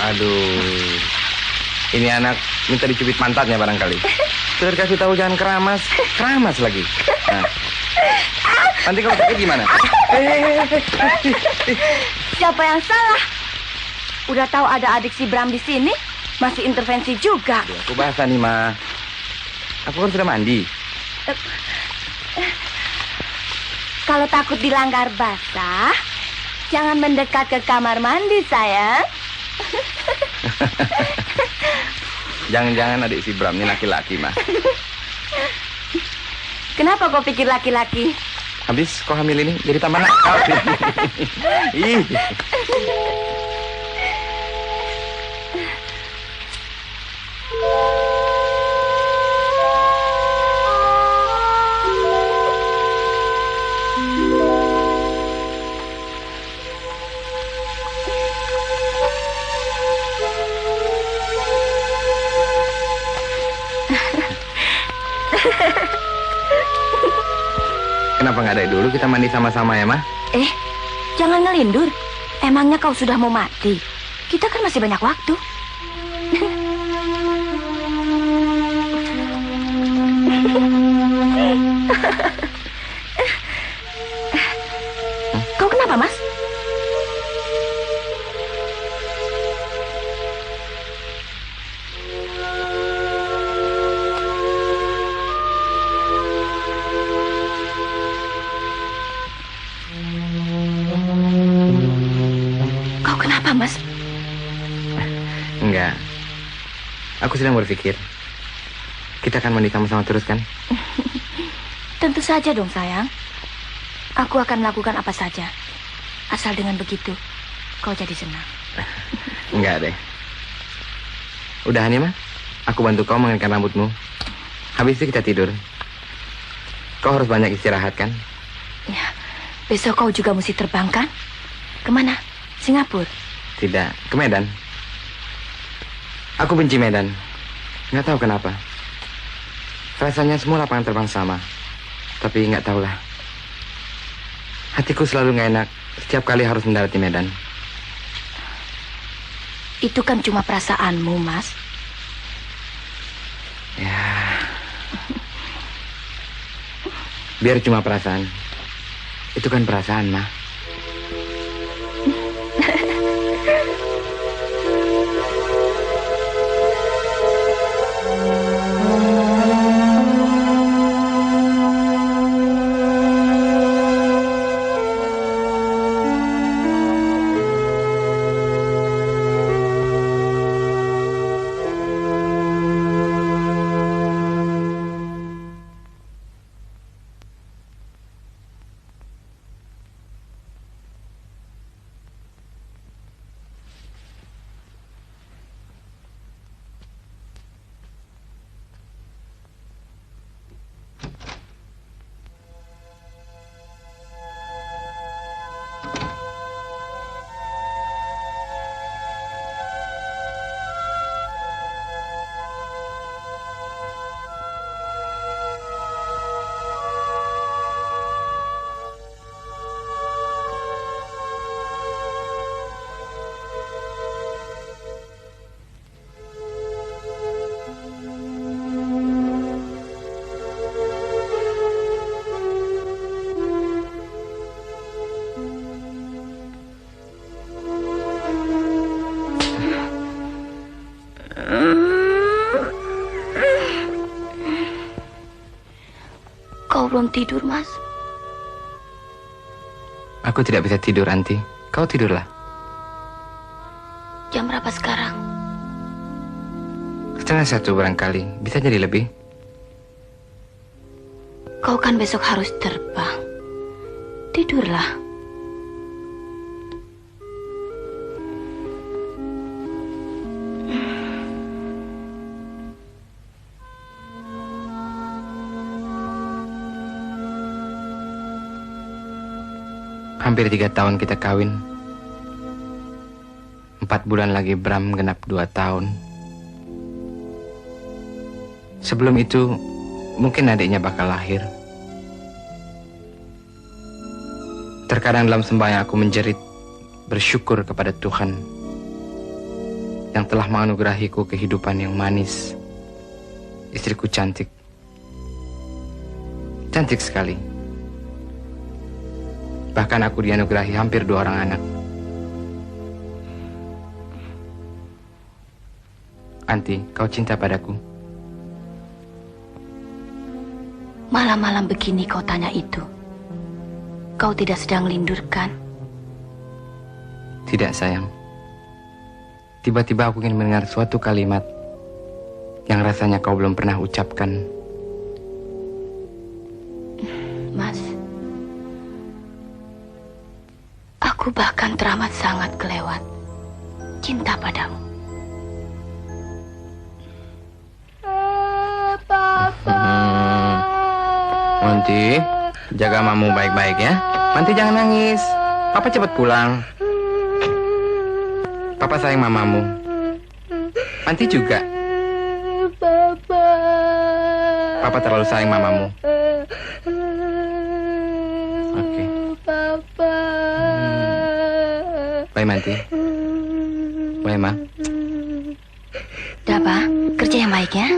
Aduh, ini anak minta dicubit pantatnya barangkali. Sudah dikasih tahu jangan keramas, keramas lagi. Nah, nanti kalau sakit gimana? Siapa yang salah? Udah tahu ada adik si Bram di sini, masih intervensi juga. Aduh, aku basah nih, Ma. Aku kan sudah mandi. Kalau takut dilanggar basah, jangan mendekat ke kamar mandi, sayang. Jangan-jangan adik si Bram ini laki-laki, Ma. Kenapa kau pikir laki-laki? Habis kau hamil ini jadi tambah nakal. Ih. Kenapa nggak dari dulu kita mandi sama-sama ya, Ma? Jangan ngelindur. Emangnya kau sudah mau mati? Kita kan masih banyak waktu. Kau kenapa, Mas? Mas? Enggak. Aku sedang berpikir. Kita akan mandi sama-sama terus kan? Tentu saja dong, sayang. Aku akan melakukan apa saja. Asal dengan begitu, kau jadi senang. Enggak deh. Udahan ya, Ma? Aku bantu kau mengenakan rambutmu. Habis itu kita tidur. Kau harus banyak istirahat kan? Ya, besok kau juga mesti terbang kan? Kemana? Singapura? Tidak, ke Medan. Aku benci Medan. Nggak tahu kenapa. Rasanya semua lapangan terbang sama. Tapi nggak tahulah. Hatiku selalu nggak enak setiap kali harus mendarat di Medan. Itu kan cuma perasaanmu, Mas. Ya. Biar cuma perasaan. Itu kan perasaan, Ma. Kau belum tidur, Mas? Aku tidak bisa tidur, Anti. Kau tidurlah. Jam berapa sekarang? 12:30 barangkali. Bisa jadi lebih. Kau kan besok harus terbang. Tidurlah. Hampir 3 tahun kita kawin. 4 bulan lagi Bram genap 2 tahun. Sebelum itu, mungkin adiknya bakal lahir. Terkadang dalam sembahyang aku menjerit, bersyukur kepada Tuhan. yang telah menganugerahiku kehidupan yang manis. Istriku cantik. Cantik sekali. Bahkan aku dianugerahi hampir 2 orang anak. Anti, kau cinta padaku? Malam-malam begini kau tanya itu. Kau tidak sedang lindur kan? Tidak, sayang. Tiba-tiba aku ingin mendengar suatu kalimat yang rasanya kau belum pernah ucapkan. Mas, aku bahkan teramat sangat kelewat cinta padamu. Manti, jaga mamamu baik-baik ya. Manti jangan nangis. Papa cepat pulang. Papa sayang mamamu. Manti juga. Papa terlalu sayang mamamu. Oke. Bye, Manti. Bye, Ma. Dah, Pak. Kerja yang baik ya.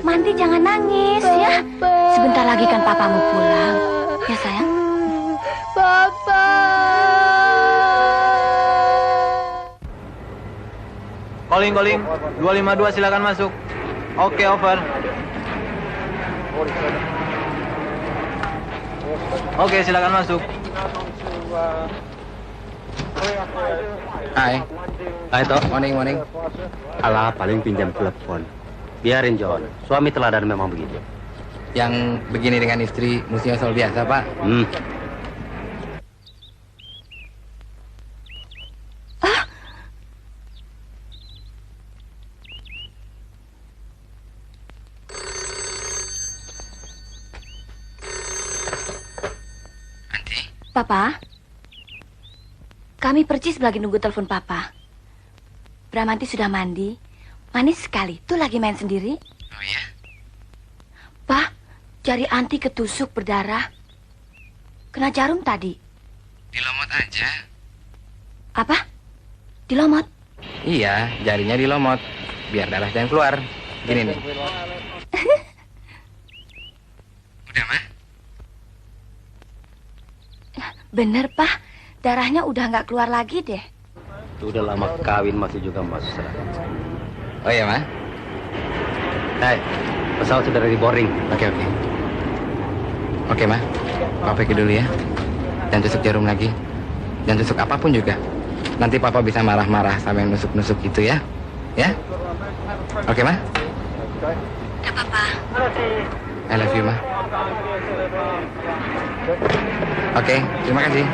Manti jangan nangis ya. Sebentar lagi kan papamu pulang. Ya sayang. Papa. Calling 252 silakan masuk. Oke, over. Oke, silakan masuk. Hai. Hai Toh. Morning. Alah, paling pinjam telepon. Biarin John, suami teladan memang begitu. Yang begini dengan istri mestinya soal biasa, Pak. Papa, kami percis lagi nunggu telepon Papa. Bramanti sudah mandi, manis sekali. Tuh lagi main sendiri. Oh ya? Pak, jari Anti ketusuk berdarah. Kena jarum tadi. Dilomot aja. Apa? Dilomot? Iya, jarinya dilomot. Biar darah jangan keluar. Gini nih. Udah, Ma? Bener, Pak. Darahnya udah nggak keluar lagi deh. Udah lama kawin masih juga mesra. Oh iya, Ma? Hai, pesawat sudah ready boarding. Oke. Oke, Ma. Papa pergi dulu ya. Jangan tusuk jarum lagi. Jangan tusuk apapun juga. Nanti Papa bisa marah-marah sampai nusuk-nusuk itu ya. Ya? Oke, Ma? Ya, Papa. I love you, Ma. Oke, terima kasih.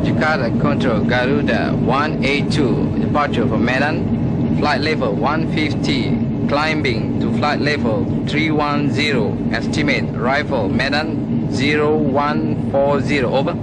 Jakarta Control Garuda 182, departure for Medan, flight level 150, climbing to flight level 310, estimate arrival Medan 0140, over.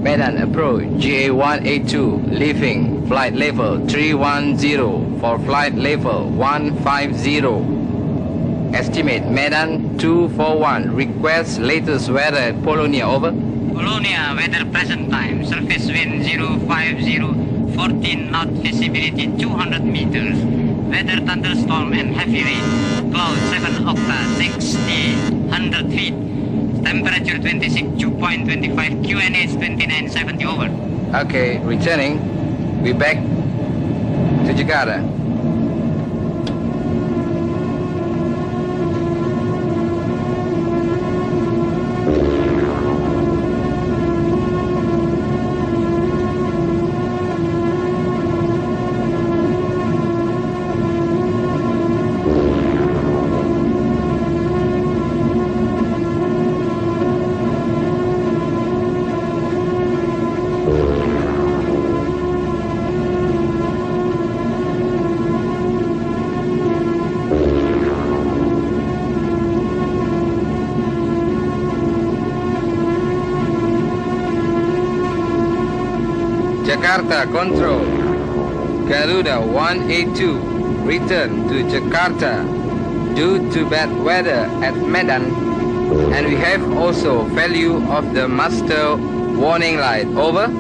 Medan approach GA182, leaving flight level 310 for flight level 150. Estimate Medan 241, request latest weather at Polonia, over. Polonia, weather present time, surface wind 050, 14 knot, visibility 200 meters. Weather thunderstorm and heavy rain. Cloud 7 octa 60 100 feet. Temperature 26 dew point 25. QNH 2970 over. Okay, returning. We back to Jakarta. Jakarta Control, Garuda 182, return to Jakarta due to bad weather at Medan, and we have also failure of the master warning light. Over.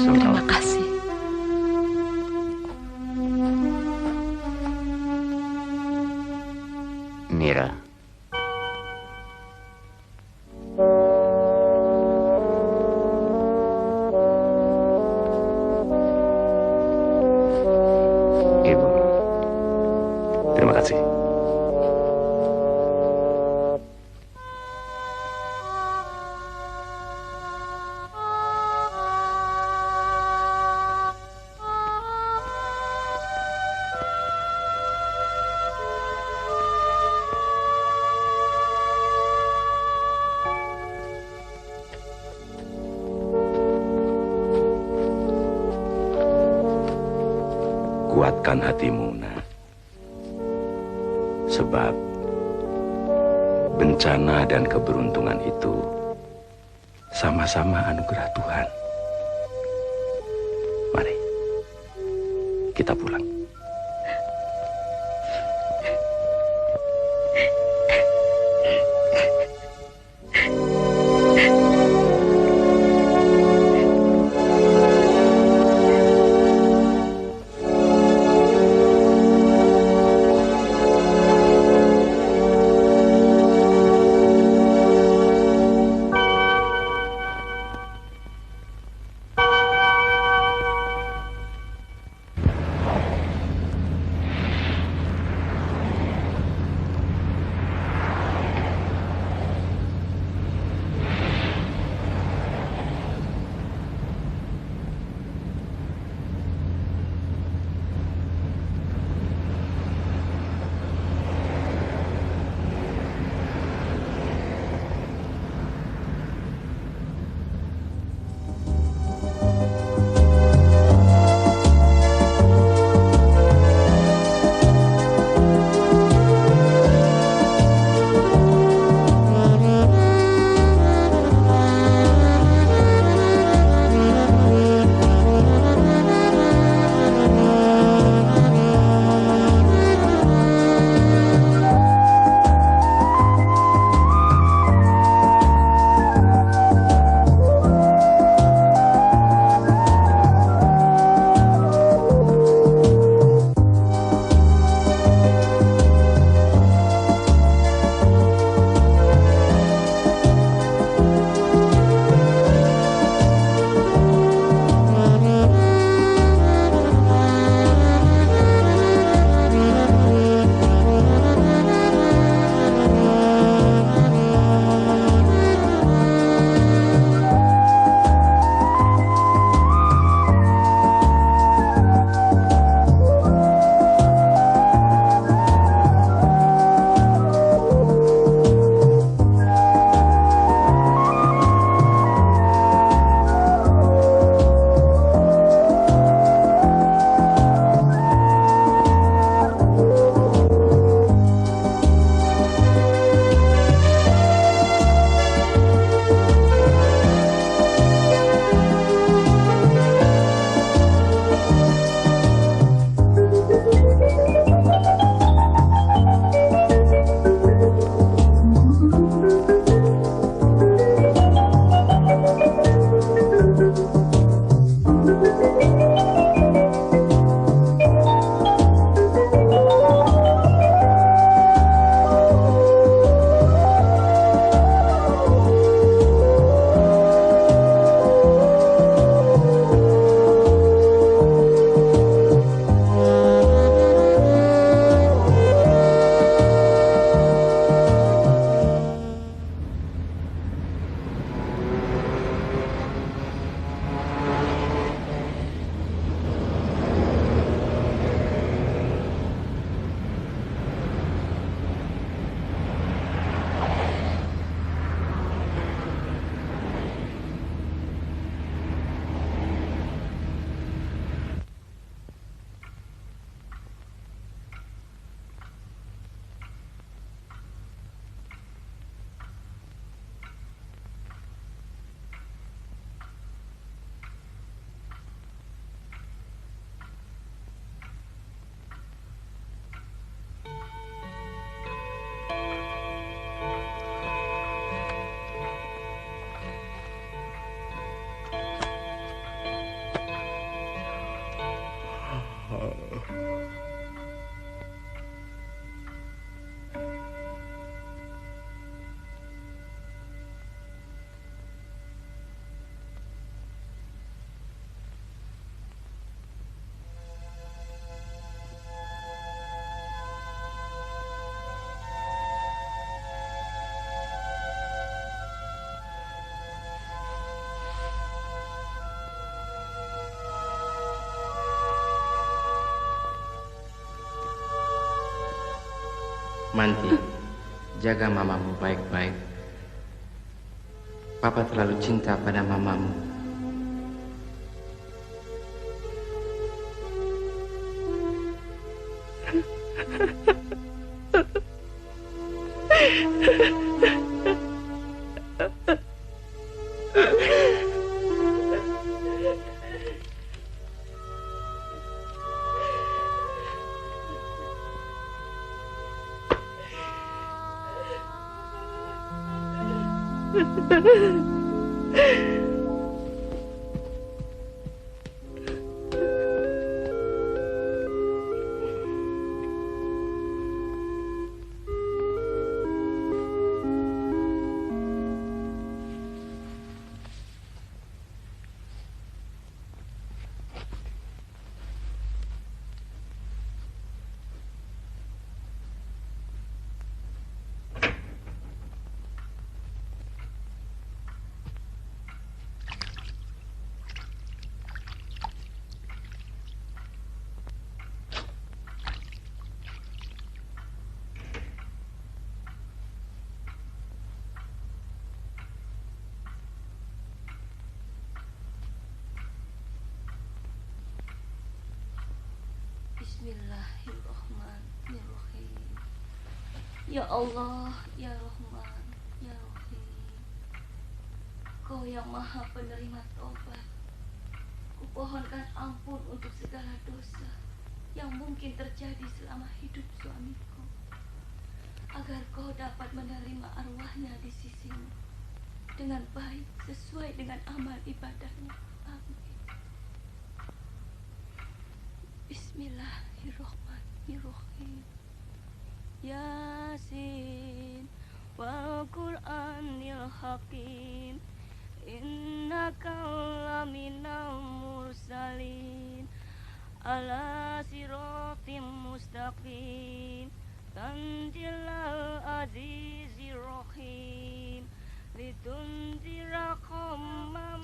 Terima kasih. Mira. Ibu. Terima kasih. Kuatkan hatimu, nak. Sebab bencana dan keberuntungan itu sama-sama anugerah Tuhan. Mari, kita pulang. Manti, jaga mamamu baik-baik. Papa terlalu cinta pada mamamu. Bismillahirrahmanirrahim. Ya Allah, ya Rahman, ya Rahim. Kau yang maha penerima taubat. Kupohonkan ampun untuk segala dosa yang mungkin terjadi selama hidup suamiku, agar kau dapat menerima arwahnya di sisimu dengan baik sesuai dengan amal ibadahnya. Amin. Bismillahirrahmanirrahim. Yasin wal Qur'anil Hakim, innaka laminal mursalin ala siratim mustaqim, tanzilal azizir rahim, litunzira qauman.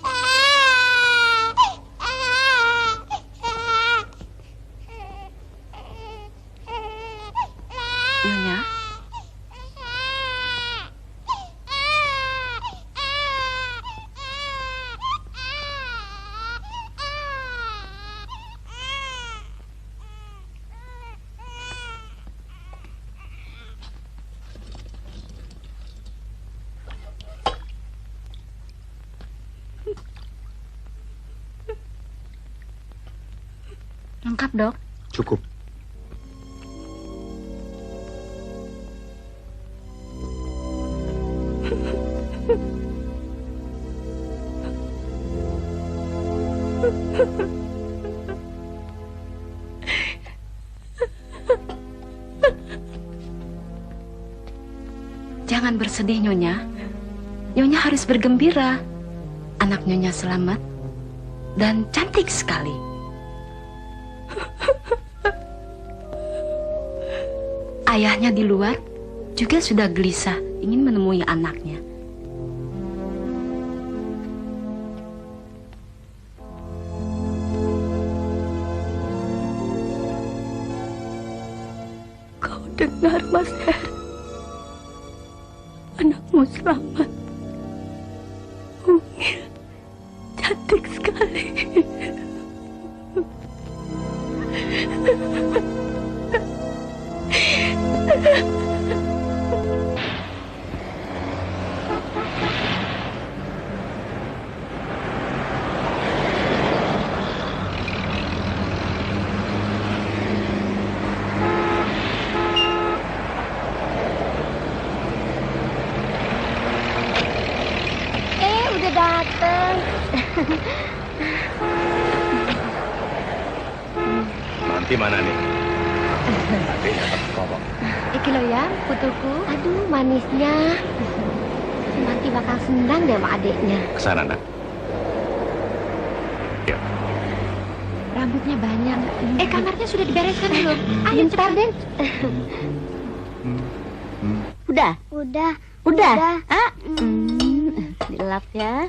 Nyonya? Lengkap, Dok? Cukup. Jangan bersedih, Nyonya. Nyonya harus bergembira. Anak Nyonya selamat dan cantik sekali. Ayahnya di luar juga sudah gelisah ingin menemui anaknya. Kau dengar, Mas Her? Anakmu selamat. Mungil, cantik sekali. Udah dateng. Nanti mana nih? Adiknya terkobok. Iki lo ya, putuku. Aduh, manisnya. Nanti bakal senang deh sama adiknya. Kesana, nak. Ya. Rambutnya banyak. Kamarnya sudah dibereskan belum? Ayo cepat, Den. Udah? Udah. Ah? Dilap ya.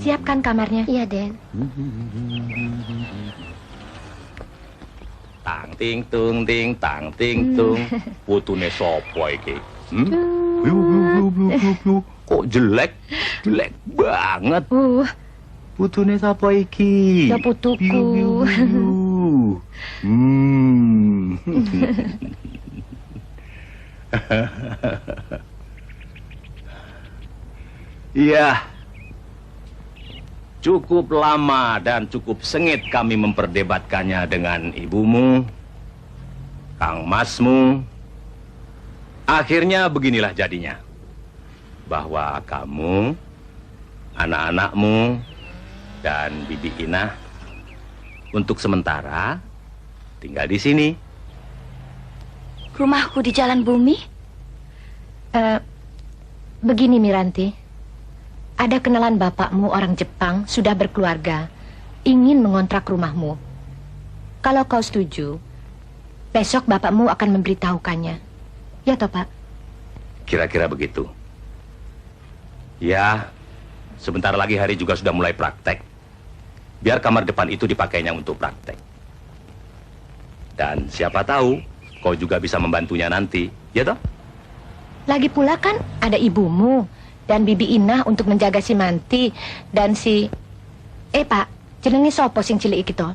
Siapkan kamarnya. Iya, Den. Tang ting tung ting tang ting tung. Putune sapa iki? Kok jelek? Jelek banget. Putune sapa iki? Ya putuku. Iya. Cukup lama dan cukup sengit kami memperdebatkannya dengan ibumu, Kang Masmu. Akhirnya beginilah jadinya. Bahwa kamu, anak-anakmu, dan Bibi Inah untuk sementara tinggal di sini. Rumahku di Jalan Bumi? Begini Miranti, ada kenalan bapakmu orang Jepang, sudah berkeluarga, ingin mengontrak rumahmu. Kalau kau setuju, besok bapakmu akan memberitahukannya. Ya toh Pak? Kira-kira begitu. Ya, sebentar lagi hari juga sudah mulai praktek. Biar kamar depan itu dipakainya untuk praktek. Dan siapa tahu, kau juga bisa membantunya nanti, ya toh? Lagi pula kan ada ibumu dan Bibi Inah untuk menjaga si Manti dan si... Pak, jenenge sopo sing cilik iki to?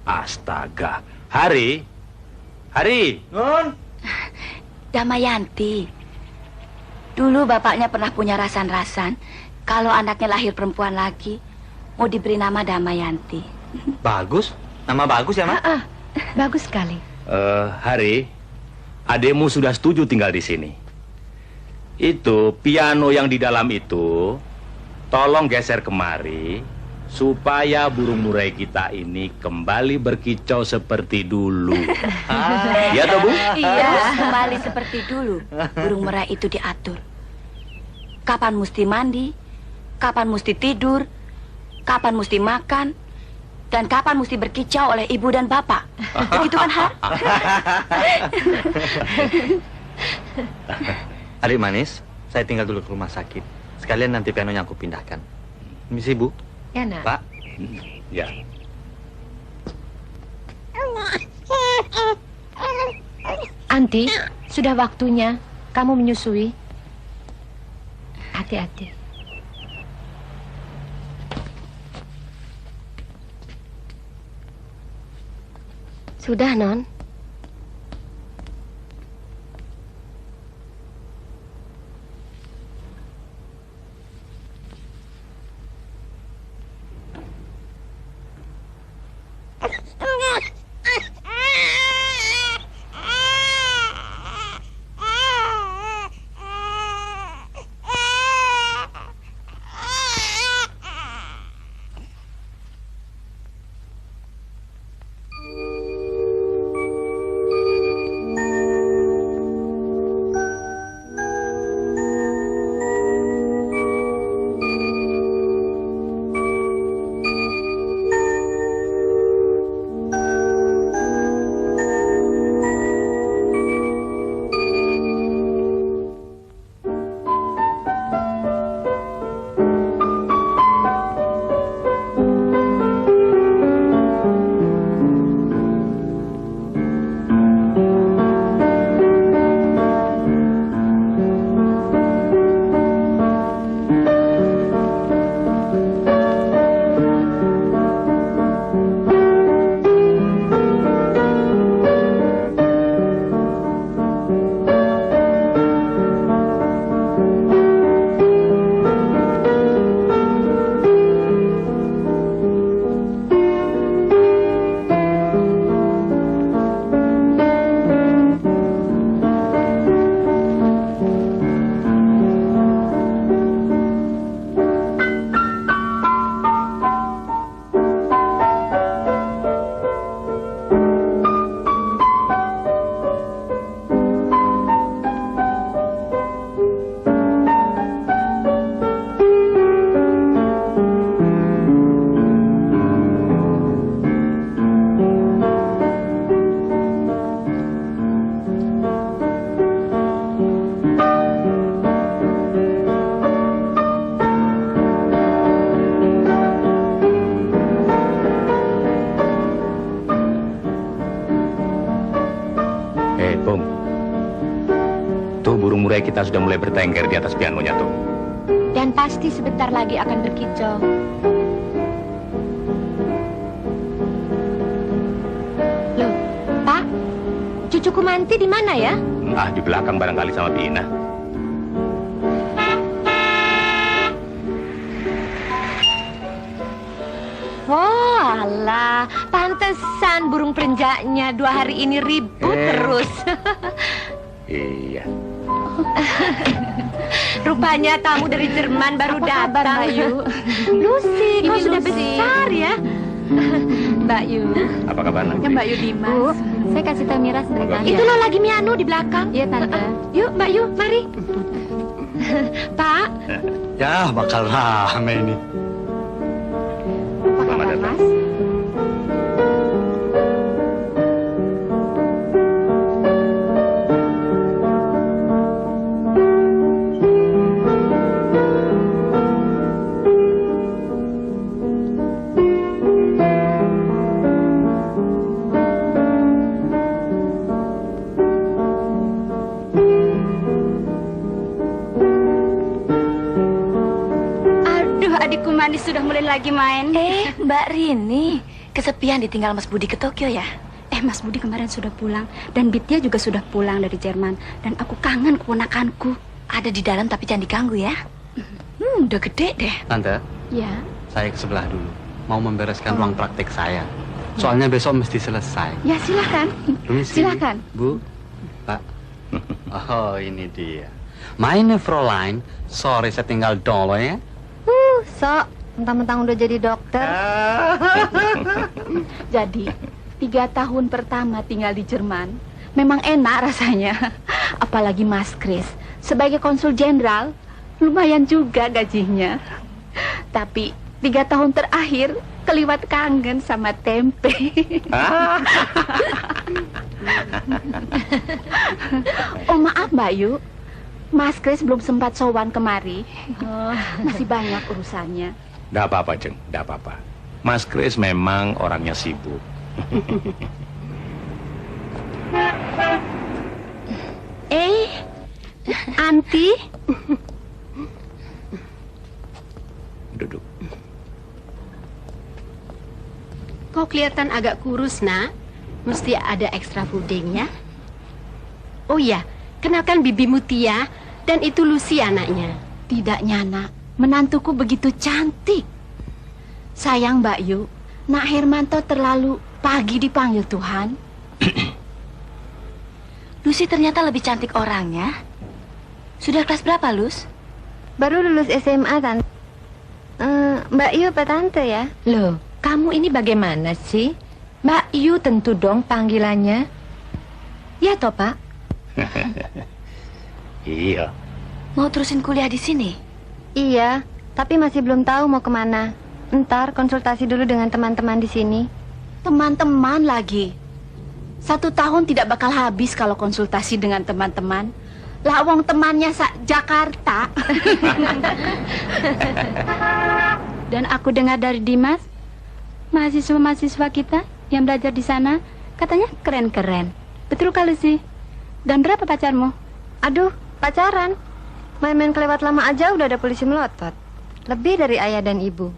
Astaga. Hari? Hari? Nun. Damayanti. Dulu bapaknya pernah punya rasan-rasan kalau anaknya lahir perempuan lagi mau diberi nama Damayanti. Bagus. Nama bagus ya, Mak? Bagus sekali. Hari, adekmu sudah setuju tinggal di sini. Itu piano yang di dalam itu, tolong geser kemari supaya burung murai kita ini kembali berkicau seperti dulu. Iya toh, Bu? Iya, kembali seperti dulu. Burung merak itu diatur. Kapan mesti mandi, kapan mesti tidur, kapan mesti makan, dan kapan mesti berkicau oleh ibu dan bapak. Begitu kan, Har? Adik manis, saya tinggal dulu ke rumah sakit. Sekalian nanti pianonya aku pindahkan. Misi, Bu. Ya, Nak. Pak. Ya. Anti, sudah waktunya kamu menyusui. Hati-hati. Sudah, Non. samurai kita sudah mulai bertengger di atas pianonya tuh. Dan pasti sebentar lagi akan berkicau. Loh, Pak, cucuku Manti di mana ya? Ah, di belakang barangkali sama Bina. Oh, alah, pantesan burung perenjaknya 2 hari ini ribut terus. Iya. Rupanya tamu dari Jerman baru datang. kabar, Mbak Yu? Lucy, kau Ini sudah Lucy. besar ya. Mbak Yu. Apa kabar nanti? Ya Mbak Yu Dimas. Bu, Saya kasih tahu Mira sebentar. Itu loh lagi Mianu di belakang. Iya Tante. Yuk, Mbak Yu, mari. Pak, Ya, bakal rame ini. apa Selamat kabar, datang. Mas? Aduh, adikku manis sudah mulai lagi main. Mbak Rini, kesepian ditinggal Mas Budi ke Tokyo ya? Mas Budi kemarin sudah pulang dan Bitya juga sudah pulang dari Jerman dan aku kangen keponakanku. Ada di dalam tapi jangan diganggu ya. Udah gede deh. Tante, Ya. saya ke sebelah dulu. Mau membereskan ruang praktek saya. Soalnya besok mesti selesai. Ya silakan. Permisi. Silakan. Bu, Pak. Oh, ini dia. Meine Fräulein, sorry saya tinggal dulu ya. Sok, mentang-mentang udah jadi dokter. Jadi 3 tahun pertama tinggal di Jerman memang enak rasanya. Apalagi Mas Kris sebagai konsul jenderal lumayan juga gajinya. Tapi 3 tahun terakhir keliwat kangen sama tempe. Oh maaf Mbak Yu, Mas Kris belum sempat sowan kemari. Masih banyak urusannya. Nggak apa-apa, Jeng. Nggak apa-apa. Mas Kris memang orangnya sibuk. Anti, Duduk. Kau kelihatan agak kurus, nak. Mesti ada ekstra pudingnya. Oh iya, kenalkan Bibi Mutia dan itu Lucy anaknya. tidak nyana, menantuku begitu cantik. Sayang Mbak Yu, Nak Hermanto terlalu pagi dipanggil Tuhan. Lucy ternyata lebih cantik orangnya. Sudah kelas berapa, Lus? Baru lulus SMA, Tante. Mbak Yu apa Tante ya? Loh, kamu ini bagaimana sih? Mbak Yu tentu dong panggilannya. Ya toh, Pak? Iya. Mau terusin kuliah di sini? Iya, tapi masih belum tahu mau kemana. Ntar konsultasi dulu dengan teman-teman di sini. Teman-teman lagi. 1 tahun tidak bakal habis kalau konsultasi dengan teman-teman. Lah wong temannya Jakarta. Dan aku dengar dari Dimas, mahasiswa-mahasiswa kita yang belajar di sana katanya keren-keren. Betul kali sih. Dan berapa pacarmu? Aduh, pacaran. Main-main kelewat lama aja udah ada polisi melotot. Lebih dari ayah dan ibu.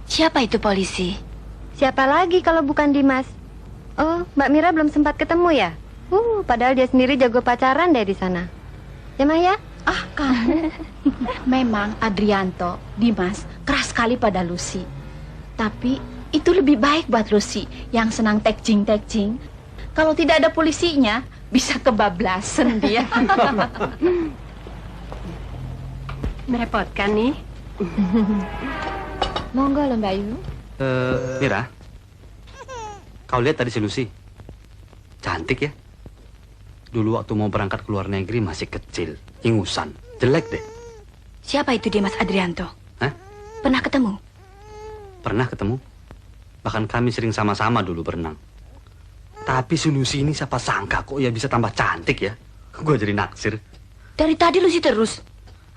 Siapa itu polisi? Siapa lagi kalau bukan Dimas? Oh, Mbak Mira belum sempat ketemu ya? Padahal dia sendiri jago pacaran deh di sana. Ya, Maya? Ah, kamu. Memang Adrianto, Dimas, keras sekali pada Lucy. Tapi itu lebih baik buat Lucy yang senang tekjing-tekjing. Kalau tidak ada polisinya, bisa kebablasan dia. Merepotkan nih. Monggo loh, Mbak Yu. Mira, kau lihat tadi si Lucy? Cantik ya? Dulu waktu mau berangkat ke luar negeri masih kecil, ingusan, jelek deh. Siapa itu dia, Mas Adrianto? Hah? Pernah ketemu? Pernah ketemu. Bahkan kami sering sama-sama dulu berenang. Tapi si Lucy ini siapa sangka kok ya bisa tambah cantik ya? Gue jadi naksir. Dari tadi Lucy terus.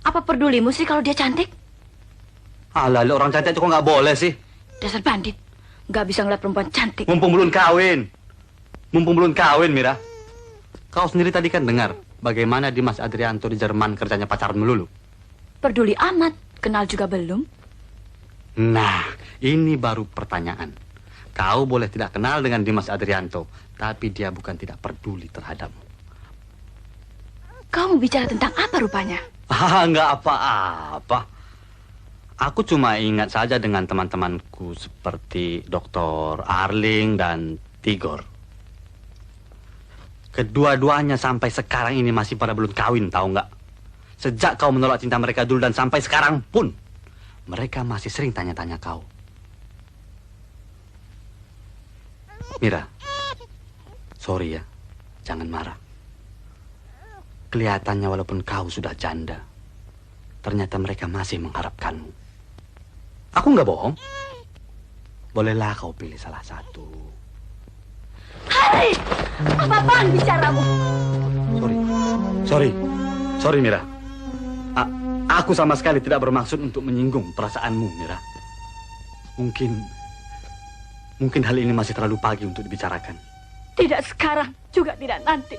Apa pedulimu sih kalau dia cantik? Alah, orang cantik itu kok nggak boleh sih? Dasar bandit. Nggak bisa ngeliat perempuan cantik. Mumpung belum kawin. Mumpung belum kawin, Mira. Kau sendiri tadi kan dengar. bagaimana Dimas Adrianto di Jerman kerjanya pacaran melulu? Peduli amat, kenal juga belum? Nah, ini baru pertanyaan. Kau boleh tidak kenal dengan Dimas Adrianto, tapi dia bukan tidak peduli terhadapmu. Kau mau bicara tentang apa rupanya? Nggak apa-apa. Aku cuma ingat saja dengan teman-temanku seperti Dr. Arling dan Tigor. Kedua-duanya sampai sekarang ini masih pada belum kawin, tahu nggak? Sejak kau menolak cinta mereka dulu dan sampai sekarang pun, mereka masih sering tanya-tanya kau. Mira, sorry ya, jangan marah. Kelihatannya walaupun kau sudah janda, ternyata mereka masih mengharapkanmu. Aku nggak bohong. Bolehlah kau pilih salah satu. Hari, apa-apaan bicaramu? Sorry Mira. Aku sama sekali tidak bermaksud untuk menyinggung perasaanmu, Mira. Mungkin hal ini masih terlalu pagi untuk dibicarakan. Tidak sekarang, juga tidak nanti.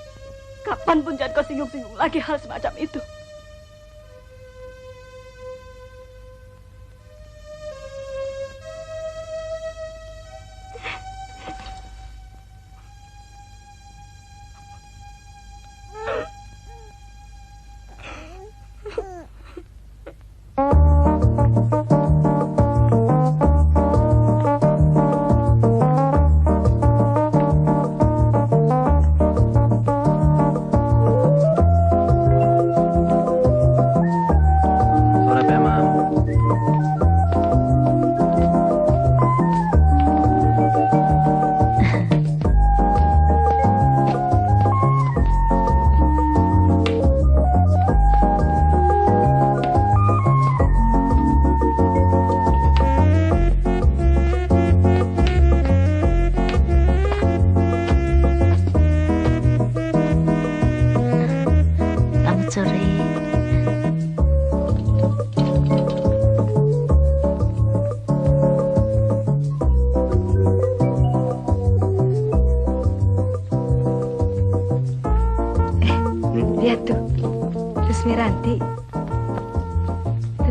Kapanpun jangan kau singgung-singgung lagi hal semacam itu.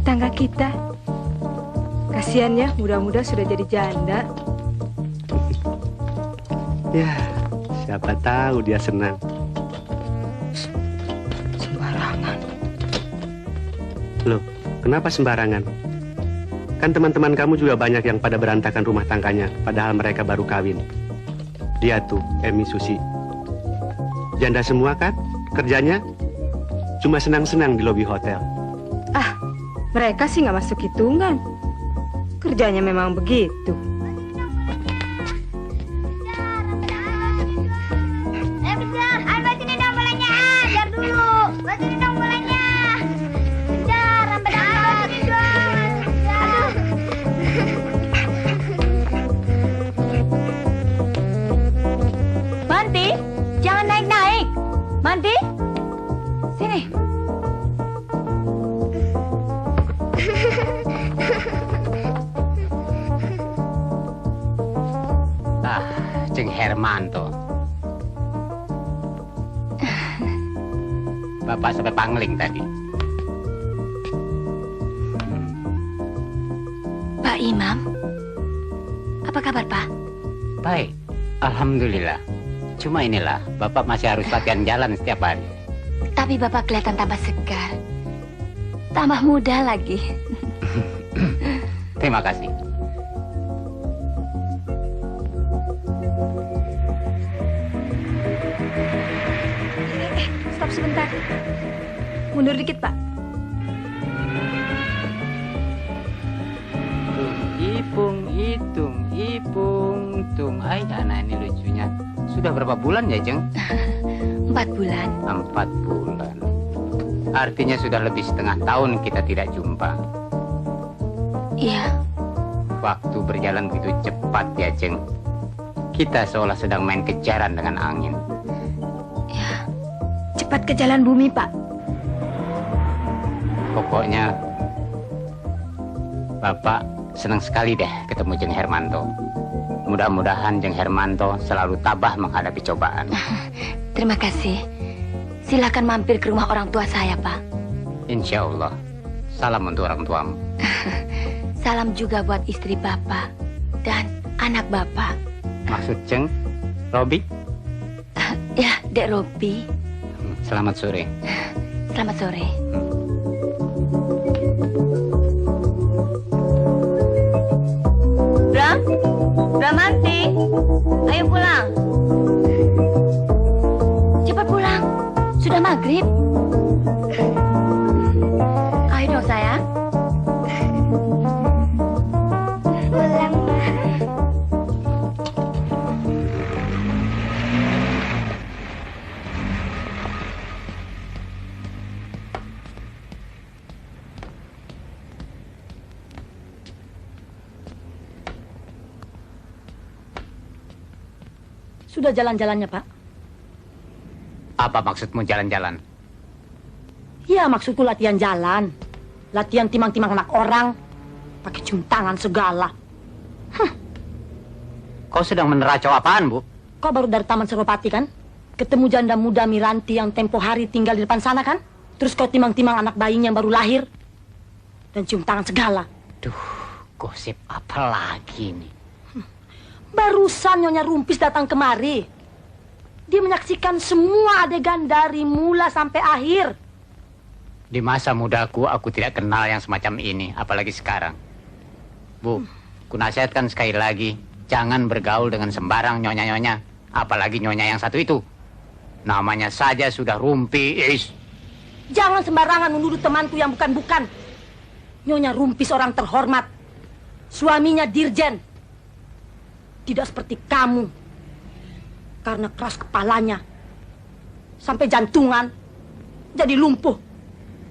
Tetangga kita. Kasihan ya, muda-muda sudah jadi janda. Ya, siapa tahu dia senang. Sembarangan. Loh, kenapa sembarangan? Kan teman-teman kamu juga banyak yang pada berantakan rumah tangganya, padahal mereka baru kawin. Dia tuh, Emi Susi. Janda semua kan? Kerjanya cuma senang-senang di lobi hotel. Ah, mereka sih nggak masuk hitungan. Kerjanya memang begitu. Manti, jangan naik-naik. Manti, sini. Ceng Hermanto. Bapak sampai pangling tadi. Pak Imam, apa kabar Pak? Baik, alhamdulillah. Cuma inilah, Bapak masih harus latihan jalan setiap hari. Tapi Bapak kelihatan tambah segar, tambah muda lagi. Terima kasih. Stop sebentar. Mundur dikit, Pak. Ipung, tung. Ay, anak ini lucunya. Sudah berapa bulan ya, Jeng? 4 bulan. 4 bulan. Artinya sudah lebih setengah tahun kita tidak jumpa. Iya. Waktu berjalan begitu cepat ya, Jeng. Kita seolah sedang main kejaran dengan angin. Ya. Cepat ke jalan bumi, Pak. Pokoknya Bapak senang sekali deh ketemu Jeng Hermanto. Mudah-mudahan Jeng Hermanto selalu tabah menghadapi cobaan. Terima kasih. Silakan mampir ke rumah orang tua saya, Pak. Insya Allah. Salam untuk orang tuamu. Salam juga buat istri Bapak dan anak Bapak. Maksud Ceng, Robi? Ya, Dek Robi. Selamat sore. Selamat sore. Bramanti, ayo pulang. Cepat pulang, sudah maghrib. Ayo dong sayang. Pulang, Ma. Sudah jalan-jalannya, Pak? Apa maksudmu jalan-jalan? Ya, maksudku latihan jalan. Latihan timang-timang anak orang. Pakai cium tangan segala. Kau sedang meneracau apaan, Bu? Kau baru dari Taman Seropati, kan? Ketemu janda muda Miranti yang tempo hari tinggal di depan sana, kan? Terus kau timang-timang anak bayinya yang baru lahir. Dan cium tangan segala. Duh, gosip apa lagi nih? Barusan Nyonya Rumpis datang kemari. Dia menyaksikan semua adegan dari mula sampai akhir. Di masa mudaku, aku tidak kenal yang semacam ini, apalagi sekarang. Bu, kunasihatkan sekali lagi, jangan bergaul dengan sembarang nyonya-nyonya, apalagi nyonya yang satu itu. Namanya saja sudah Rumpis. Jangan sembarangan menuduh temanku yang bukan-bukan. Nyonya Rumpis orang terhormat. Suaminya dirjen. Tidak seperti kamu. Karena keras kepalanya. Sampai jantungan. Jadi lumpuh.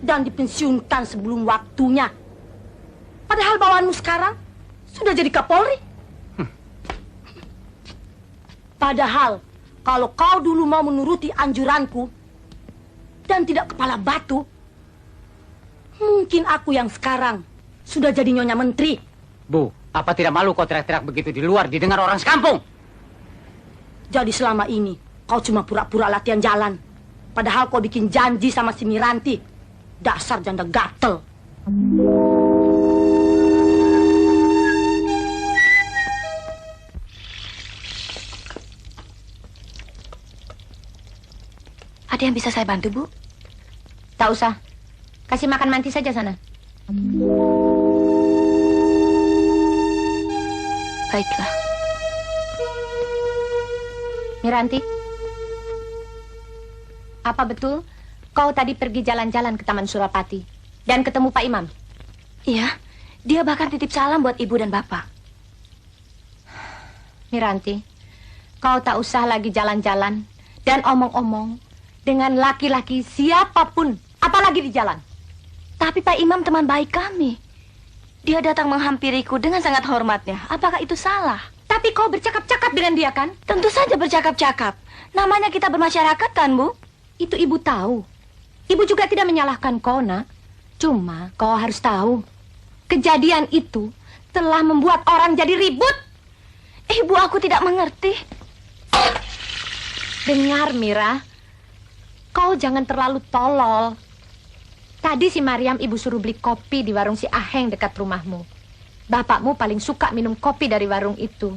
Dan dipensiunkan sebelum waktunya. Padahal bawaanmu sekarang sudah jadi Kapolri. Padahal kalau kau dulu mau menuruti anjuranku dan tidak kepala batu, mungkin aku yang sekarang sudah jadi Nyonya Menteri. Bu, apa tidak malu kau teriak-teriak begitu di luar didengar orang sekampung? Jadi selama ini kau cuma pura-pura latihan jalan. Padahal kau bikin janji sama si Miranti. Dasar janda gatel. Ada yang bisa saya bantu, Bu? Tak usah. Kasih makan Manti saja sana. Baiklah. Miranti, apa betul kau tadi pergi jalan-jalan ke Taman Surapati dan ketemu Pak Imam? Iya, dia bahkan titip salam buat Ibu dan Bapak. Miranti, kau tak usah lagi jalan-jalan dan omong-omong dengan laki-laki siapapun, apalagi di jalan. Tapi Pak Imam teman baik kami. Dia datang menghampiriku dengan sangat hormatnya. Apakah itu salah? Tapi kau bercakap-cakap dengan dia, kan? Tentu saja bercakap-cakap. Namanya kita bermasyarakat, kan, Bu? Itu Ibu tahu. Ibu juga tidak menyalahkan kau, Nak. Cuma kau harus tahu, kejadian itu telah membuat orang jadi ribut. Ibu, aku tidak mengerti. Dengar, Mira. Kau jangan terlalu tolol. Tadi si Mariam ibu suruh beli kopi di warung si Aheng dekat rumahmu. Bapakmu paling suka minum kopi dari warung itu.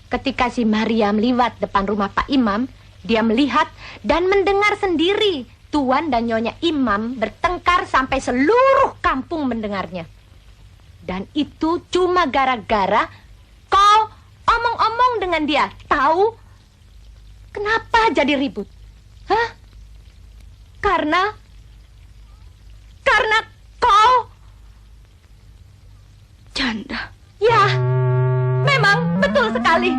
Ketika si Mariam lewat depan rumah Pak Imam, dia melihat dan mendengar sendiri Tuan dan Nyonya Imam bertengkar sampai seluruh kampung mendengarnya. Dan itu cuma gara-gara kau omong-omong dengan dia. Tahu kenapa jadi ribut? Hah? Karena kau janda. Ya, memang betul sekali.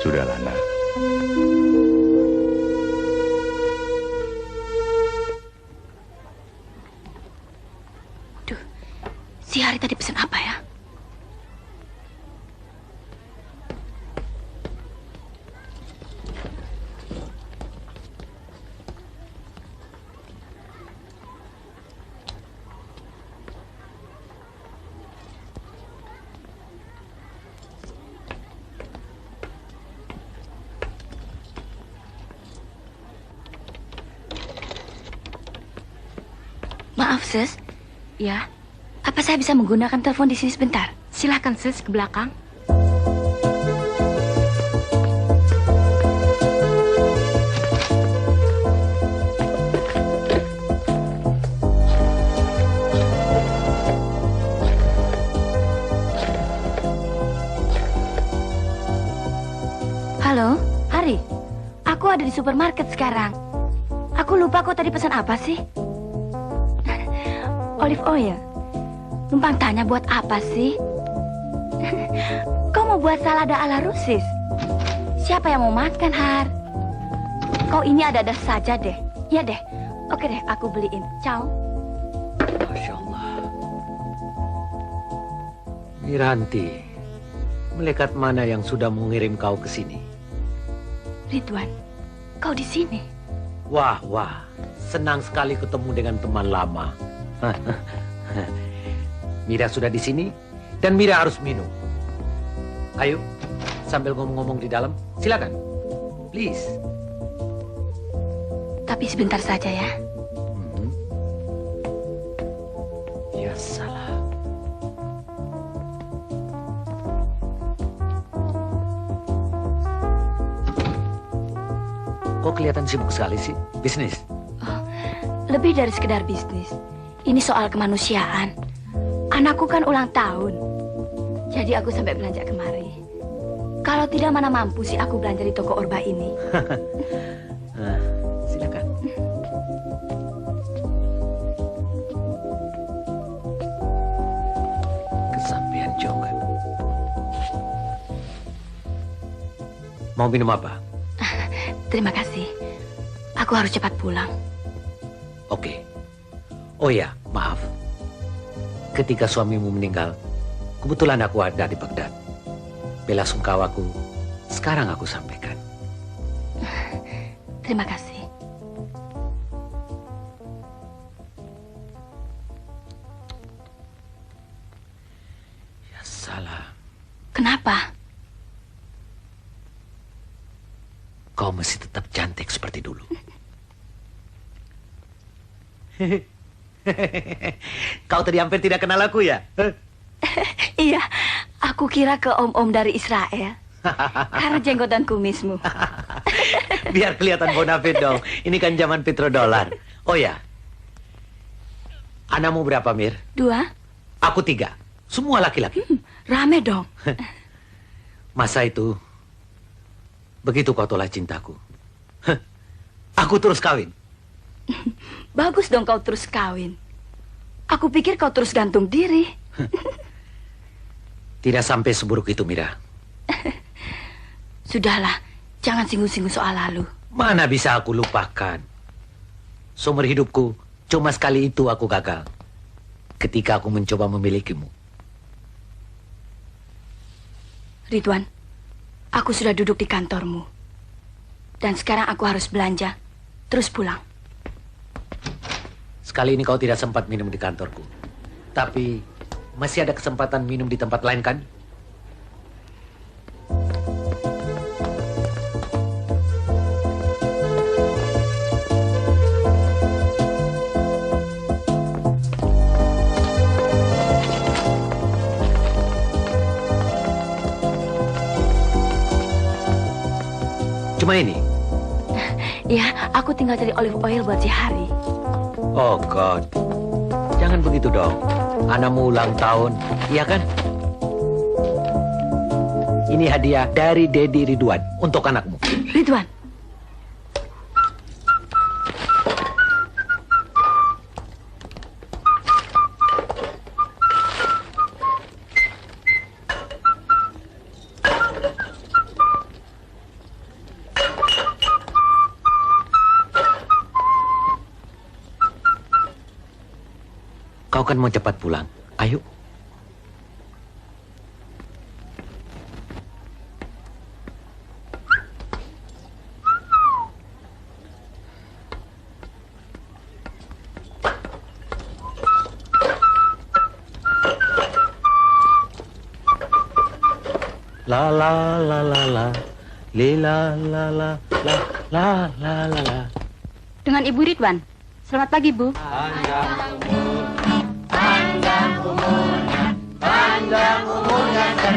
Sudahlah, Nak. Si Hari tadi pesan apa ya? Maaf, Sis. Ya. Apa saya bisa menggunakan telepon di sini sebentar? Silahkan, Sis, ke belakang. Halo, Hari. Aku ada di supermarket sekarang. Aku lupa kau tadi pesan apa sih? Olive oil. Numpang tanya buat apa sih? Kau mau buat salada ala Rusis? Siapa yang mau makan, Har? Kau ini ada-ada saja deh. Iya deh. Oke deh, aku beliin. Ciao. Masya Allah. Miranti, malaikat mana yang sudah mengirim kau ke sini? Ridwan, kau di sini? Wah, senang sekali ketemu dengan teman lama. Mira sudah di sini dan Mira harus minum. Ayo, sambil ngomong-ngomong di dalam, silakan. Please. Tapi sebentar saja ya. Ya salah. Kok kelihatan sibuk sekali sih? Bisnis? Oh, lebih dari sekedar bisnis. Ini soal kemanusiaan. Anakku kan ulang tahun. Jadi aku sampai belanja kemari. Kalau tidak mana mampu sih aku belanja di toko Orba ini. Silakan. Kesampean juga. Mau minum apa? Terima kasih. Aku harus cepat pulang. Oke. Oh ya, maaf. Ketika suamimu meninggal, kebetulan aku ada di Baghdad. Bela sungkawaku, sekarang aku sampaikan. Terima kasih. Ya salah. Kenapa? Kau masih tetap cantik seperti dulu. Kau tadi hampir tidak kenal aku ya? Iya, aku kira ke om-om dari Israel. Karena jenggot dan kumismu. Biar kelihatan bonafit dong. Ini kan zaman petrodolar. Oh ya. Anakmu berapa, Mir? 2. Aku 3. Semua laki-laki. Rame dong. Masa itu, begitu kau tolak cintaku. Aku terus kawin. Bagus dong kau terus kawin. Aku pikir kau terus gantung diri. Tidak sampai seburuk itu, Mira. Sudahlah, jangan singgung-singgung soal lalu. Mana bisa aku lupakan? Seumur hidupku, cuma sekali itu aku gagal. Ketika aku mencoba memilikimu. Ridwan, aku sudah duduk di kantormu. Dan sekarang aku harus belanja, terus pulang. Sekali ini kau tidak sempat minum di kantorku. Tapi masih ada kesempatan minum di tempat lain kan? Cuma ini? Ya, aku tinggal cari olive oil buat si Hari. Oh God, jangan begitu dong. Anakmu ulang tahun, iya kan? Ini hadiah dari Dedi Ridwan untuk anakmu. Ridwan. Kau kan mau cepat pulang. Ayo. La la la la la, lila la la la la la la la. Dengan Ibu Ridwan. Selamat pagi, Bu. Panjang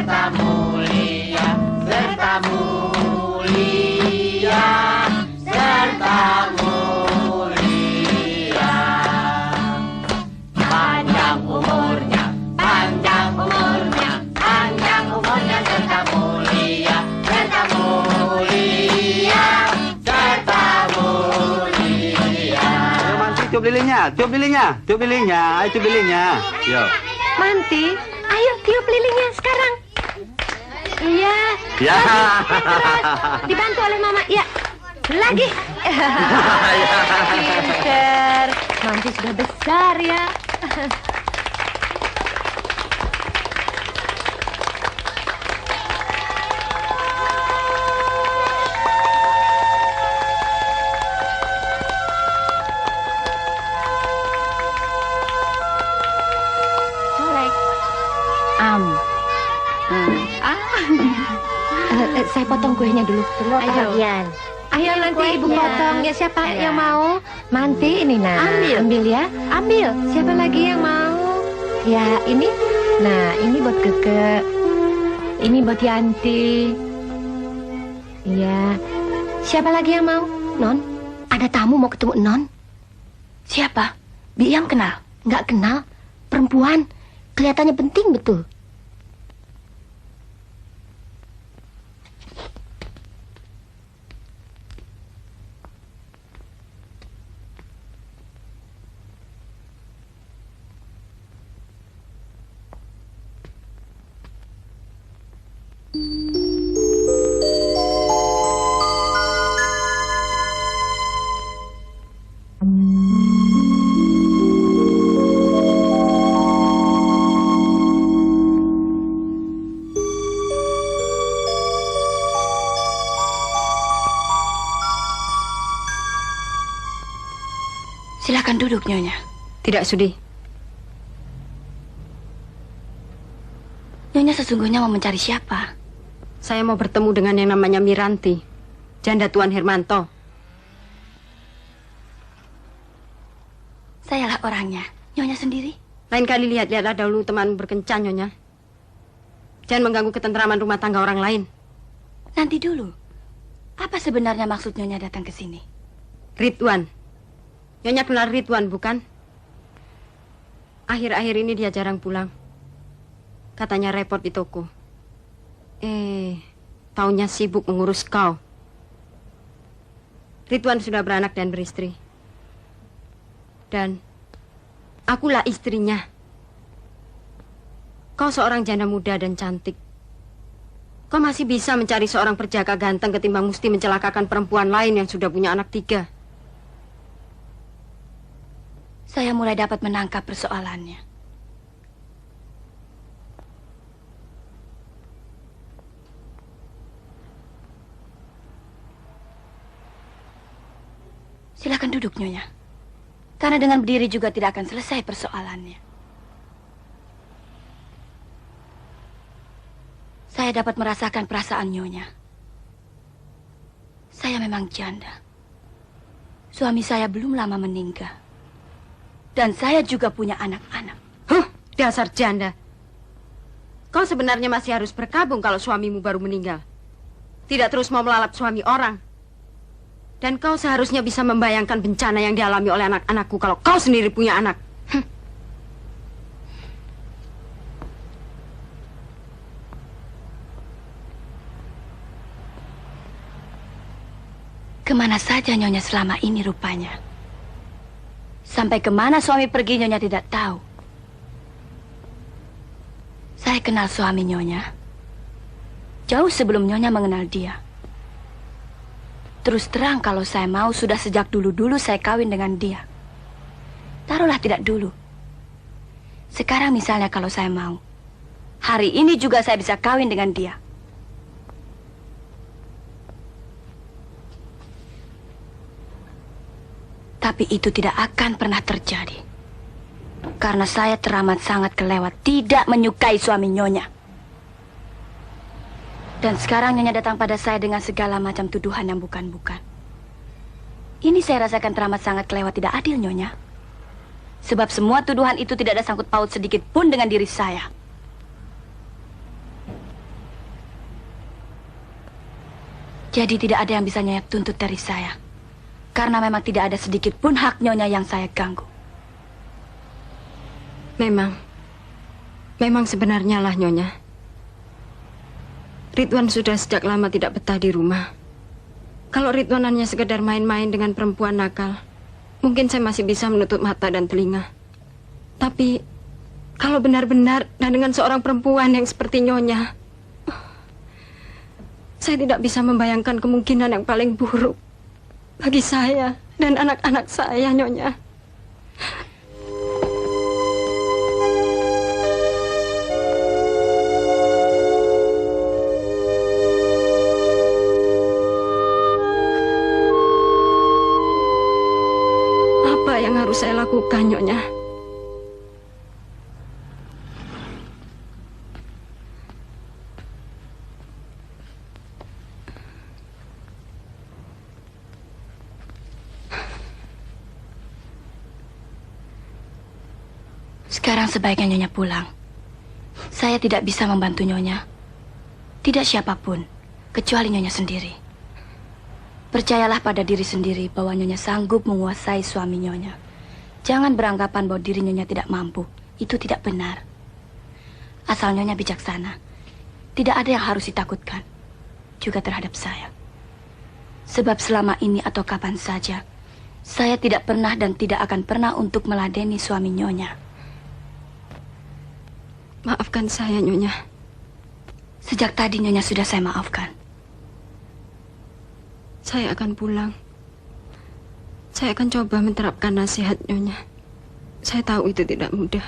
serta mulia, serta mulia, serta mulia. Panjang umurnya, panjang umurnya, panjang umurnya, serta mulia, serta mulia, serta mulia. Ayo Manti, tiup lilinnya, tiup lilinnya, tiup lilinnya, ayo tiup lilinnya. Yo. Manti, ayo tiup lilinnya sekarang. Iya. Ya. Terus dibantu oleh Mama. Ya. Lagi. Pinter. Manti sudah besar ya. Saya potong kuenya dulu. Semua bagian. Ayo nanti ibu potong. Ya siapa yang mau? Manti ini nah. Ambil ya. Ambil. Siapa lagi yang mau? Ya ini. Nah ini buat Keke. Ini buat Yanti. Iya. Siapa lagi yang mau? Non. Ada tamu mau ketemu Non. Siapa? Bi yang kenal? Nggak kenal. Perempuan. Kelihatannya penting betul. Silakan duduk, Nyonya. Tidak sudi. Nyonya sesungguhnya mau mencari siapa? Saya mau bertemu dengan yang namanya Miranti, janda Tuan Hermanto. Sayalah orangnya. Nyonya sendiri? Lain kali lihatlah dahulu teman berkencan, Nyonya. Jangan mengganggu ketentraman rumah tangga orang lain. Nanti dulu. Apa sebenarnya maksud Nyonya datang ke sini? Ridwan. Nyonya kenal Ridwan, bukan? Akhir-akhir ini dia jarang pulang. Katanya repot di toko. Taunya sibuk mengurus kau. Ridwan sudah beranak dan beristri. Dan akulah istrinya. Kau seorang janda muda dan cantik. Kau masih bisa mencari seorang perjaka ganteng ketimbang mesti mencelakakan perempuan lain yang sudah punya anak 3. Saya mulai dapat menangkap persoalannya. Silakan duduk, Nyonya. Karena dengan berdiri juga tidak akan selesai persoalannya. Saya dapat merasakan perasaan Nyonya. Saya memang janda. Suami saya belum lama meninggal. Dan saya juga punya anak-anak. Dasar janda. Kau sebenarnya masih harus berkabung kalau suamimu baru meninggal. Tidak terus mau melalap suami orang. Dan kau seharusnya bisa membayangkan bencana yang dialami oleh anak-anakku kalau kau sendiri punya anak. Kemana saja Nyonya selama ini rupanya? Sampai kemana suami pergi Nyonya tidak tahu. Saya kenal suami Nyonya jauh sebelum Nyonya mengenal dia. Terus terang kalau saya mau sudah sejak dulu-dulu saya kawin dengan dia. Taruhlah tidak dulu. Sekarang misalnya kalau saya mau, hari ini juga saya bisa kawin dengan dia. Tapi itu tidak akan pernah terjadi. Karena saya teramat sangat kelewat, tidak menyukai suami Nyonya. Dan sekarang Nyonya datang pada saya dengan segala macam tuduhan yang bukan-bukan. Ini saya rasakan teramat sangat kelewat, tidak adil, Nyonya. Sebab semua tuduhan itu tidak ada sangkut paut sedikit pun dengan diri saya. Jadi tidak ada yang bisa Nyonya tuntut dari saya. Karena memang tidak ada sedikit pun hak Nyonya yang saya ganggu. Memang sebenarnya lah Nyonya. Ridwan sudah sejak lama tidak betah di rumah. Kalau Ridwan hanya sekedar main-main dengan perempuan nakal, mungkin saya masih bisa menutup mata dan telinga. Tapi kalau benar-benar dan dengan seorang perempuan yang seperti Nyonya, saya tidak bisa membayangkan kemungkinan yang paling buruk bagi saya dan anak-anak saya, Nyonya. Apa yang harus saya lakukan, Nyonya? Sekarang sebaiknya Nyonya pulang. Saya tidak bisa membantu Nyonya. Tidak siapapun, kecuali Nyonya sendiri. Percayalah pada diri sendiri bahwa Nyonya sanggup menguasai suami Nyonya. Jangan beranggapan bahwa diri Nyonya tidak mampu. Itu tidak benar. Asal Nyonya bijaksana, tidak ada yang harus ditakutkan. Juga terhadap saya. Sebab selama ini atau kapan saja, saya tidak pernah dan tidak akan pernah untuk meladeni suami Nyonya. Maafkan saya, Nyonya. Sejak tadi Nyonya sudah saya maafkan. Saya akan pulang. Saya akan coba menerapkan nasihat Nyonya. Saya tahu itu tidak mudah.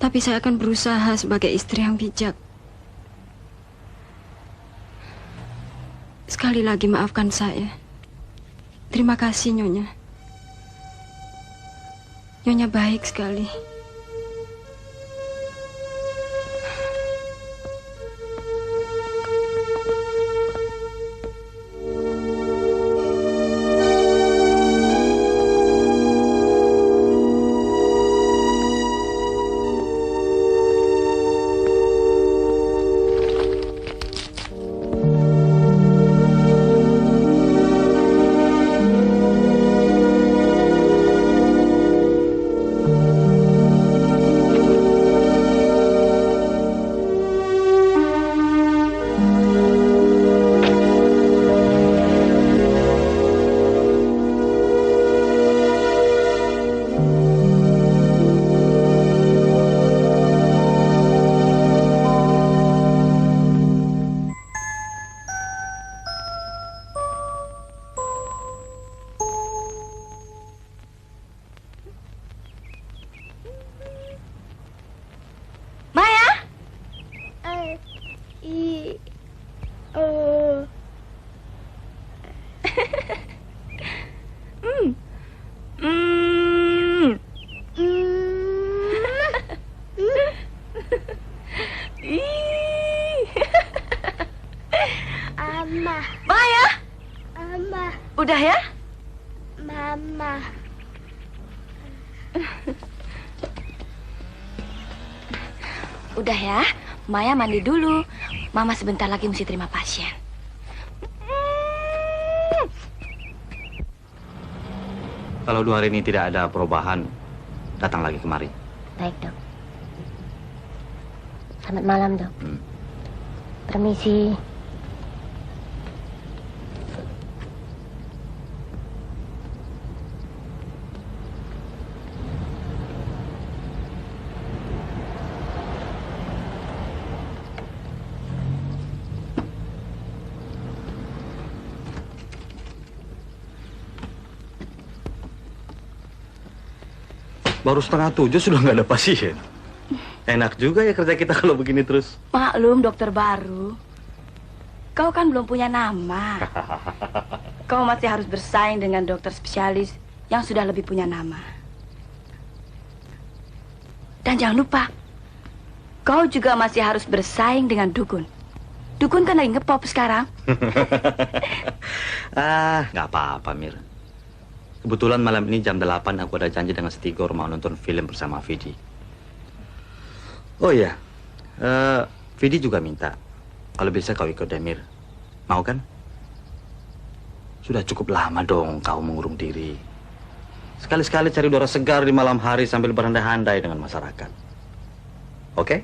Tapi saya akan berusaha sebagai istri yang bijak. Sekali lagi maafkan saya. Terima kasih, Nyonya. Nyonya baik sekali. Udah ya? Mama. Udah ya, Maya mandi dulu. Mama sebentar lagi mesti terima pasien. Kalau 2 hari ini tidak ada perubahan, datang lagi kemari. Baik, Dok. Selamat malam, Dok. Permisi. Baru 6:30 sudah nggak ada pasien. Enak juga ya kerja kita kalau begini terus. Maklum, dokter baru. Kau kan belum punya nama. Kau masih harus bersaing dengan dokter spesialis yang sudah lebih punya nama. Dan jangan lupa, kau juga masih harus bersaing dengan dukun. Dukun kan lagi ngepop sekarang. Nggak apa-apa, Mir. Kebetulan malam ini jam 8 aku ada janji dengan Stigor mau nonton film bersama Vidi. Oh iya, Vidi juga minta kalau bisa kau ikut Demir. Mau kan? Sudah cukup lama dong kau mengurung diri. Sekali-sekali cari udara segar di malam hari sambil berandai-andai dengan masyarakat. Oke?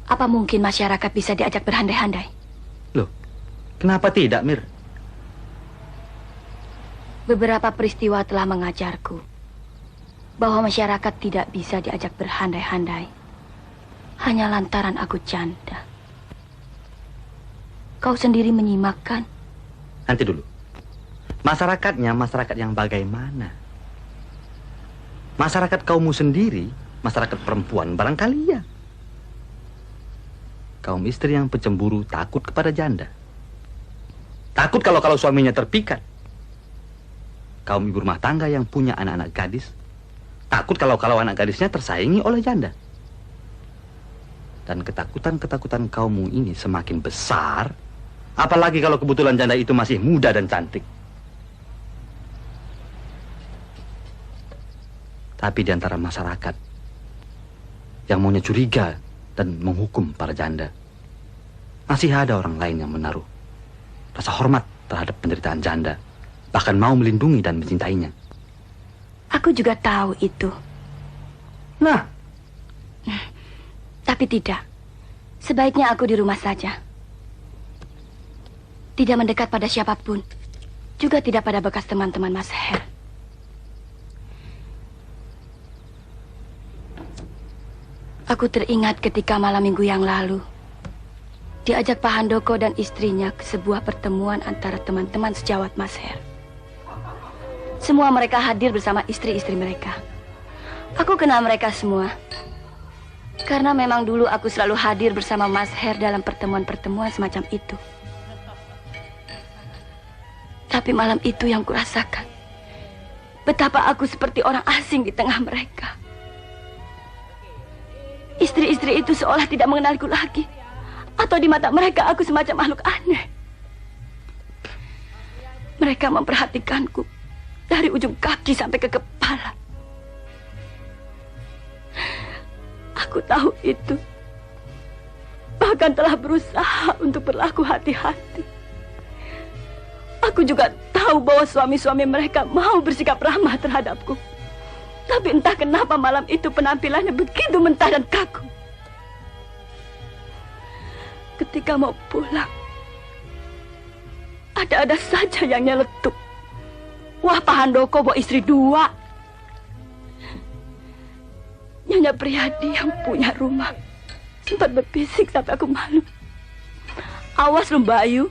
Apa mungkin masyarakat bisa diajak berandai-andai? Loh, kenapa tidak, Mir? Beberapa peristiwa telah mengajarku bahwa masyarakat tidak bisa diajak berandai-andai hanya lantaran aku janda. Kau sendiri menyimak kan? Nanti dulu. Masyarakatnya masyarakat yang bagaimana? Masyarakat kaummu sendiri, masyarakat perempuan barangkali ya. Kaum istri yang pecemburu takut kepada janda. Takut kalau suaminya terpikat. Kaum ibu rumah tangga yang punya anak-anak gadis takut kalau anak gadisnya tersaingi oleh janda. Dan ketakutan-ketakutan kaummu ini semakin besar, apalagi kalau kebetulan janda itu masih muda dan cantik. Tapi di antara masyarakat yang maunya curiga dan menghukum para janda, masih ada orang lain yang menaruh rasa hormat terhadap penderitaan janda, bahkan mau melindungi dan mencintainya. Aku juga tahu itu. Nah. Tapi tidak. Sebaiknya aku di rumah saja. Tidak mendekat pada siapapun. Juga tidak pada bekas teman-teman Mas Her. Aku teringat ketika malam minggu yang lalu diajak Pak Handoko dan istrinya ke sebuah pertemuan antara teman-teman sejawat Mas Her. Semua mereka hadir bersama istri-istri mereka. Aku kenal mereka semua. Karena memang dulu aku selalu hadir bersama Mas Her dalam pertemuan-pertemuan semacam itu. Tapi malam itu yang kurasakan, betapa aku seperti orang asing di tengah mereka. Istri-istri itu seolah tidak mengenalku lagi. Atau di mata mereka aku semacam makhluk aneh. Mereka memperhatikanku dari ujung kaki sampai ke kepala. Aku tahu itu. Bahkan telah berusaha untuk berlaku hati-hati. Aku juga tahu bahwa suami-suami mereka mau bersikap ramah terhadapku. Tapi entah kenapa malam itu penampilannya begitu mentah dan kaku. Ketika mau pulang, ada-ada saja yang nyeletuk. Wah, Pak Handoko bawa istri 2. Nyonya Priyadi yang punya rumah sempat berbisik sampai aku malu. Awas lu Mbak Ayu,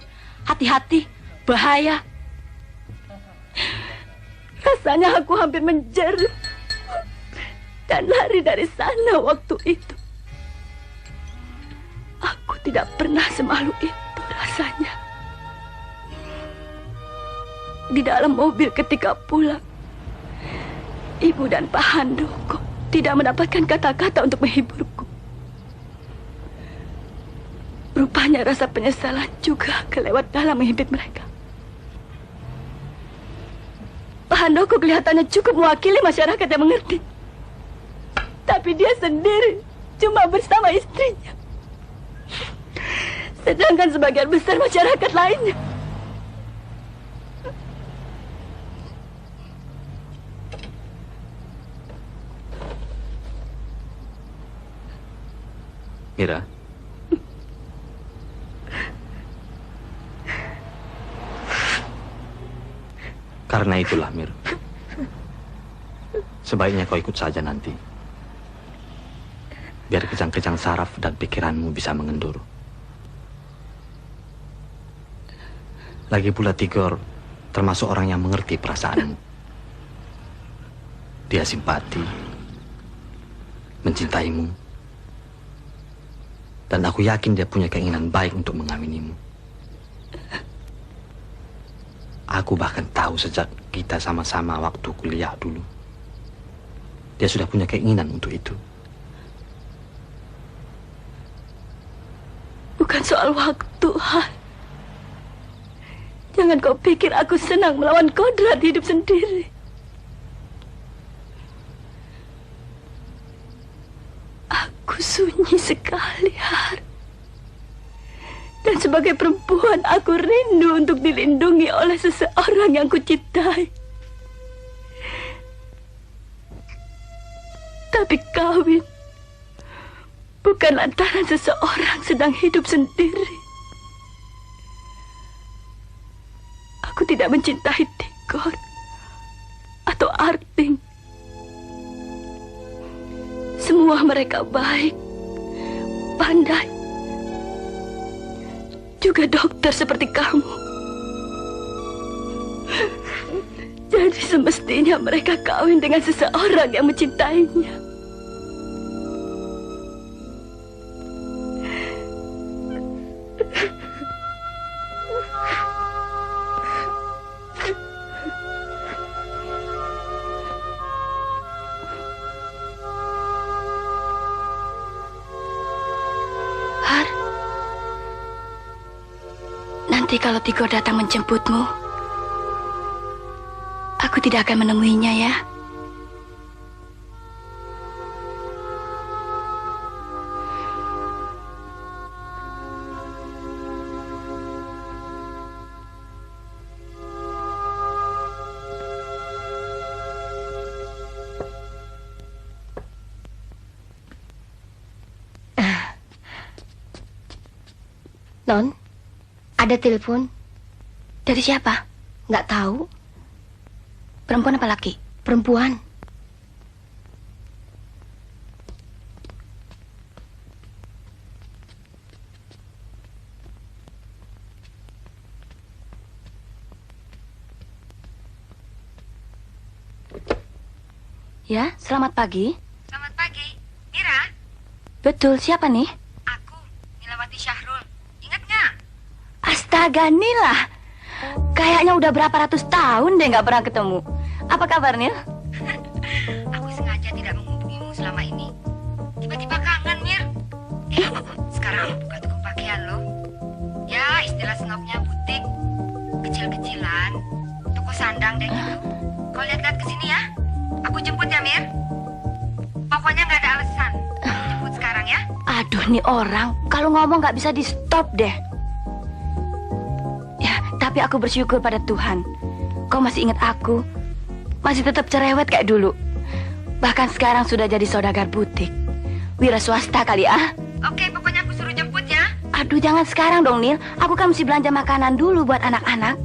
hati-hati, bahaya. Rasanya aku hampir menjerit dan lari dari sana waktu itu. Aku tidak pernah semalu itu rasanya. Di dalam mobil ketika pulang, Ibu dan Pak Handoko tidak mendapatkan kata-kata untuk menghiburku. Rupanya rasa penyesalan juga kelewat dalam menghimpit mereka. Pak Handoko kelihatannya cukup mewakili masyarakat yang mengerti. Tapi dia sendiri cuma bersama istrinya. Sedangkan sebagian besar masyarakat lainnya Mira. Karena itulah, Mir, sebaiknya kau ikut saja nanti. Biar kejang-kejang saraf dan pikiranmu bisa mengendur. Lagi pula Tigor termasuk orang yang mengerti perasaanmu. Dia simpati, mencintaimu, dan aku yakin dia punya keinginan baik untuk mengawinimu. Aku bahkan tahu sejak kita sama-sama waktu kuliah dulu. Dia sudah punya keinginan untuk itu. bukan soal waktu, Han. Jangan kau pikir aku senang melawan kodrat hidup sendiri. Aku sunyi. sunyi sekali, Har. Dan sebagai perempuan, aku rindu untuk dilindungi oleh seseorang yang kucintai. Tapi kawin bukan lantaran seseorang sedang hidup sendiri. Aku tidak mencintai Tigor atau Arting. Semua mereka baik, pandai, juga dokter seperti kamu. Jadi semestinya mereka kawin dengan seseorang yang mencintainya. Nanti kalau Tigor datang menjemputmu, aku tidak akan menemuinya ya. Non, ada telepon. Dari siapa? Nggak tahu. Perempuan apa laki? Perempuan. Ya, selamat pagi. Selamat pagi. Mira? Betul, siapa nih? Aku, Nilawati Syahrul. Ingat nggak? Astaga, Nila. Kayaknya udah berapa ratus tahun deh nggak pernah ketemu. Apa kabar, Nil? Aku sengaja tidak menghubungimu selama ini. Tiba-tiba kangen, Mir. Sekarang aku buka toko pakaian loh. Ya, istilah senopnya butik. Kecil-kecilan. Toko sandang deh gitu. Kau lihat-lihat ke sini ya. Aku jemput ya, Mir. Pokoknya nggak ada alasan. Aku jemput sekarang ya. Aduh, nih orang kalau ngomong nggak bisa di stop deh. Ya, tapi aku bersyukur pada Tuhan. Kau masih ingat aku, masih tetap cerewet kayak dulu. Bahkan sekarang sudah jadi saudagar butik. Wira swasta kali ah. Oke, pokoknya aku suruh jemput ya. Aduh, jangan sekarang dong, Nil. Aku kan mesti belanja makanan dulu buat anak-anak.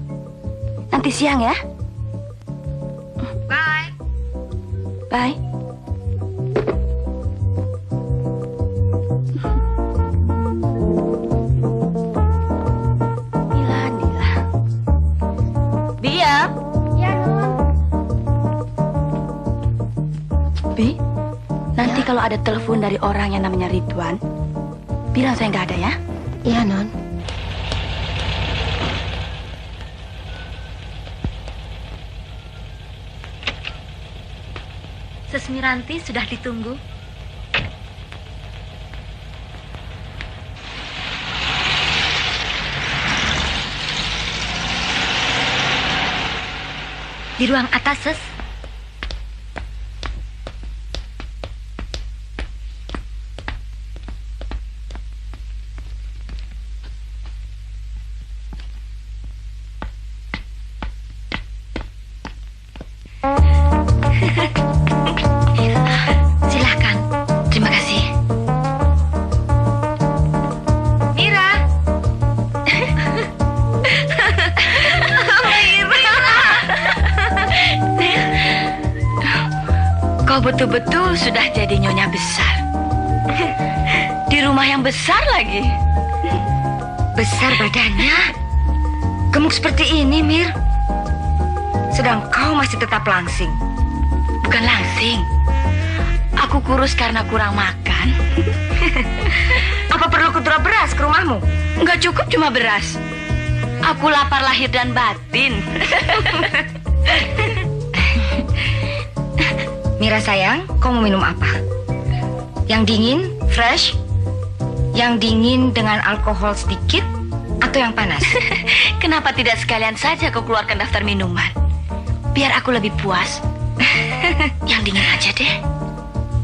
Nanti siang ya. Bye. Bye. Bia. Ya, Non. Bi, nanti kalau ada telepon dari orang yang namanya Ridwan, bilang saya nggak ada ya. Iya, Non. Sesmiranti sudah ditunggu. Di ruang atas, Ses. Silakan. Terima kasih. Mira. Kau betul-betul sudah jadi nyonya besar. Di rumah yang besar lagi. Besar badannya. Gemuk seperti ini, Mir. Sedang kau masih tetap langsing. Bukan langsing. Aku kurus karena kurang makan. Apa perlu kudura beras ke rumahmu? Nggak cukup cuma beras. Aku lapar lahir dan batin. Mira sayang, kau mau minum apa? Yang dingin, fresh? Yang dingin dengan alkohol sedikit? Atau yang panas? Kenapa tidak sekalian saja kau keluarkan daftar minuman? Biar aku lebih puas. Yang dingin aja deh.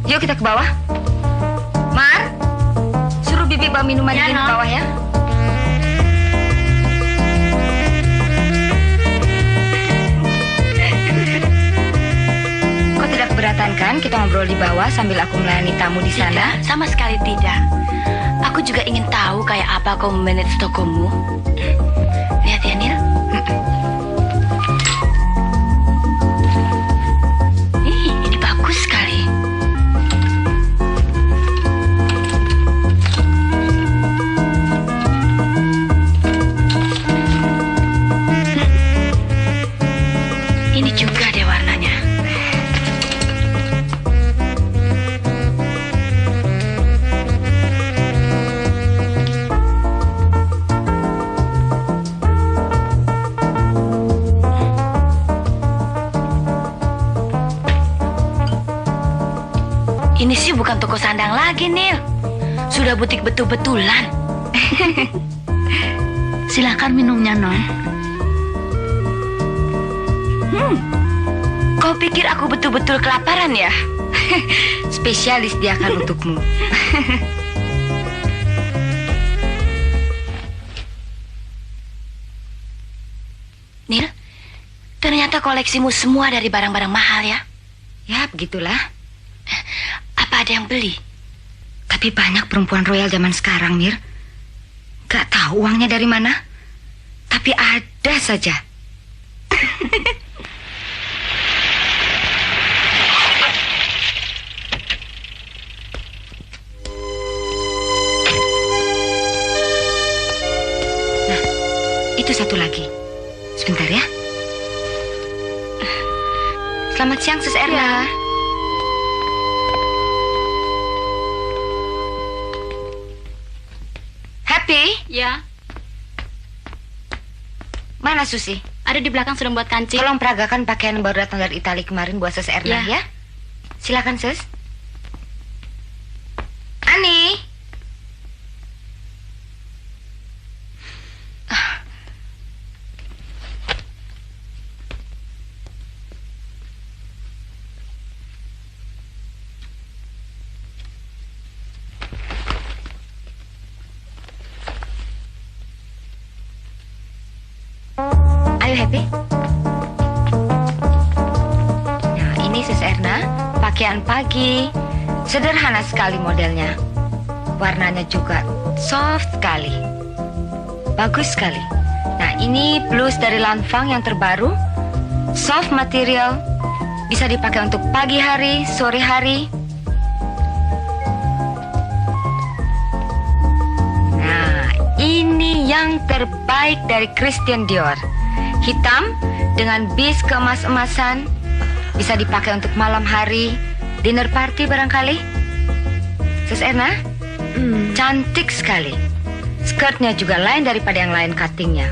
Yuk kita ke bawah. Mar, Bibi bawa minuman Ya, di Non. bawah ya. Kau tidak keberatan kan kita ngobrol di bawah sambil aku melayani tamu di sana? Tidak, sama sekali tidak. Aku juga ingin tahu kayak apa kau memanage tokomu. Lihat ya, Nil. Ini bagus sekali. Ini juga deh warnanya. Ini sih bukan toko sandang lagi, Nil. Sudah butik betul-betulan. Silakan minumnya, Non. Kau pikir aku betul-betul kelaparan ya? Spesial disediakan untukmu. Nil, ternyata koleksimu semua dari barang-barang mahal ya? Ya, begitulah. Apa ada yang beli? Tapi banyak perempuan royal zaman sekarang, Mir. Gak tahu uangnya dari mana. Tapi ada saja. Nah, itu satu lagi. Sebentar ya. Selamat siang, Sus Erna. Happy? Ya. Mana Susi? Ada di belakang sudah membuat kancing. Tolong peragakan pakaian baru datang dari Itali kemarin buat Sus Erna ya. Silakan Sus. Ani. Ayo Happy. Nah, ini Sus Erna, pakaian pagi. Sederhana sekali modelnya. Warnanya juga soft sekali. Bagus sekali. Nah, ini blus dari Lanfang yang terbaru. Soft material. Bisa dipakai untuk pagi hari, sore hari. Nah, ini yang terbaik dari Christian Dior. Hitam dengan bis keemas-emasan. Bisa dipakai untuk malam hari, dinner party barangkali. Sus Erna, cantik sekali. Skirtnya juga lain daripada yang lain cuttingnya.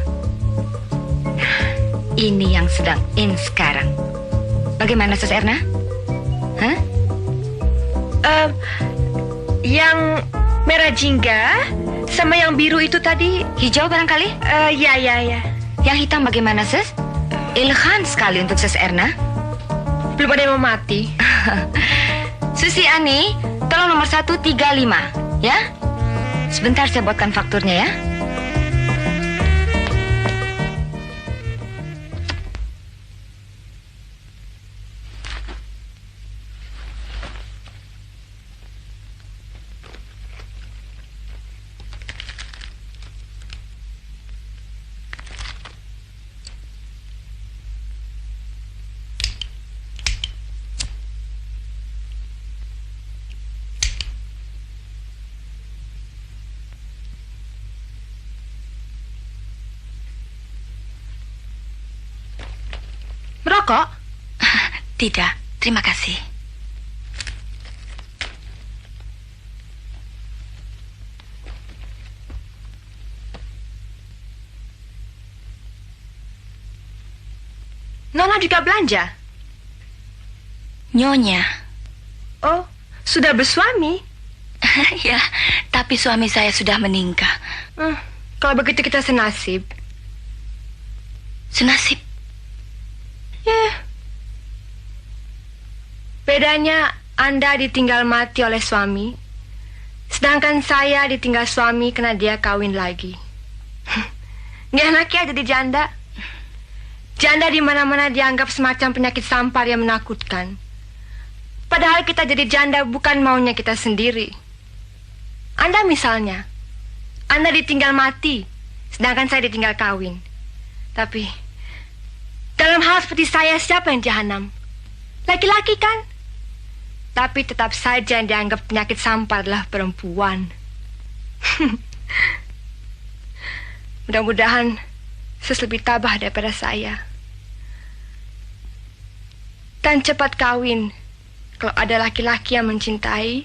Ini yang sedang in sekarang. Bagaimana Sus Erna? Hah? Yang merah jingga sama yang biru itu tadi. Hijau barangkali? Ya. Yang hitam bagaimana, Sus? Elegan sekali untuk Sus Erna. Belum ada yang mau mati. Susi Ani, tolong nomor 135, ya? Sebentar saya buatkan fakturnya ya. Merokok? Tidak, terima kasih. Nona juga belanja? Nyonya. Oh, sudah bersuami? Ya, tapi suami saya sudah meninggal. Kalau begitu kita senasib. Senasib? Ya. Bedanya Anda ditinggal mati oleh suami, Sedangkan saya ditinggal suami karena dia kawin lagi. Nggak enak ya jadi janda. Janda di mana-mana dianggap semacam penyakit sampar yang menakutkan. Padahal kita jadi janda bukan maunya kita sendiri. Anda misalnya, Anda ditinggal mati, sedangkan saya ditinggal kawin. Tapi, dalam hal seperti saya, siapa yang jahanam? Laki-laki kan? Tapi tetap saja yang dianggap penyakit sampar adalah perempuan. Mudah-mudahan Sus lebih tabah daripada saya. Dan cepat kawin kalau ada laki-laki yang mencintai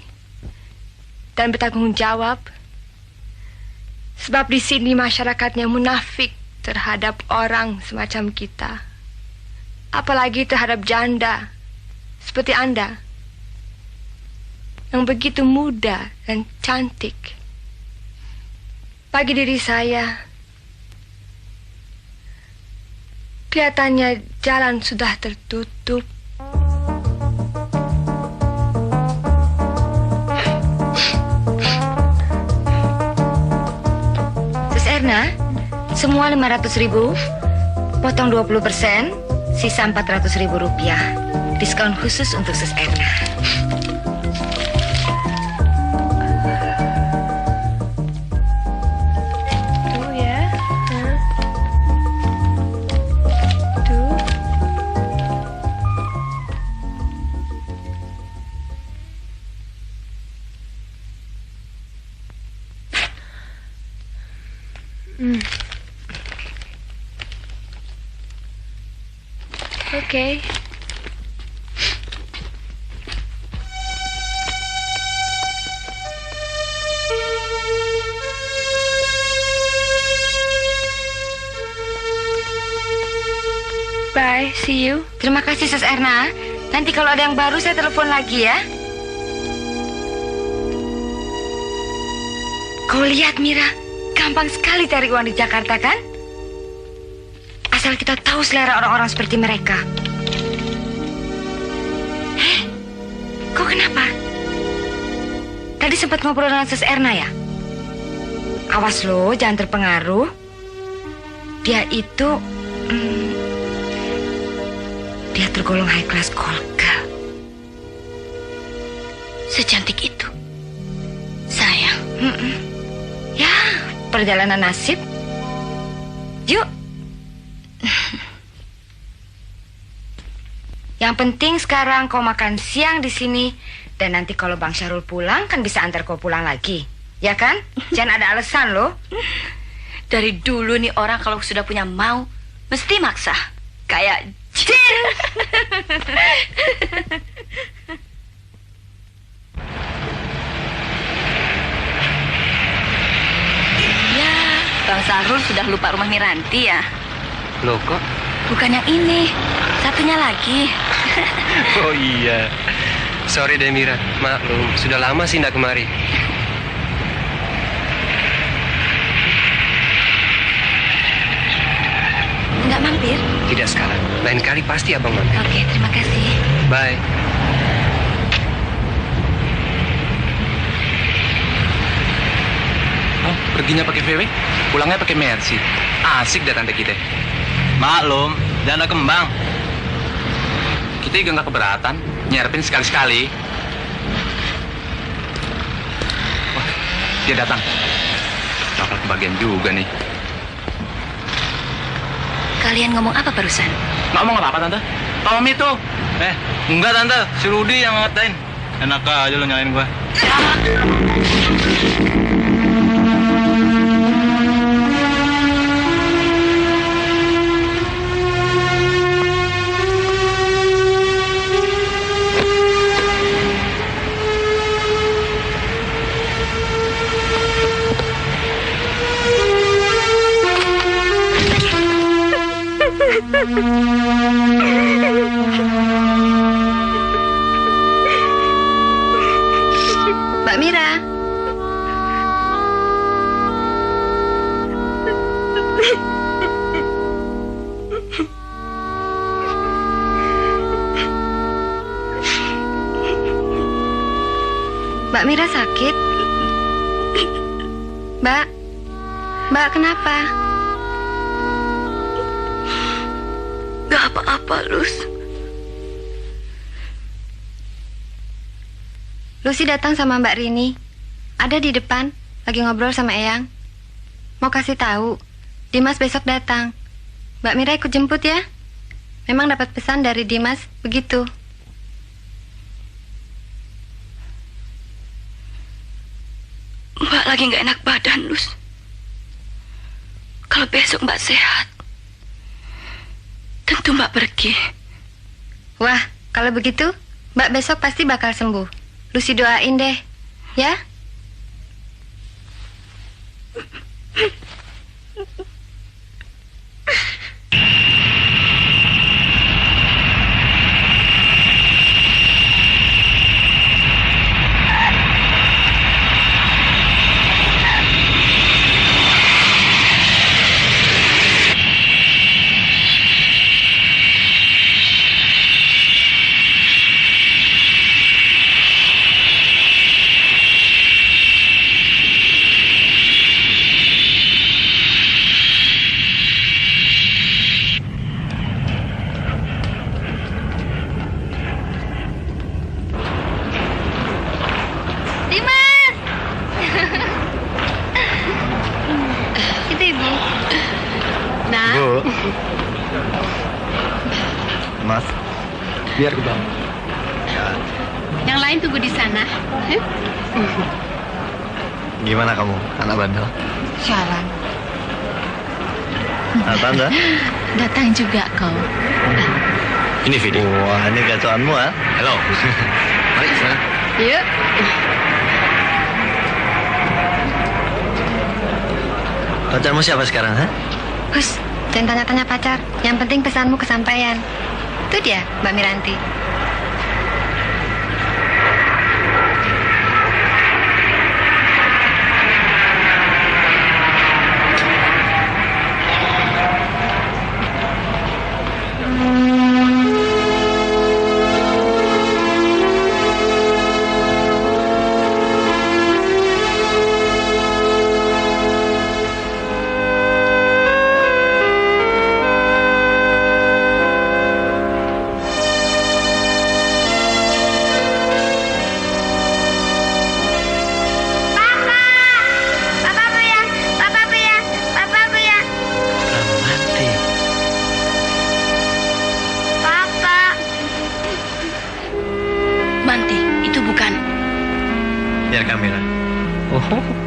dan bertanggung jawab. Sebab di sini masyarakatnya munafik terhadap orang semacam kita. Apalagi terhadap janda seperti Anda yang begitu muda dan cantik. Bagi diri saya, kelihatannya jalan sudah tertutup. Sus Erna, semua 500.000, potong 20%, sisa 400.000 rupiah. Diskon khusus untuk Sus Erna. Okay. Bye, see you. Terima kasih Sus Erna. Nanti kalau ada yang baru saya telepon lagi ya. Kau lihat Mira, gampang sekali cari uang di Jakarta kan? Asal kita tahu selera orang-orang seperti mereka. Kau kenapa? Tadi sempat ngobrol dengan Sus Erna ya? Awas lo, jangan terpengaruh. Dia itu... dia tergolong high class call girl. Secantik itu? Sayang. Ya, perjalanan nasib. Yuk. Yang penting sekarang kau makan siang di sini. Dan nanti kalau Bang Syahrul pulang, kan bisa antar kau pulang lagi. Ya kan? Jangan ada alasan loh. Dari dulu nih orang kalau sudah punya mau, mesti maksa. Kayak jin. Ya, Bang Syahrul sudah lupa rumah Miranti ya? Loh kok? Bukan yang ini, satunya lagi. Oh iya. Sorry deh Mira, maklum. Sudah lama sih nggak kemari. Nggak mampir? Tidak sekarang. Lain kali pasti abang mampir. Oke, terima kasih. Bye. Oh, perginya pakai VW, pulangnya pakai Mercy. Asik dah tante kita. Maklum, jangan kembang. Kita juga nggak keberatan, nyerpin sekali-sekali. Wah, dia datang. Bakal kebagian juga nih. Kalian ngomong apa barusan? Ngomong apa, Tante? Tommy tuh. Enggak, Tante. Si Rudy yang ngatain. Enak aja lo nyalain gua. Mbak Mira. Mbak Mira sakit? Mbak, Mbak kenapa? Gak apa-apa, Lus. Lucy datang sama Mbak Rini. Ada di depan, lagi ngobrol sama Eyang. Mau kasih tahu, Dimas besok datang. Mbak Mira ikut jemput ya. Memang dapat pesan dari Dimas, begitu. Mbak lagi gak enak badan, Lus. Kalau besok Mbak sehat, tentu Mbak pergi. Wah, kalau begitu, Mbak besok pasti bakal sembuh. Lucy doain deh, ya? Mas, biar ke bawah. Yang lain tunggu di sana. Gimana kamu, anak bandel? Sialan. Nah, Tanda? Datang juga kau. Ini video. Wah, ini gacoanmu, ah? Halo. Mari ke sana. Yuk. Pacarmu siapa sekarang, ha? Hus, jangan tanya-tanya pacar. Yang penting pesanmu kesampaian. Itu dia, Mbak Miranti.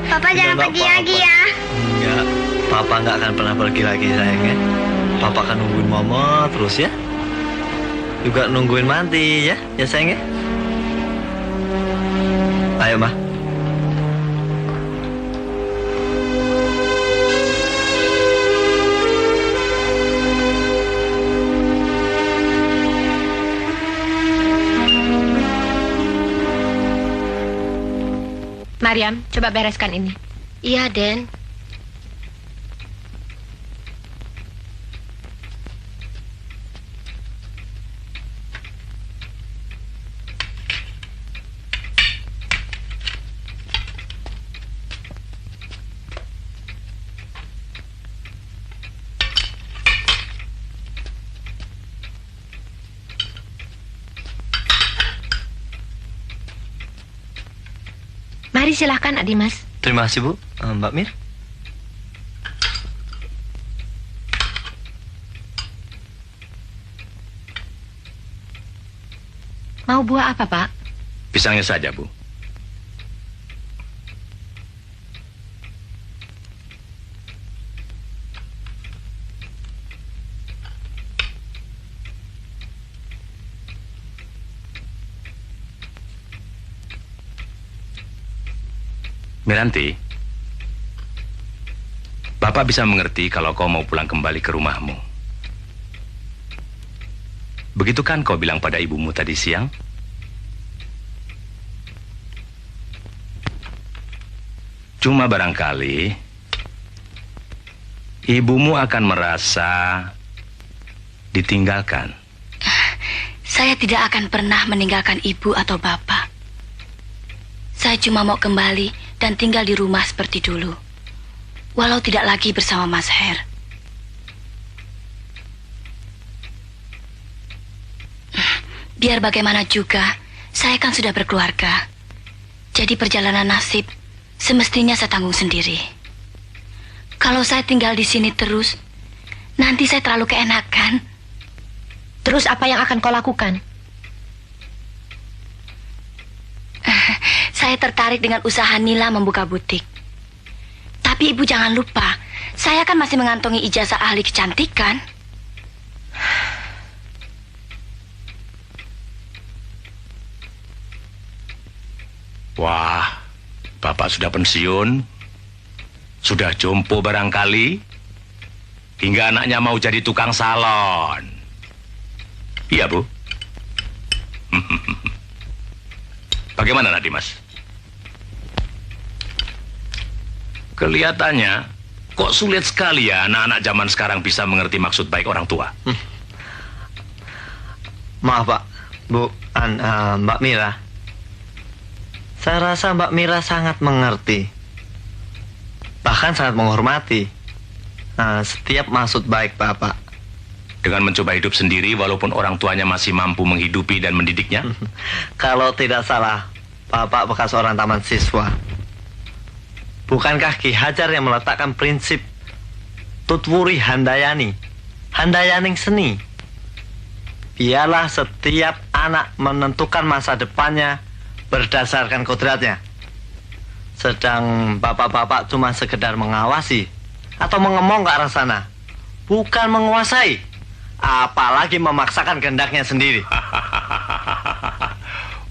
Papa jangan pergi lagi ya. Enggak, Papa nggak akan pernah pergi lagi sayangnya. Papa akan nungguin Mama terus ya. Juga nungguin Manti ya sayangnya. Ayo Ma. Mariam, coba bereskan ini. Iya, Den. Mari silahkan, Adi Mas. Terima kasih Bu, Mbak Mir. Mau buah apa, Pak? Pisangnya saja, Bu. Miranti, Bapak bisa mengerti kalau kau mau pulang kembali ke rumahmu. Begitu kan kau bilang pada ibumu tadi siang? Cuma barangkali ibumu akan merasa ditinggalkan. Saya tidak akan pernah meninggalkan ibu atau bapak. Saya cuma mau kembali dan tinggal di rumah seperti dulu. walau tidak lagi bersama Mas Her. Biar bagaimana juga, saya kan sudah berkeluarga. Jadi perjalanan nasib semestinya saya tanggung sendiri. Kalau saya tinggal di sini terus, nanti saya terlalu keenakan. Terus apa yang akan kau lakukan? Saya tertarik dengan usaha Nila membuka butik. Tapi ibu jangan lupa, saya kan masih mengantongi ijazah ahli kecantikan. Wah, Bapak sudah pensiun, sudah jompo barangkali, hingga anaknya mau jadi tukang salon. Iya, Bu. Bagaimana, Nak Dimas? Kelihatannya, kok sulit sekali ya anak-anak zaman sekarang bisa mengerti maksud baik orang tua. Maaf, Pak. Bu, Mbak Mira. Saya rasa Mbak Mira sangat mengerti. Bahkan sangat menghormati setiap maksud baik Bapak. Dengan mencoba hidup sendiri walaupun orang tuanya masih mampu menghidupi dan mendidiknya? Kalau tidak salah, Bapak bekas orang taman siswa. Bukankah Ki Hajar yang meletakkan prinsip Tutwuri Handayani, Handayaning seni? Biarlah setiap anak menentukan masa depannya berdasarkan kodratnya. Sedang bapak-bapak cuma sekedar mengawasi atau mengemong ke arah sana, bukan menguasai, apalagi memaksakan kehendaknya sendiri.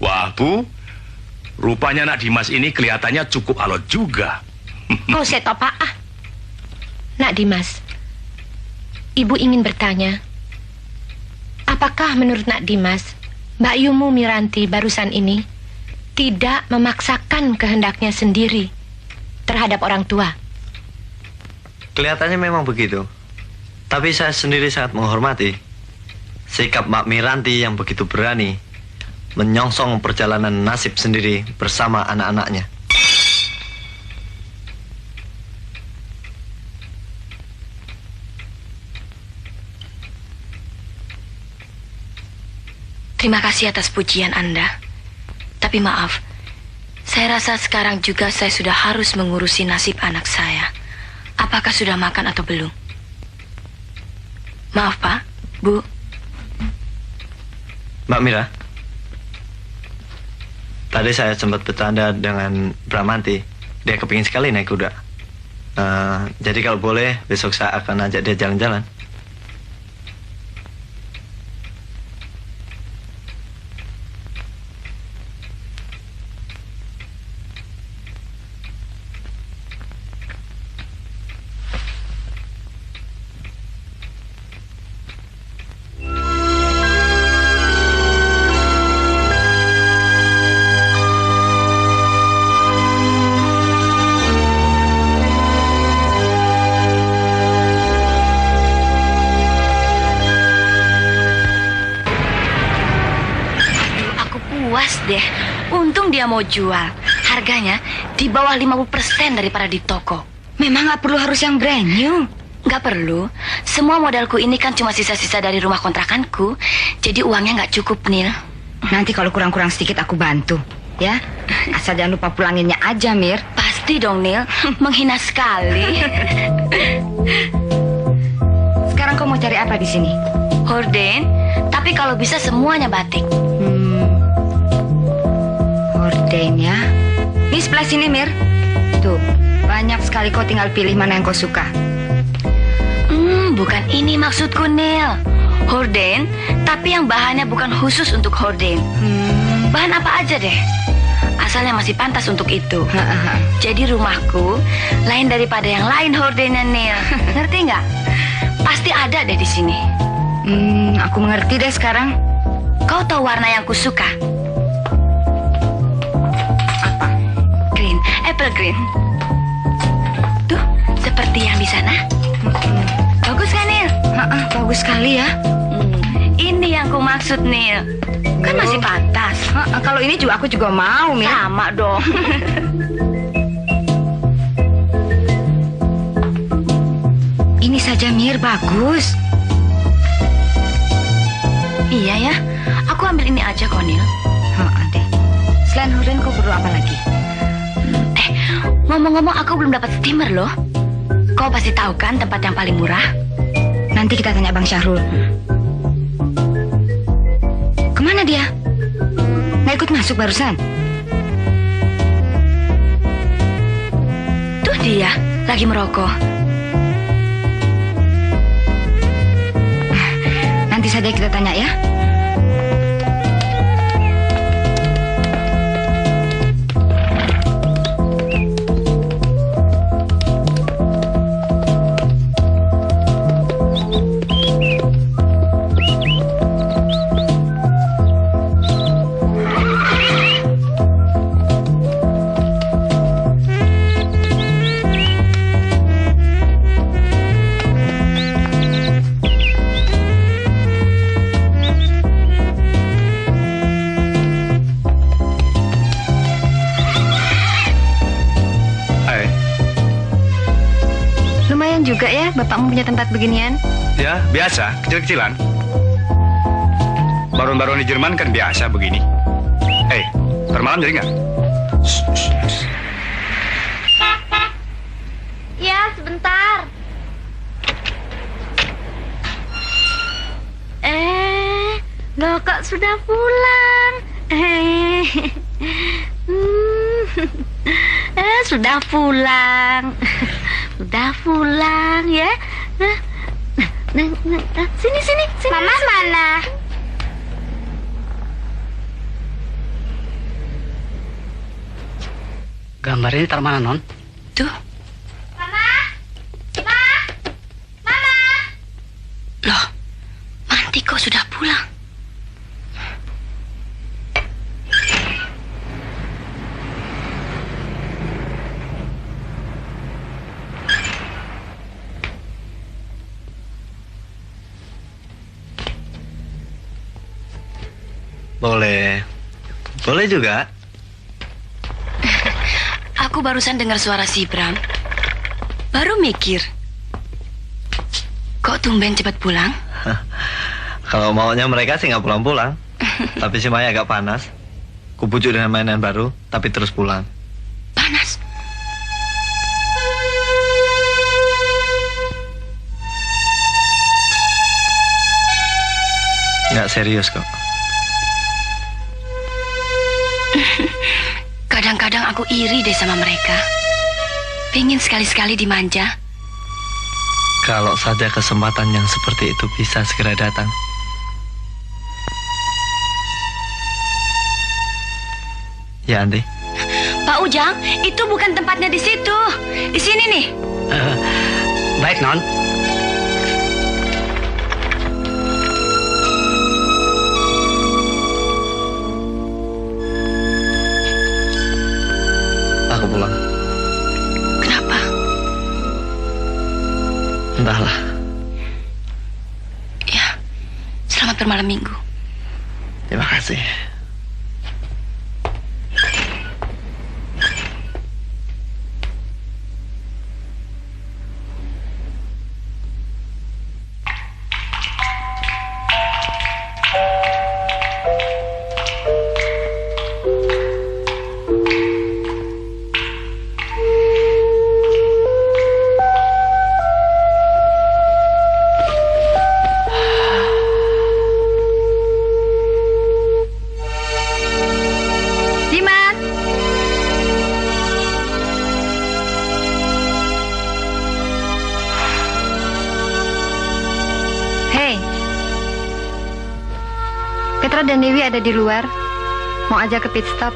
Wah, Bu, rupanya Nak Dimas ini kelihatannya cukup alot juga. Kau setop ah. Nak Dimas, Ibu ingin bertanya, apakah menurut Nak Dimas, Mbak Yumu Miranti barusan ini tidak memaksakan kehendaknya sendiri terhadap orang tua? Kelihatannya memang begitu. Tapi saya sendiri sangat menghormati sikap Mbak Miranti yang begitu berani menyongsong perjalanan nasib sendiri bersama anak-anaknya. Terima kasih atas pujian Anda. Tapi maaf, saya rasa sekarang juga saya sudah harus mengurusi nasib anak saya. Apakah sudah makan atau belum? Maaf, Pak, Bu. Mbak Mira, tadi saya sempat bercanda dengan Bramanti. Dia kepingin sekali naik kuda. Jadi kalau boleh, besok saya akan ajak dia jalan-jalan. Mau jual, harganya di bawah 50% daripada di toko. Memang nggak perlu harus yang brand new? Nggak perlu. Semua modalku ini kan cuma sisa-sisa dari rumah kontrakanku, jadi uangnya nggak cukup, Nil. Nanti kalau kurang-kurang sedikit aku bantu, ya. Asal jangan lupa pulanginnya aja, Mir. Pasti dong, Nil. Menghina sekali. Sekarang kau mau cari apa di sini? Horden, tapi kalau bisa semuanya batik. Horden ya. Ini sebelah sini, Mir. Tuh, banyak sekali, kau tinggal pilih mana yang kau suka. Bukan ini maksudku, Nil. Horden, tapi yang bahannya bukan khusus untuk horden. Bahan apa aja deh. Asalnya masih pantas untuk itu. Jadi rumahku lain daripada yang lain hordennya, Nil. Ngerti nggak? Pasti ada deh di sini. Aku mengerti deh sekarang. Kau tahu warna yang kusuka? Apa? Green, apple green. Tuh, seperti yang di sana. Bagus kan, Nil? Bagus sekali ya. Ini yang ku maksud, Nil. Kan masih pantas. Kalau ini juga aku juga mau, Mir. Sama dong. saja, Mir. Bagus. Iya ya, aku ambil ini aja, Konil. Deh. Selain hurin, kau perlu apa lagi? Ngomong-ngomong, aku belum dapat steamer loh. Kau pasti tahu kan tempat yang paling murah? Nanti kita tanya Bang Syahrul. Kemana dia? Nggak ikut masuk barusan? Tuh dia, lagi merokok. Nanti saja kita tanya ya. Juga ya, bapakmu punya tempat beginian? Ya, biasa, kecil-kecilan. Baron-baron di Jerman kan biasa begini. Bermalam jadi nggak? Ya, sebentar. Loh, kok sudah pulang? Sudah pulang. Udah pulang ya. Sini. Mama mana? Gambar ini taruh mana, Non? Tuh. Mama. Loh, Manti kok sudah pulang? Boleh juga. Aku barusan dengar suara si Bram. Baru mikir. Kok tumben cepat pulang? Kalau maunya mereka sih nggak pulang-pulang. Tapi si Maya agak panas. Kubujuk dengan mainan baru, tapi terus pulang. Panas? Nggak serius kok. Kadang-kadang aku iri deh sama mereka. Pengen sekali-sekali dimanja. Kalau saja kesempatan yang seperti itu bisa segera datang. Ya, Andi. Pak Ujang, itu bukan tempatnya di situ. Di sini nih. Baik, Non. Aku pulang. Kenapa? Entahlah. Ya, selamat bermalam minggu. Terima kasih. Petra dan Dewi ada di luar. Mau ajak ke pit stop.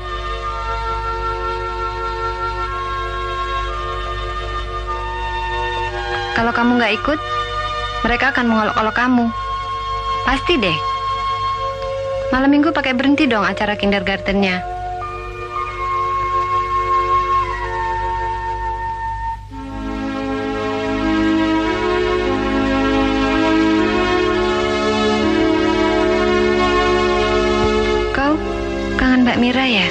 Kalau kamu nggak ikut, mereka akan mengolok-olok kamu. Pasti deh. Malam minggu pakai berhenti dong acara kindergartennya. Kau kangen Mbak Mira ya?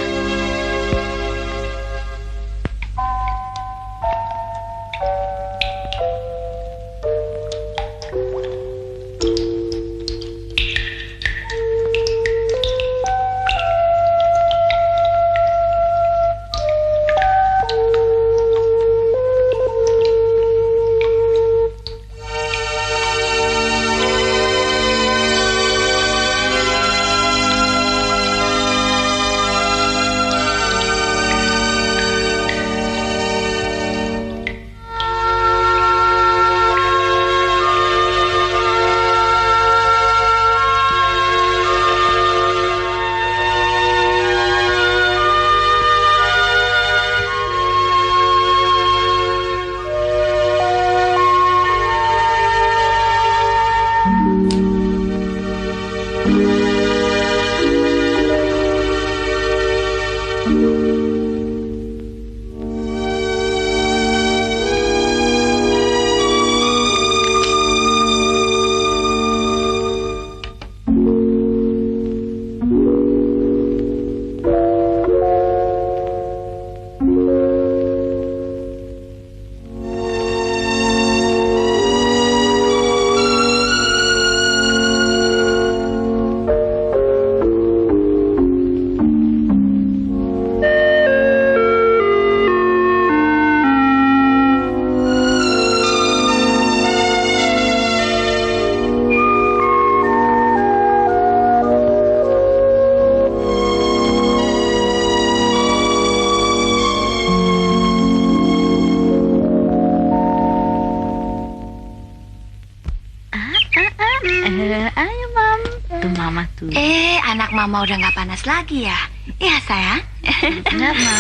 Ayo, Mam. Tuh, Mama tuh. Anak Mama udah nggak panas lagi ya? Iya, sayang. Benar, Ma.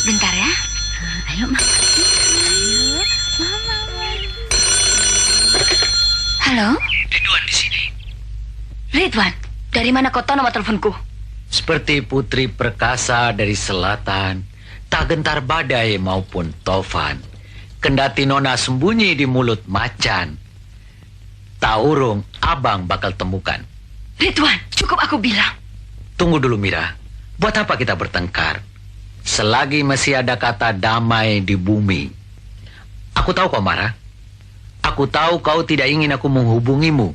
Bentar ya. Ayo, Mama. Ayo, Mama. Halo? Ridwan di sini. Ridwan, dari mana kau tahu nomor teleponku? Seperti putri perkasa dari selatan, tak gentar badai maupun tofan. Kendati nona sembunyi di mulut macan, tak urung abang bakal temukan. Ridwan, cukup aku bilang. Tunggu dulu, Mira. Buat apa kita bertengkar? Selagi masih ada kata damai di bumi. Aku tahu kau marah. Aku tahu kau tidak ingin aku menghubungimu.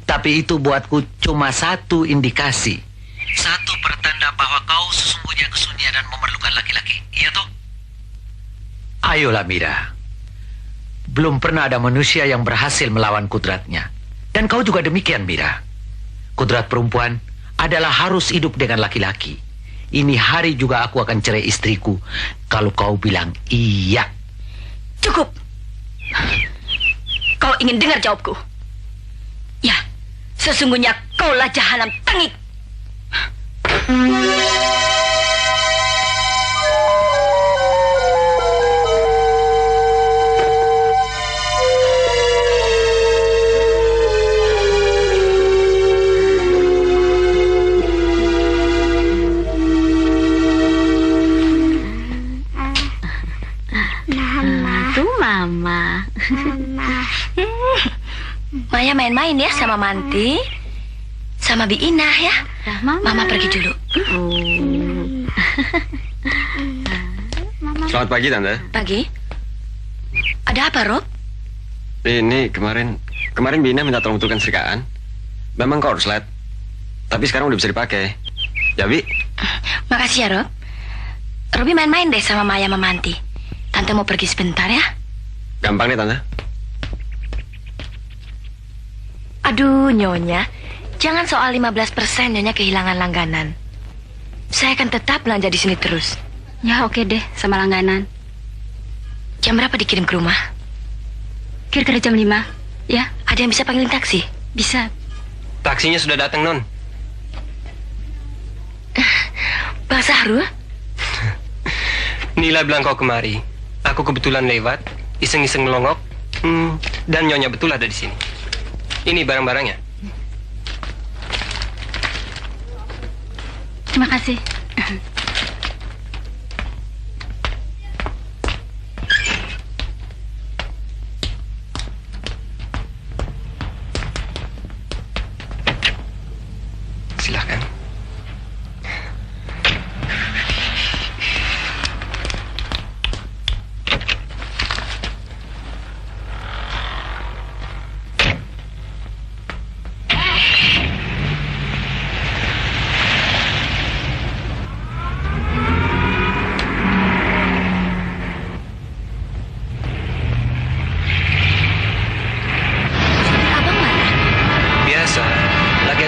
Tapi itu buatku cuma satu indikasi. Satu pertanda bahwa kau sesungguhnya kesunyian dan memerlukan laki-laki. Iya toh? Ayolah, Mira. Belum pernah ada manusia yang berhasil melawan kudratnya. Dan kau juga demikian, Mira. Kudrat perempuan adalah harus hidup dengan laki-laki. Ini hari juga aku akan cerai istriku kalau kau bilang iya. Cukup. Kau ingin dengar jawabku? Ya, sesungguhnya kaulah jahanam tengik. Mama. Maya main-main ya sama Manti, sama Bi Inah ya. Mama pergi dulu. Selamat pagi, Tante. Pagi. Ada apa, Rob? Ini kemarin Bina minta tolong betulkan setrikaan. Memang korslet, tapi sekarang udah bisa dipakai. Ya, Bi. Makasih ya, Rob. Robi main-main deh sama Maya sama Manti. Tante mau pergi sebentar ya. Gampang nih, Tante. Aduh, Nyonya. Jangan soal 15% Nyonya kehilangan langganan. Saya akan tetap belanja di sini terus. Ya, oke deh, sama langganan. Jam berapa dikirim ke rumah? Kira-kira jam 5. Ya. Ada yang bisa panggilin taksi? Bisa. Taksinya sudah datang, Non. Bang Sahrul? Nila bilang kau kemari. Aku kebetulan lewat, iseng-iseng melongok, dan Nyonya betul ada di sini. Ini barang-barangnya. Terima kasih. Silahkan.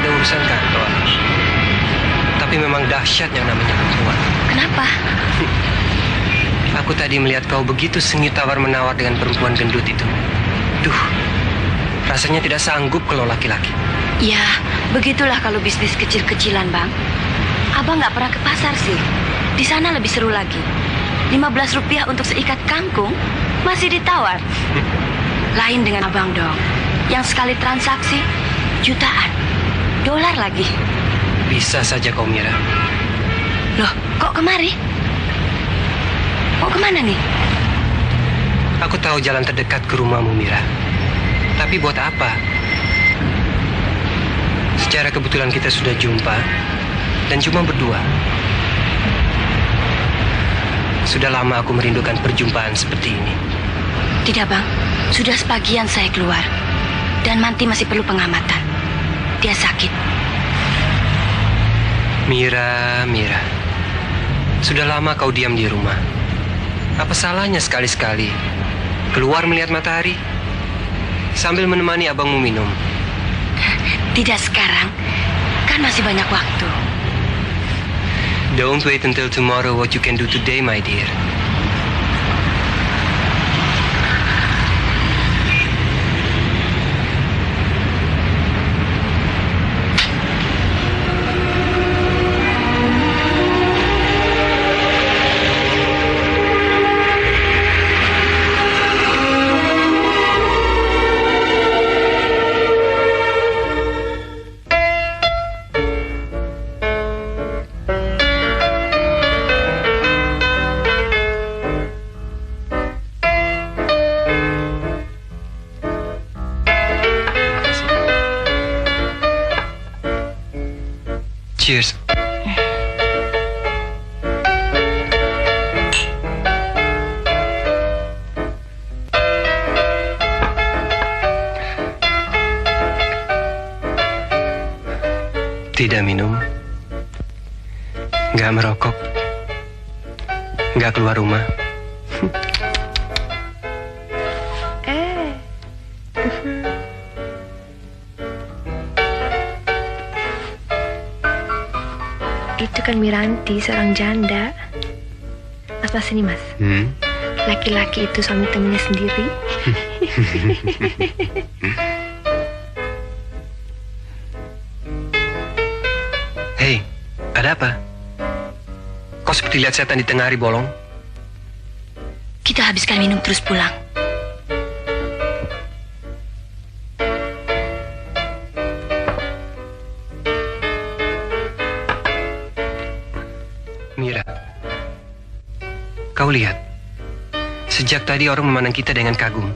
Urusan kantor. Tapi memang dahsyat yang namanya perempuan. Kenapa? Aku tadi melihat kau begitu sengit tawar-menawar dengan perempuan gendut itu. Duh, rasanya tidak sanggup kalau laki-laki. Ya, begitulah kalau bisnis kecil-kecilan, Bang. Abang nggak pernah ke pasar sih. Di sana lebih seru lagi. 15 rupiah untuk seikat kangkung masih ditawar. Hmm. Lain dengan abang dong. Yang sekali transaksi jutaan. dolar lagi. Bisa saja kau, Mira. Loh, kok kemari? Kok kemana nih? Aku tahu jalan terdekat ke rumahmu, Mira. Tapi buat apa? Secara kebetulan kita sudah jumpa dan cuma berdua. Sudah lama aku merindukan perjumpaan seperti ini. Tidak, Bang. Sudah sebagian saya keluar. Dan Manti masih perlu pengamatan. Dia sakit. Mira. Sudah lama kau diam di rumah. Apa salahnya sekali-sekali keluar melihat matahari sambil menemani abangmu minum? Tidak sekarang. Kan masih banyak waktu. Don't wait until tomorrow what you can do today, my dear. Cheers. Tidak minum, nggak merokok, nggak keluar rumah. Itu kan Miranti, seorang janda. Mas sini, Mas. Laki-laki itu suami temennya sendiri. Hei, ada apa? Kau seperti lihat setan di tengah hari bolong. Kita habiskan minum terus pulang. Mira, kau lihat, sejak tadi orang memandang kita dengan kagum.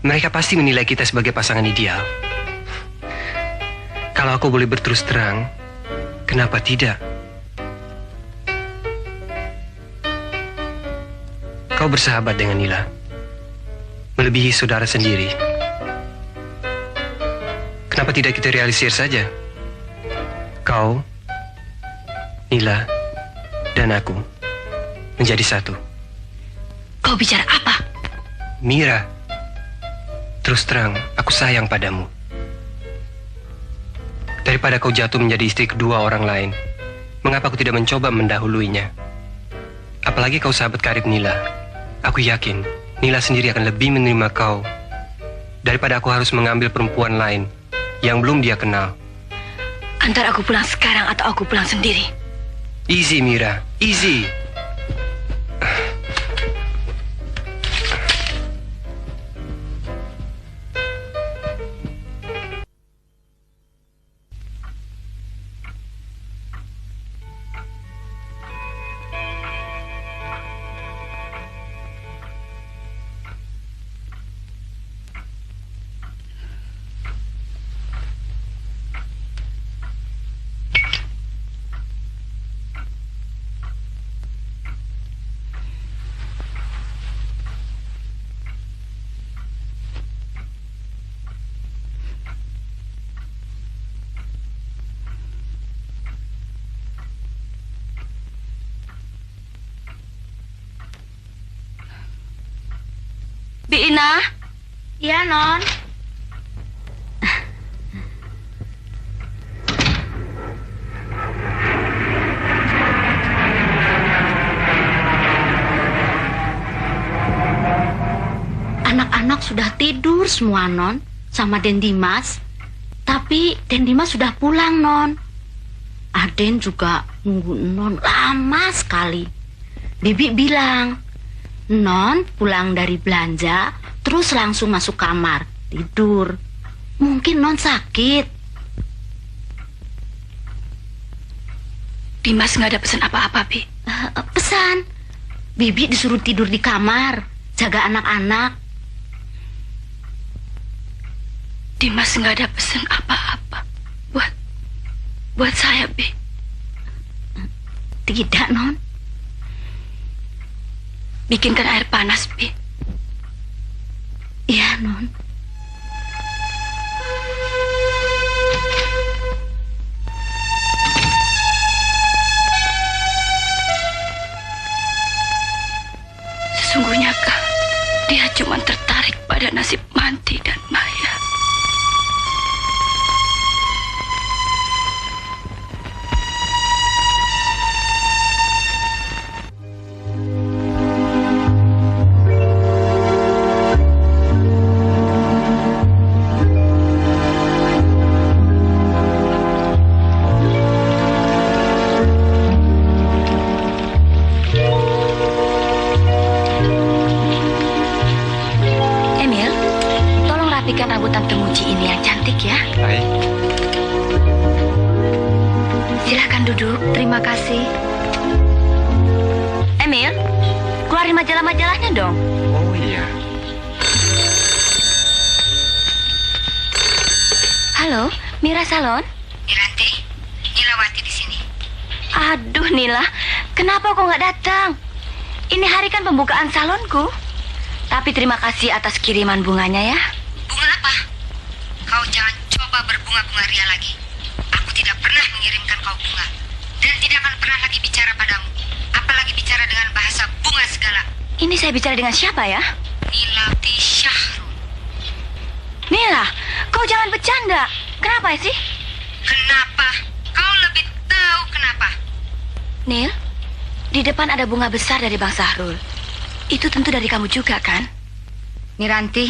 Mereka pasti menilai kita sebagai pasangan ideal. Kalau aku boleh berterus terang, kenapa tidak? Kau bersahabat dengan Nila, melebihi saudara sendiri. Kenapa tidak kita realisir saja? Kau, Nila, dan aku menjadi satu. Kau bicara apa? Mira, terus terang, aku sayang padamu. Daripada kau jatuh menjadi istri kedua orang lain, mengapa aku tidak mencoba mendahuluinya? Apalagi kau sahabat karib Nila. Aku yakin Nila sendiri akan lebih menerima kau daripada aku harus mengambil perempuan lain yang belum dia kenal. Antara aku pulang sekarang atau aku pulang sendiri. Easy, Mira. Easy. Bi Ina? Iya, Non. Anak-anak sudah tidur semua, Non, sama Den Dimas. Tapi Den Dimas sudah pulang, Non. Aden juga nunggu Non lama sekali. Bibi bilang, Non pulang dari belanja, terus langsung masuk kamar, tidur. Mungkin Non sakit. Dimas nggak ada pesan apa-apa, Bi. Pesan? Bibi disuruh tidur di kamar, jaga anak-anak. Dimas nggak ada pesan apa-apa buat saya, Bi. Tidak, Non. Bikinkan air panas, Bi. Iya, Non. Sesungguhnyakah dia cuma tertarik pada nasib Manti dan Maya? Majalah-majalahnya dong. Oh iya. Halo, Mira Salon. Miranti, Nilawati di sini. Aduh Nila, kenapa kau nggak datang? Ini hari kan pembukaan salonku. Tapi terima kasih atas kiriman bunganya ya. Bunga apa? Kau jangan coba berbunga-bunga ria lagi. Aku tidak pernah mengirimkan kau bunga. Dan tidak akan pernah lagi bicara padamu. Apalagi bicara dengan bahasa bunga segala. Ini saya bicara dengan siapa ya? Nilawati Syahrul. Nila, kau jangan bercanda. Kenapa sih? Kenapa? Kau lebih tahu kenapa. Nil, di depan ada bunga besar dari Bang Syahrul. Itu tentu dari kamu juga kan? Miranti,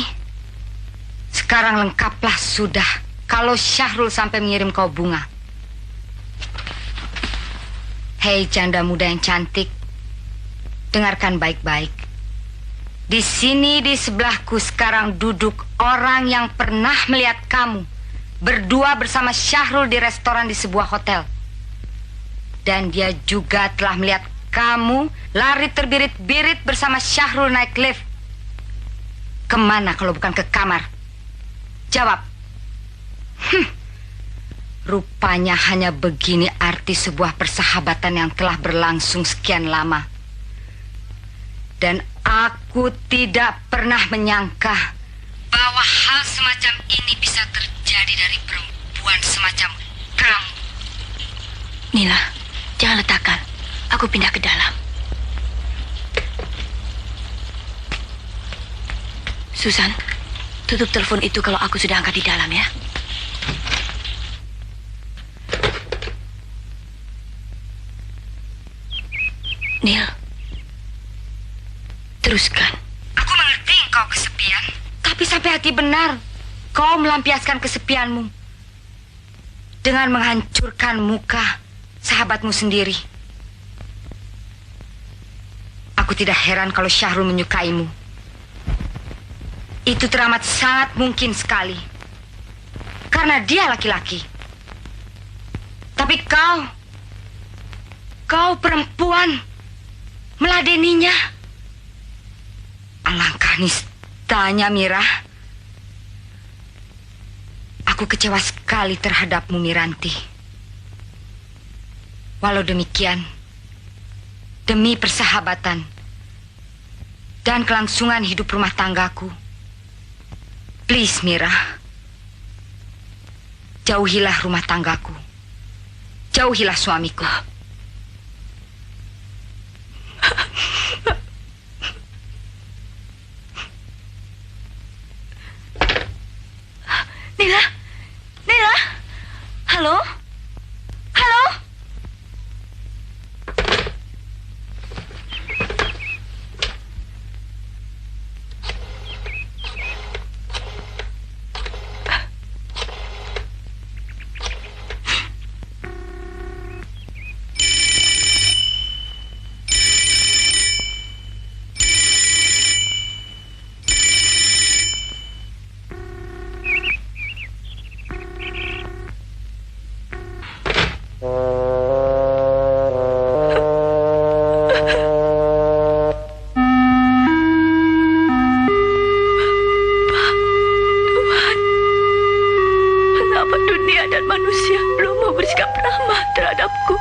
sekarang lengkaplah sudah kalau Syahrul sampai mengirim kau bunga. Hei janda muda yang cantik, dengarkan baik-baik. Di sini di sebelahku sekarang duduk orang yang pernah melihat kamu berdua bersama Syahrul di restoran di sebuah hotel. Dan dia juga telah melihat kamu lari terbirit-birit bersama Syahrul naik lift. Kemana kalau bukan ke kamar? Jawab. Rupanya hanya begini arti sebuah persahabatan yang telah berlangsung sekian lama. Dan aku tidak pernah menyangka bahwa hal semacam ini bisa terjadi dari perempuan semacam kamu. Nila, jangan letakkan. Aku pindah ke dalam. Susan, tutup telepon itu kalau aku sudah angkat di dalam ya. Nil, teruskan. Aku mengerti engkau kesepian, tapi sampai hati benar kau melampiaskan kesepianmu dengan menghancurkan muka sahabatmu sendiri. Aku tidak heran kalau Syahrul menyukaimu. Itu teramat sangat mungkin sekali, karena dia laki-laki. Tapi kau perempuan, meladeninya. Alangkah nistanya, Mira. Aku kecewa sekali terhadapmu, Miranti. Walau demikian, demi persahabatan dan kelangsungan hidup rumah tanggaku, please, Mira, jauhilah rumah tanggaku. Jauhilah suamiku. Nila, Nila, halo, halo. terhadapku.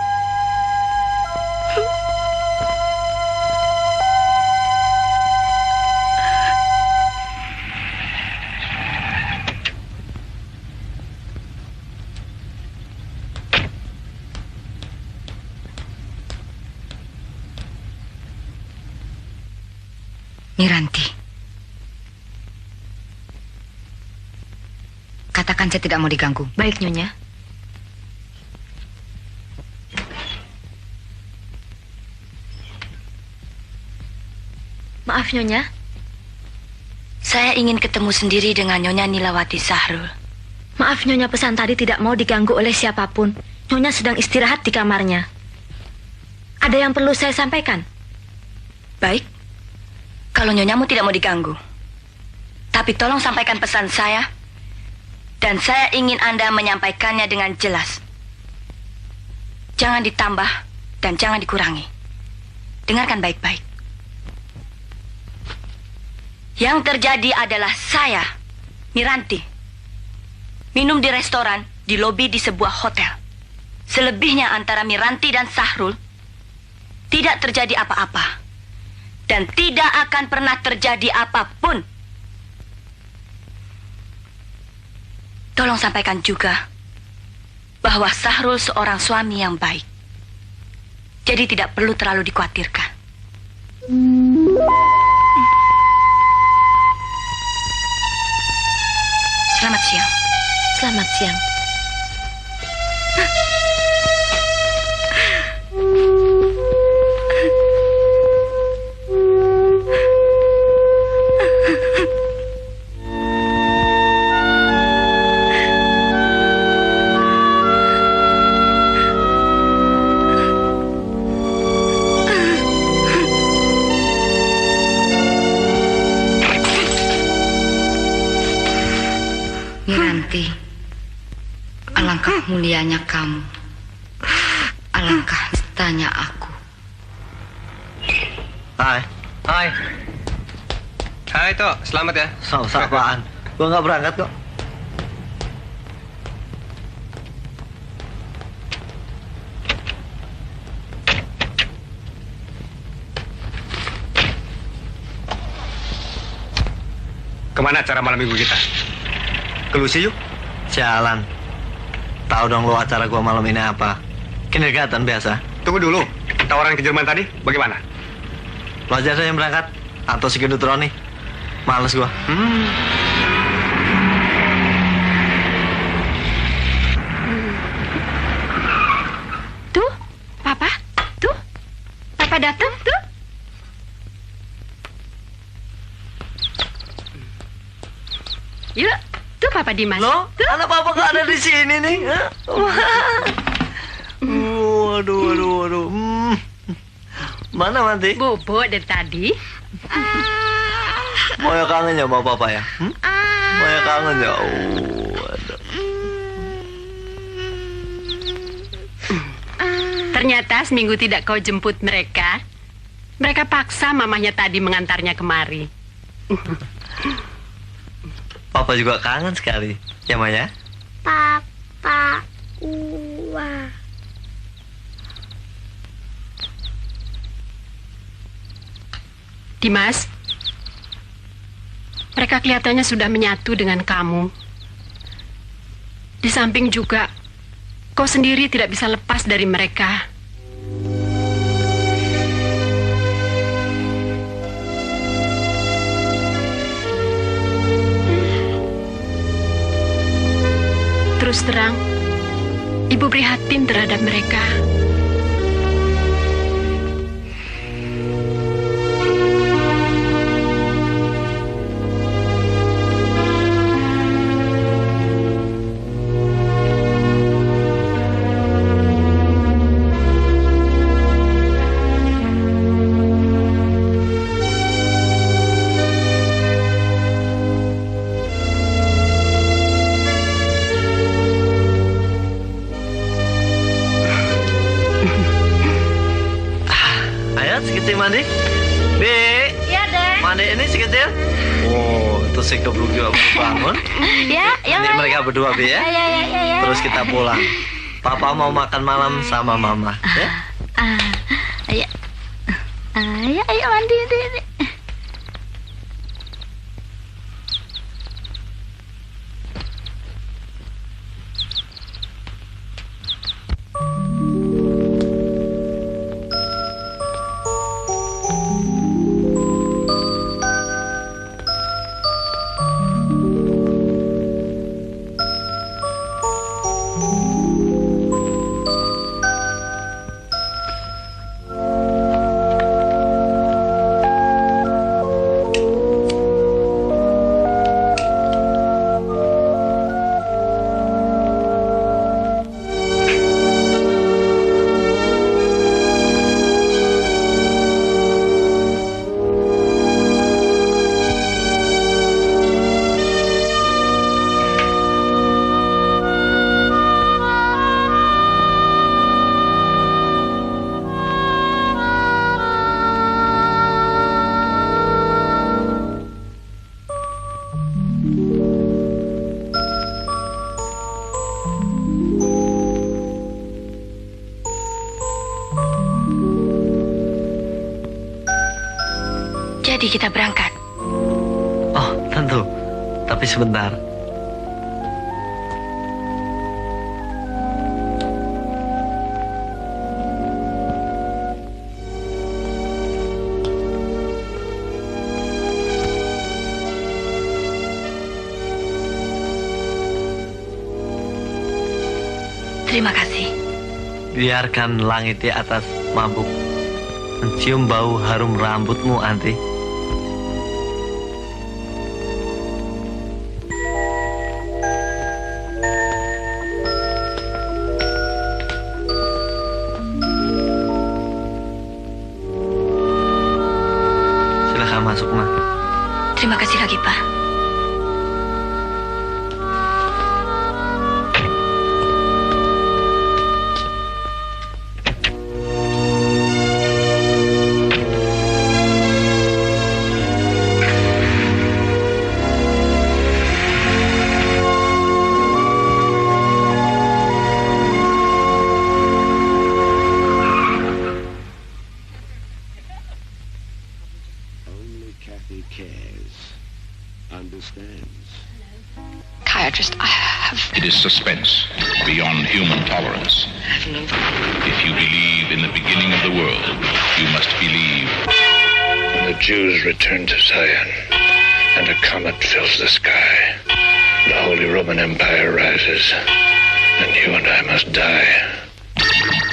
Miranti, katakan saya tidak mau diganggu. Baik, Nyonya. Maaf, Nyonya. Saya ingin ketemu sendiri dengan Nyonya Nilawati Sahrul. Maaf, Nyonya, pesan tadi tidak mau diganggu oleh siapapun. Nyonya sedang istirahat di kamarnya. Ada yang perlu saya sampaikan? Baik. Kalau Nyonyamu tidak mau diganggu. Tapi tolong sampaikan pesan saya. Dan saya ingin Anda menyampaikannya dengan jelas. Jangan ditambah dan jangan dikurangi. Dengarkan baik-baik. Yang terjadi adalah saya, Miranti, minum di restoran, di lobi di sebuah hotel. Selebihnya antara Miranti dan Sahrul tidak terjadi apa-apa. Dan tidak akan pernah terjadi apapun. Tolong sampaikan juga bahwa Sahrul seorang suami yang baik. Jadi tidak perlu terlalu dikhawatirkan. Selamat siang. Selamat siang. Miranti, alangkah mulianya kamu. Alangkah nistanya aku. Hai. Hai. Hai, Tok. Selamat ya. Sama-sama apaan? Gua nggak berangkat kok. Kemana acara malam minggu kita? Ke Lucy yuk. Jalan. Tahu dong lo acara gua malam ini apa? Kindergarten biasa. Tunggu dulu. Tawaran ke Jerman tadi bagaimana? Lo aja yang berangkat atau si gendut Roni. Males gua. Tuh, Papa. Tuh. Papa datang, tuh. Yuk, tuh Papa Dimas. Loh, anak Papa kok ada di sini nih? Waduh. Mana Manti? Bobo dari tadi. Moya kangen ya sama Papa ya? Moya kangen ya? Aduh. Ternyata seminggu tidak kau jemput mereka. Mereka paksa mamahnya tadi mengantarnya kemari. Papa juga kangen sekali. Ya Maya? Papa gua. Dimas, mereka kelihatannya sudah menyatu dengan kamu. Di samping juga, kau sendiri tidak bisa lepas dari mereka. Terus terang, Ibu prihatin terhadap mereka. Mandi? Bi? Iya, Dek. Mandi ini si kecil? Oh, itu si kebluk juga bangun. Ya, Nanti mereka berdua, Bi ya? Ya. Terus kita pulang. Papa mau makan malam sama Mama, ya? Ayo. Ayo mandi. Jadi kita berangkat. Oh, tentu. Tapi sebentar. Terima kasih. Biarkan langit di atas mabuk mencium bau harum rambutmu, Anti. Silakan masuk, Ma. Terima kasih lagi, Pak. It is suspense beyond human tolerance. If you believe in the beginning of the world, you must believe. When the Jews return to Zion, and a comet fills the sky, the Holy Roman Empire rises, and you and I must die.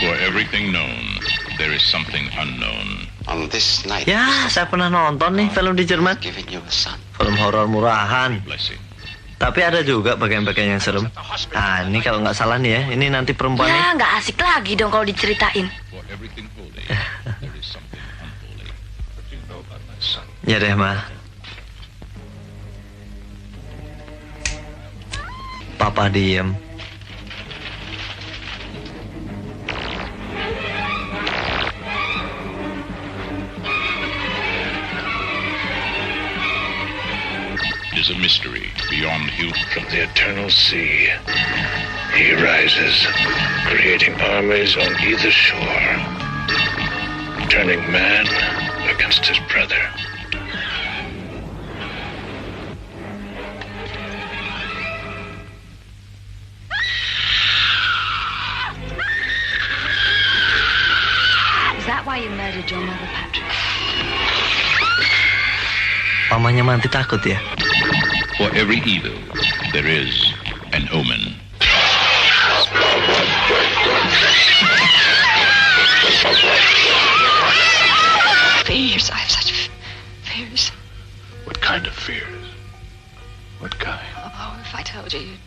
For everything known, there is something unknown. On this night, Ya, saya pernah nonton nih film di Jerman. Film horor murahan. Tapi ada juga bagian-bagian yang serem. Nah, ini kalau nggak salah nih ya, ini nanti perempuan Ya, nggak asik lagi dong kalau diceritain. Ya deh, Ma. Papa diem. It is a mystery beyond human. From the eternal sea, he rises, creating armies on either shore, turning man against his brother. Is that why you murdered your mother, Patrick? Mamanya Manti takut ya? For every evil, there is an omen. Fears. I have such fears. What kind of fears? What kind? Oh, if I told you, you'd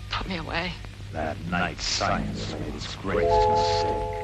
put me away. That night science made its greatest mistake.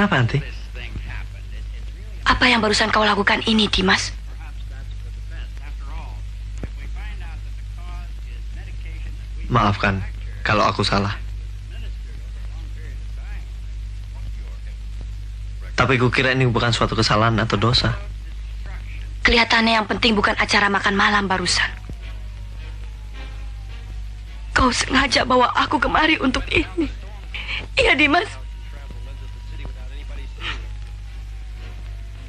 Kenapa, Anti? Apa yang barusan kau lakukan ini, Dimas? Maafkan kalau aku salah. Tapi kukira ini bukan suatu kesalahan atau dosa. Kelihatannya yang penting bukan acara makan malam barusan. Kau sengaja bawa aku kemari untuk ini. Iya, Dimas.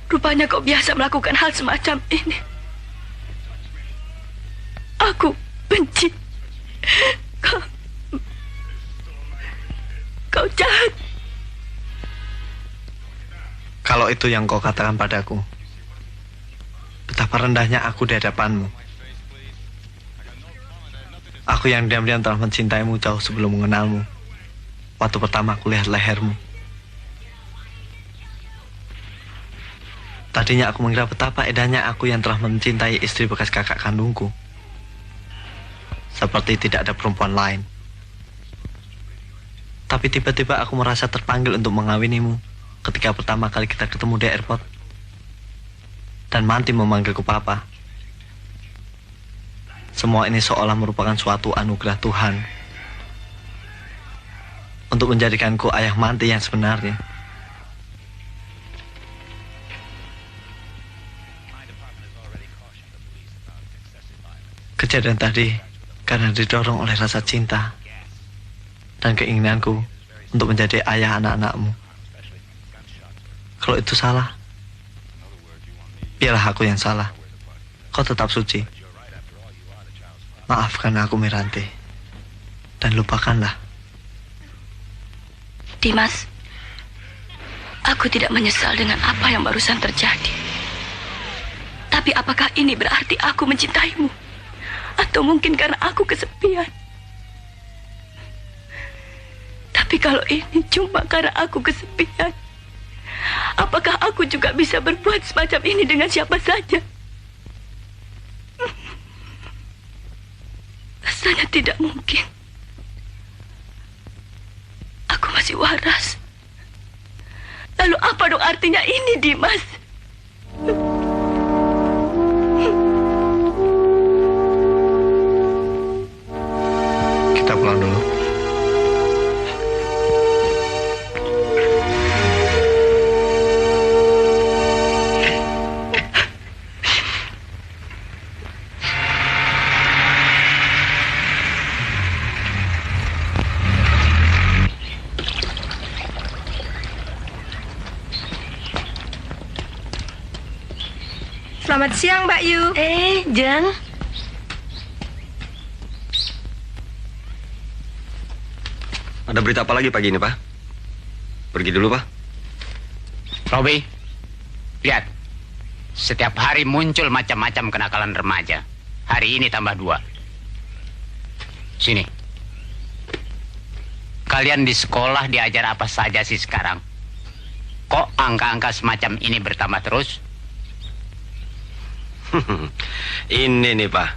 Rupanya kau biasa melakukan hal semacam ini. Aku benci. Kau jahat. Kalau itu yang kau katakan padaku, betapa rendahnya aku di hadapanmu. Aku yang diam-diam telah mencintaimu jauh sebelum mengenalmu. Waktu pertama aku lihat lehermu. Tadinya aku mengira betapa edahnya aku yang telah mencintai istri bekas kakak kandungku. Seperti tidak ada perempuan lain. Tapi tiba-tiba aku merasa terpanggil untuk mengawinimu ketika pertama kali kita ketemu di airport. Dan Manti memanggilku Papa. Semua ini seolah merupakan suatu anugerah Tuhan untuk menjadikanku ayah Manti yang sebenarnya. Kejadian tadi karena didorong oleh rasa cinta dan keinginanku untuk menjadi ayah anak-anakmu. Kalau itu salah, biarlah aku yang salah. Kau tetap suci. Maafkan aku, Miranti, dan lupakanlah. Dimas, aku tidak menyesal dengan apa yang barusan terjadi. Tapi apakah ini berarti aku mencintaimu? Atau mungkin karena aku kesepian? Tapi kalau ini cuma karena aku kesepian, apakah aku juga bisa berbuat semacam ini dengan siapa saja? Rasanya tidak mungkin. Aku masih waras. Lalu apa dong artinya ini, Dimas? Kita pulang dulu. Selamat siang, Mbak Yu. Jen. Ada berita apa lagi pagi ini, Pak? Pergi dulu, Pak. Robi, lihat. Setiap hari muncul macam-macam kenakalan remaja. Hari ini tambah 2. Sini. Kalian di sekolah diajar apa saja sih sekarang? Kok angka-angka semacam ini bertambah terus? Ini nih, Pak.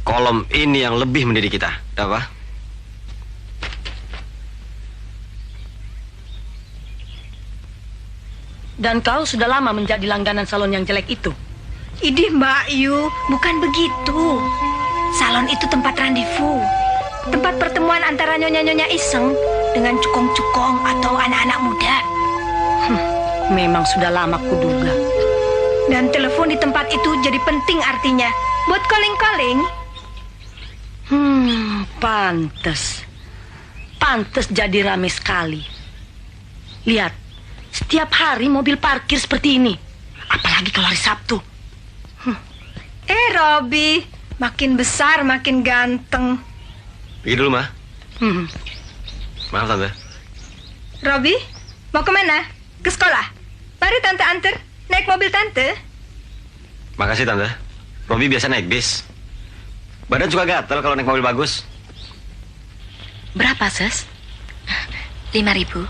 Kolom ini yang lebih mendidik kita. Ada apa? Dan kau sudah lama menjadi langganan salon yang jelek itu. Idih, Mbak Yu, bukan begitu. Salon itu tempat randevu. Tempat pertemuan antara nyonya-nyonya iseng dengan cukong-cukong atau anak-anak muda. Memang sudah lama kuduga. Dan telepon di tempat itu jadi penting artinya. Buat calling-calling. Pantes. Pantes jadi rame sekali. Lihat, setiap hari mobil parkir seperti ini. Apalagi kalau hari Sabtu. Robi, makin besar makin ganteng. Pergi dulu, Ma. Maaf, Tante. Robi, mau kemana? Ke sekolah? Mari Tante antar. Naik mobil Tante. Makasih, Tante. Robi biasa naik bis. Badan suka gatel kalau naik mobil bagus. Berapa, Ses? 5.000.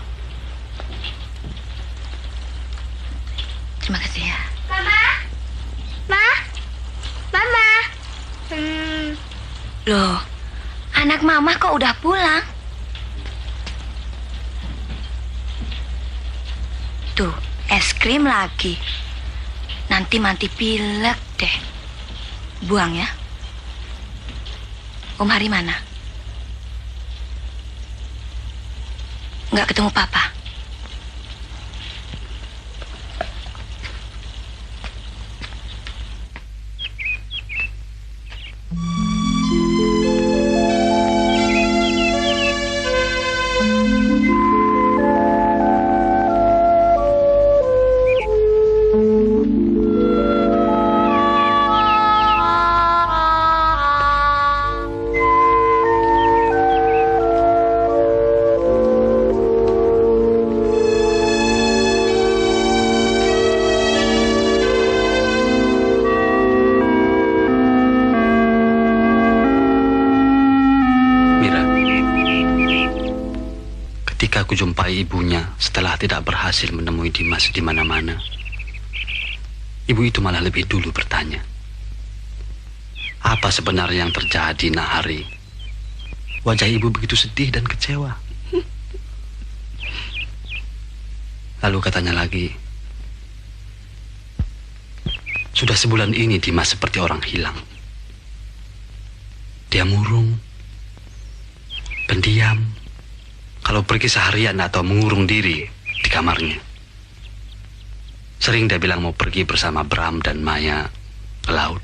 Terima kasih ya. Mama? Mama? Loh, anak mama kok udah pulang? Tuh, es krim lagi. Nanti Manti pilek deh. Buang ya. Om Hari mana? Nggak ketemu Papa. Jumpai ibunya setelah tidak berhasil menemui Dimas di mana-mana. Ibu itu malah lebih dulu bertanya, apa sebenarnya yang terjadi, Nak Hari? Wajah ibu begitu sedih dan kecewa. Lalu katanya lagi, sudah sebulan ini Dimas seperti orang hilang. Dia murung, pendiam, kalau pergi seharian atau mengurung diri di kamarnya. Sering dia bilang mau pergi bersama Bram dan Maya ke laut.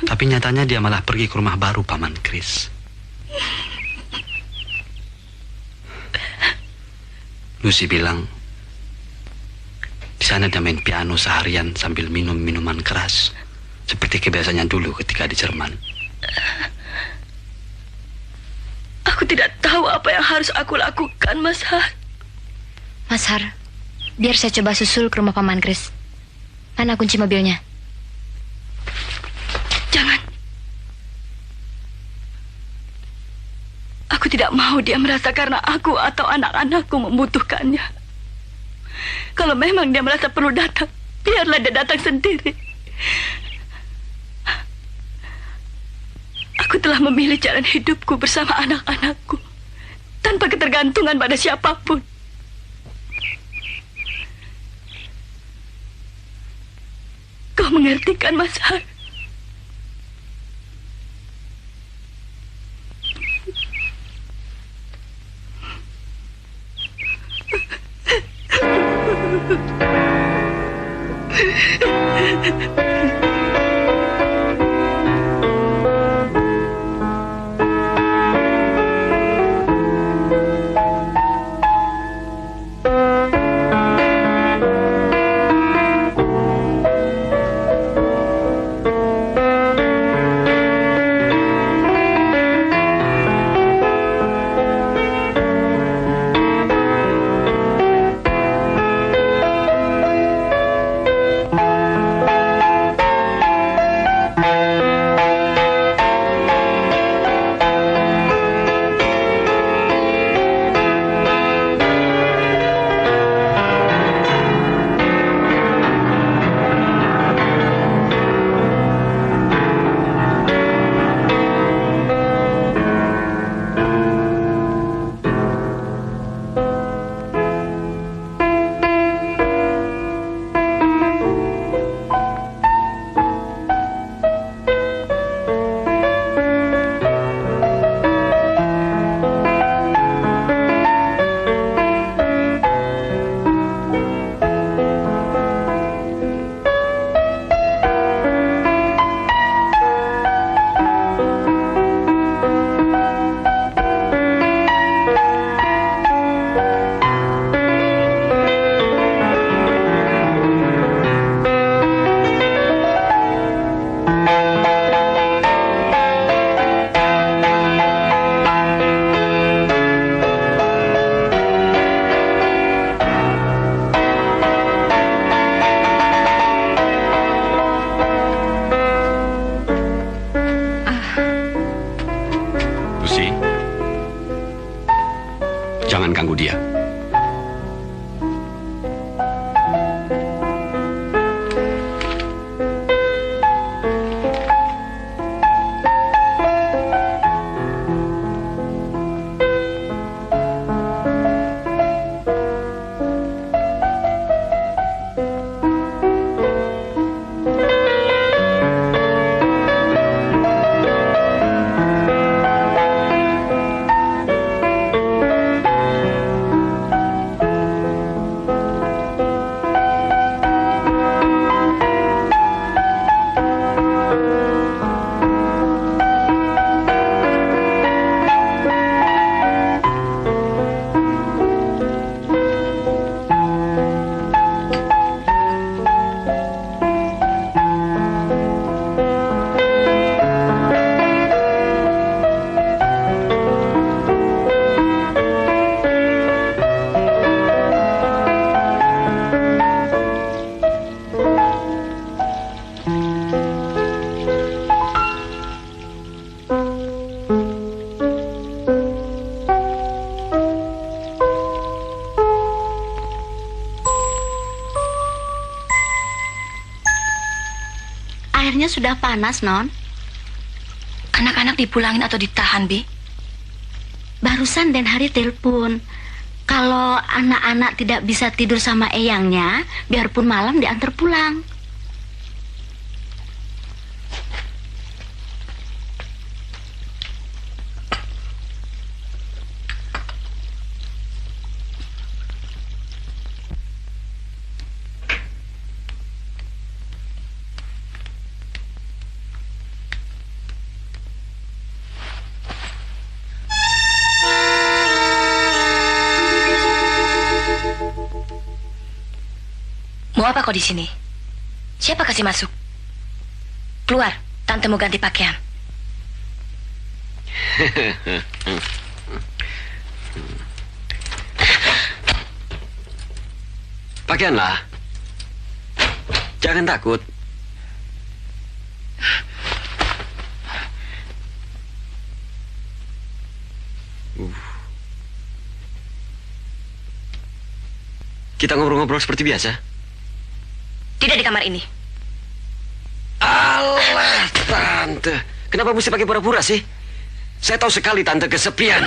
Tapi nyatanya dia malah pergi ke rumah baru Paman Kris. Lucy bilang, di sana dia main piano seharian sambil minum minuman keras, seperti kebiasaannya dulu ketika di Jerman. Aku tidak tahu apa yang harus aku lakukan, Mas Har. Mas Har, biar saya coba susul ke rumah Paman Kris. Mana kunci mobilnya? Jangan. Aku tidak mau dia merasa karena aku atau anak-anakku membutuhkannya. Kalau memang dia merasa perlu datang, biarlah dia datang sendiri. Aku telah memilih jalan hidupku bersama anak-anakku, tanpa ketergantungan pada siapapun. Kau mengerti kan, Mas Har? Jangan ganggu dia. Airnya sudah panas, Non. Anak-anak dipulangin atau ditahan, Bi? Barusan Den Hari telepon. Kalau anak-anak tidak bisa tidur sama eyangnya, biarpun malam diantar pulang. Mau apa kau di sini? Siapa kasih masuk? Keluar, tante mau ganti pakaian. Pakaianlah. Jangan takut. Kita ngobrol-ngobrol seperti biasa. Tidak di kamar ini. Alah, Tante. Kenapa mesti pakai pura-pura sih? Saya tahu sekali Tante kesepian.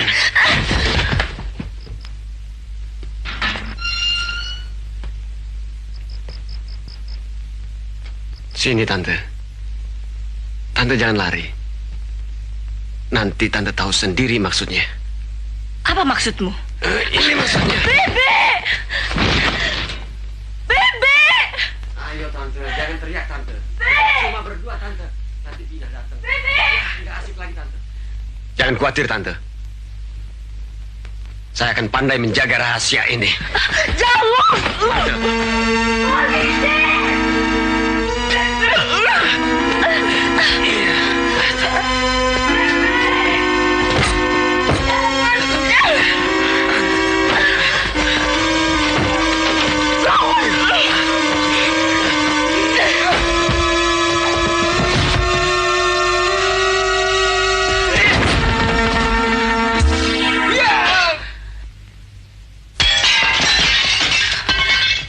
Sini, Tante. Tante jangan lari. Nanti Tante tahu sendiri maksudnya. Apa maksudmu? Ini maksudnya. Bebe! Bebe! Ayo, Tante. Jangan teriak, Tante. Cuma berdua, Tante. Nanti Bina datang. Bebe! Nggak asik lagi, Tante. Jangan khawatir, Tante. Saya akan pandai menjaga rahasia ini. Jangan! Polisi!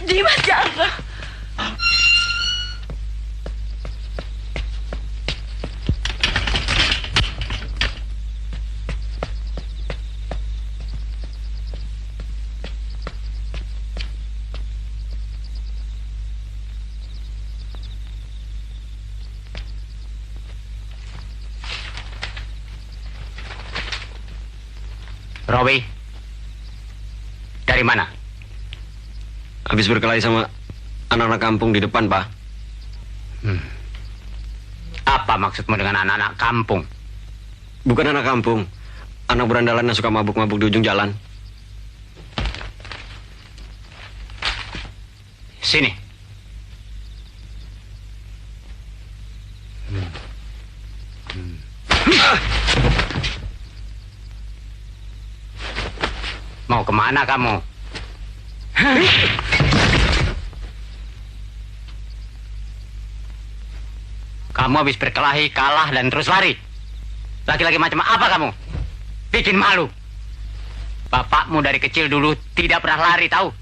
Dimas, jangan! Robi, dari mana? Habis berkelahi sama anak-anak kampung di depan, Pak. Apa maksudmu dengan anak-anak kampung? Bukan anak kampung. Anak berandalan yang suka mabuk-mabuk di ujung jalan. Sini. Mau kemana kamu? Kamu habis berkelahi, kalah, dan terus lari. Laki-laki macam apa kamu? Bikin malu. Bapakmu dari kecil dulu tidak pernah lari, tahu?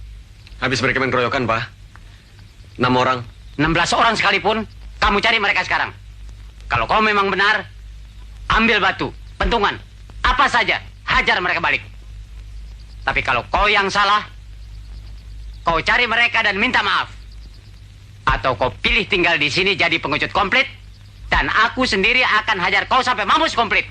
Habis mereka main keroyokan, Pak. 6 orang. 16 orang sekalipun, kamu cari mereka sekarang. Kalau kau memang benar, ambil batu, pentungan, apa saja, hajar mereka balik. Tapi kalau kau yang salah, kau cari mereka dan minta maaf. Atau kau pilih tinggal di sini jadi pengecut komplit, dan aku sendiri akan hajar kau sampai mampus komplit.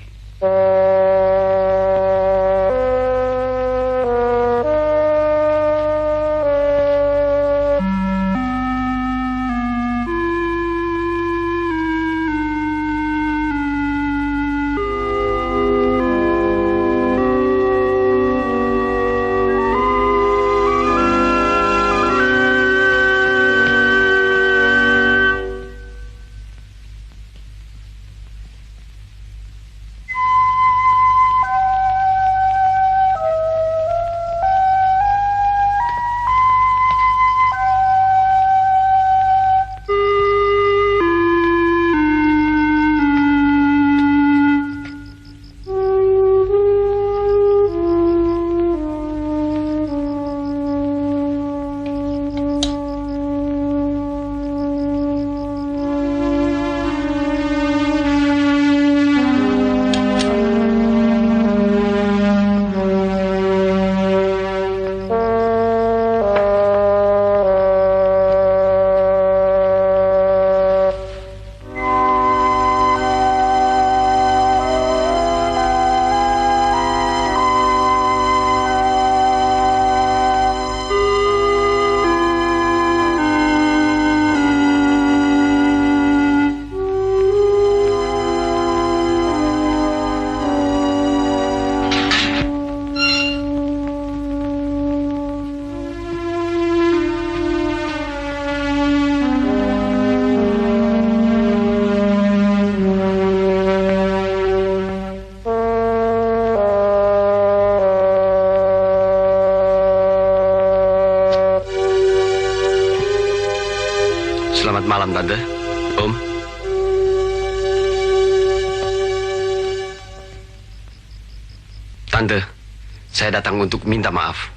malam, Tante. Om. Tante, saya datang untuk minta maaf.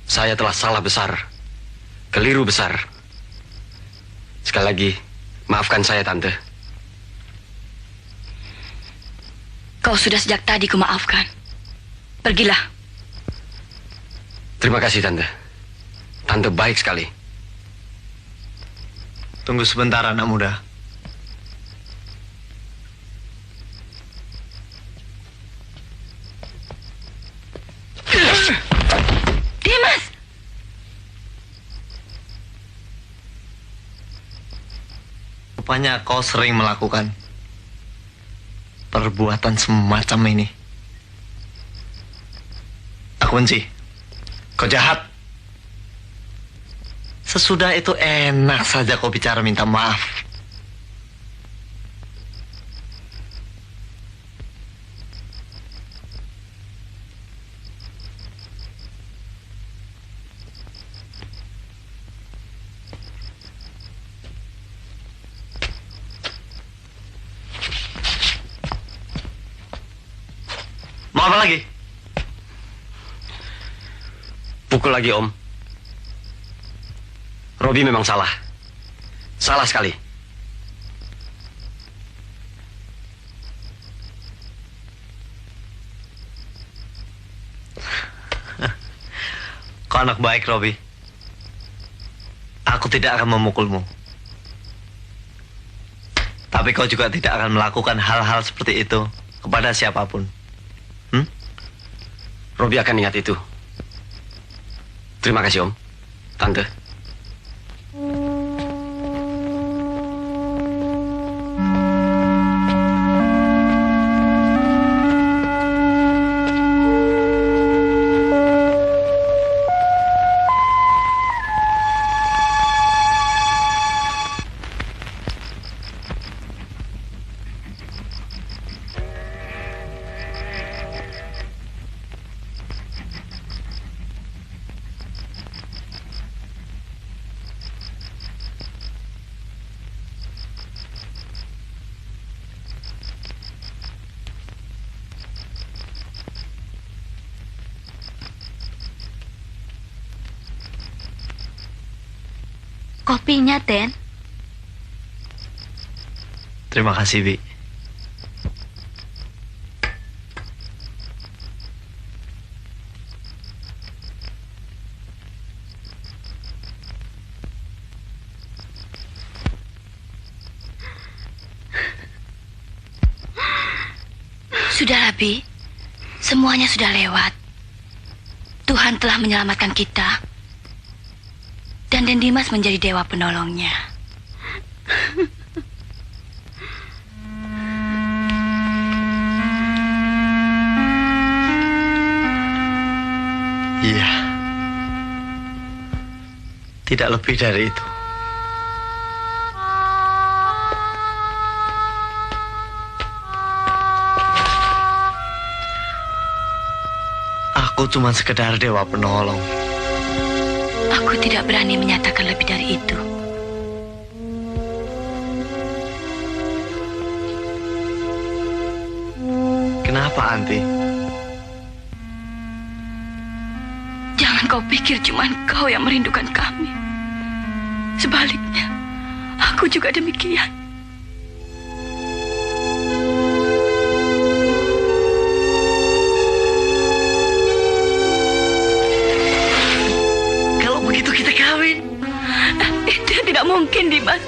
Saya telah salah besar. Keliru besar. Sekali lagi, maafkan saya, Tante. Kau sudah sejak tadi kumaafkan. Pergilah. Terima kasih, Tante. Tante baik sekali. Tunggu sebentar, anak muda. Dimas! Rupanya kau sering melakukan perbuatan semacam ini. Aku benci. Kau jahat. Sesudah itu enak saja kau bicara minta maaf. Mau apa lagi? Pukul lagi, Om. Robi memang salah. Salah sekali. Kau anak baik, Robi. Aku tidak akan memukulmu. Tapi kau juga tidak akan melakukan hal-hal seperti itu kepada siapapun. Robi akan ingat itu. Terima kasih, Om. Tante. Kopinya, Ten. Terima kasih, Bi. Sudahlah, Bi. Semuanya sudah lewat. Tuhan telah menyelamatkan kita. Dan Den Dimas menjadi dewa penolongnya. Iya. Tidak lebih dari itu. Aku cuma sekedar dewa penolong. Aku tidak berani menyatakan lebih dari itu. Kenapa, Anti? Jangan kau pikir cuma kau yang merindukan kami. Sebaliknya, aku juga demikian. Tidak mungkin, Dimas.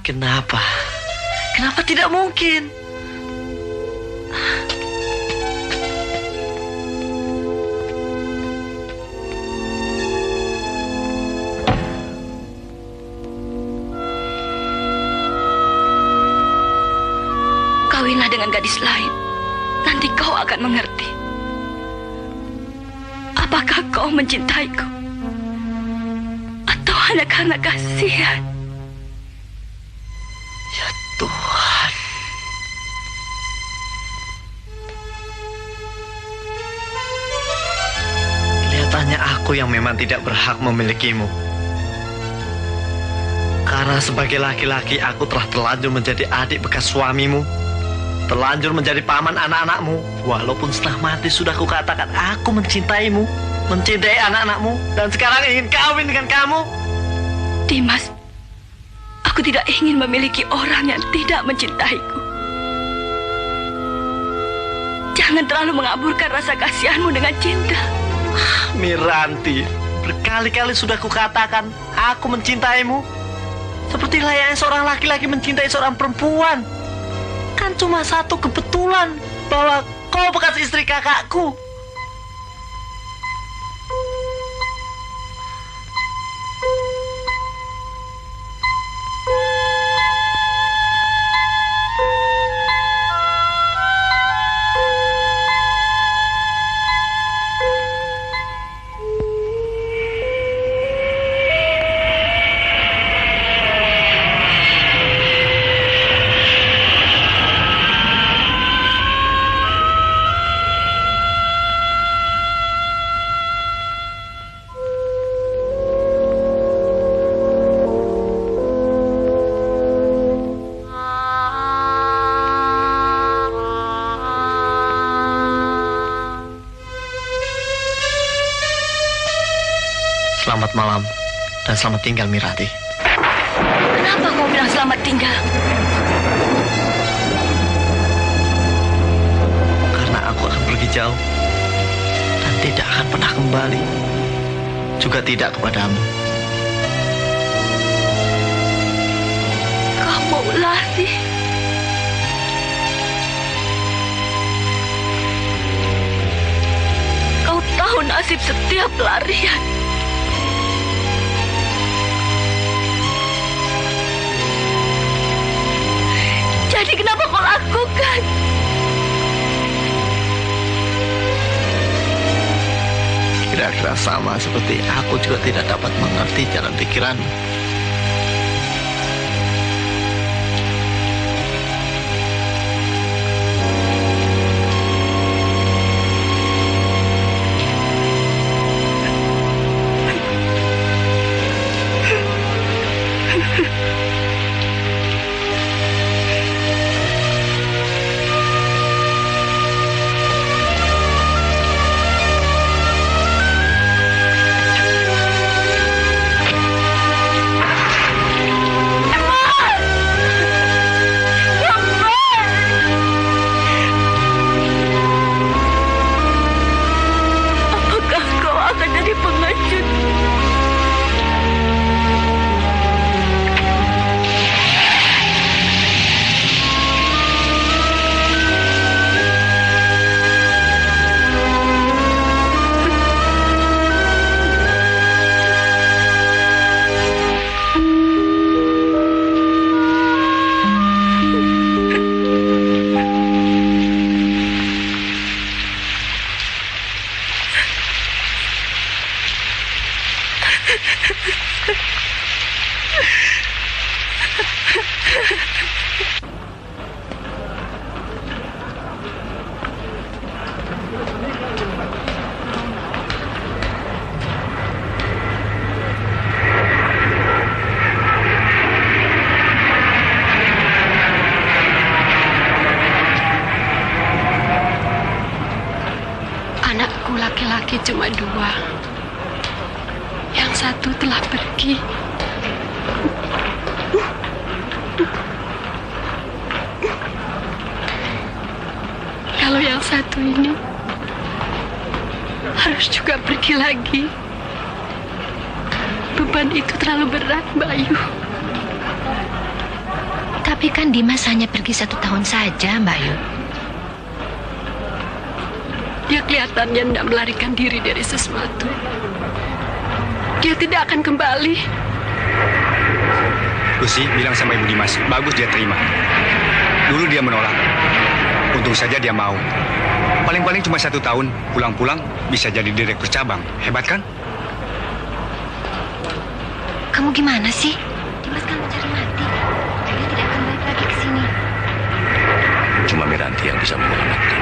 Kenapa? Kenapa tidak mungkin? Kawinlah dengan gadis lain. Nanti kau akan mengerti. Apakah kau mencintaiku? Atau hanya karena kasihan? Ya Tuhan. Nyatanya aku yang memang tidak berhak memilikimu. Karena sebagai laki-laki aku telah terlanjur menjadi adik bekas suamimu, terlanjur menjadi paman anak-anakmu. Walaupun setelah mati sudah kukatakan aku mencintaimu, mencintai anak-anakmu, dan sekarang ingin kawin dengan kamu. Dimas, aku tidak ingin memiliki orang yang tidak mencintaiku. Jangan terlalu mengaburkan rasa kasihanmu dengan cinta. Miranti, berkali-kali sudah kukatakan aku mencintaimu. Seperti layaknya seorang laki-laki mencintai seorang perempuan. Kan cuma satu kebetulan bahwa kau bekas istri kakakku. Selamat malam dan selamat tinggal, Miranti. Kenapa kau bilang selamat tinggal? Karena aku akan pergi jauh dan tidak akan pernah kembali. Juga tidak kepadamu. Kamu lari. Kau tahu nasib setiap pelarian. Jadi kenapa kau lakukan? Kira-kira sama seperti aku juga tidak dapat mengerti jalan pikiranmu. Anakku laki-laki cuma 2. Yang satu telah pergi. Kalau yang satu ini harus juga pergi lagi. Beban itu terlalu berat, Mbak Ayu. Tapi kan Dimas hanya pergi 1 tahun saja, Mbak Ayu. Dia kelihatannya tidak melarikan diri dari sesuatu. Dia tidak akan kembali. Lucy bilang sama Ibu Dimas, bagus dia terima. Dulu dia menolak. Untung saja dia mau. Paling-paling cuma 1 tahun, pulang-pulang bisa jadi direktur cabang. Hebat kan? Kamu gimana sih? Dimas kan mencari mati. Dia tidak akan balik lagi ke sini. Cuma Miranti yang bisa menyelamatkan.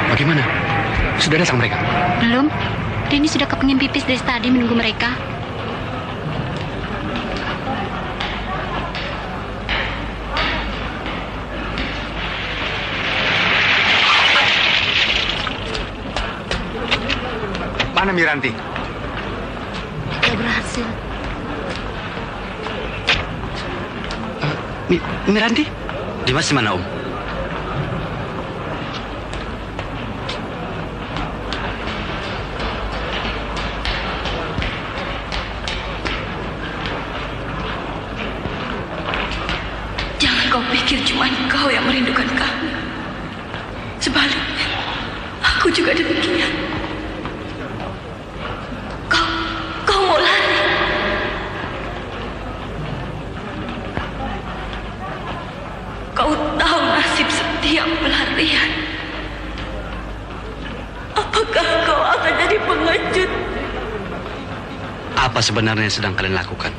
Bagaimana? Sudah datang mereka? Belum. Denny sudah kepingin pipis dari tadi menunggu mereka. Mana Miranti? Dia berhasil. Miranti? Dimas di mana, Om? Jangan kau pikir cuma kau yang merindukan kami. Sebaliknya, aku juga demikian. Kau mau lari. Kau tahu nasib setiap pelarian. Apakah kau akan jadi pengecut? Apa sebenarnya yang sedang kalian lakukan?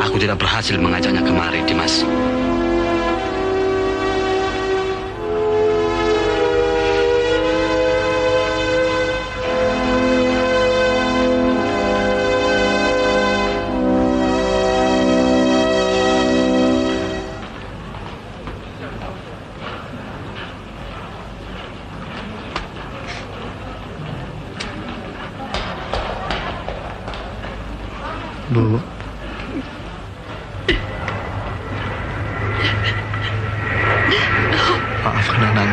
Aku tidak berhasil mengajaknya kemari, Dimas. Bu. Maafkan Anang.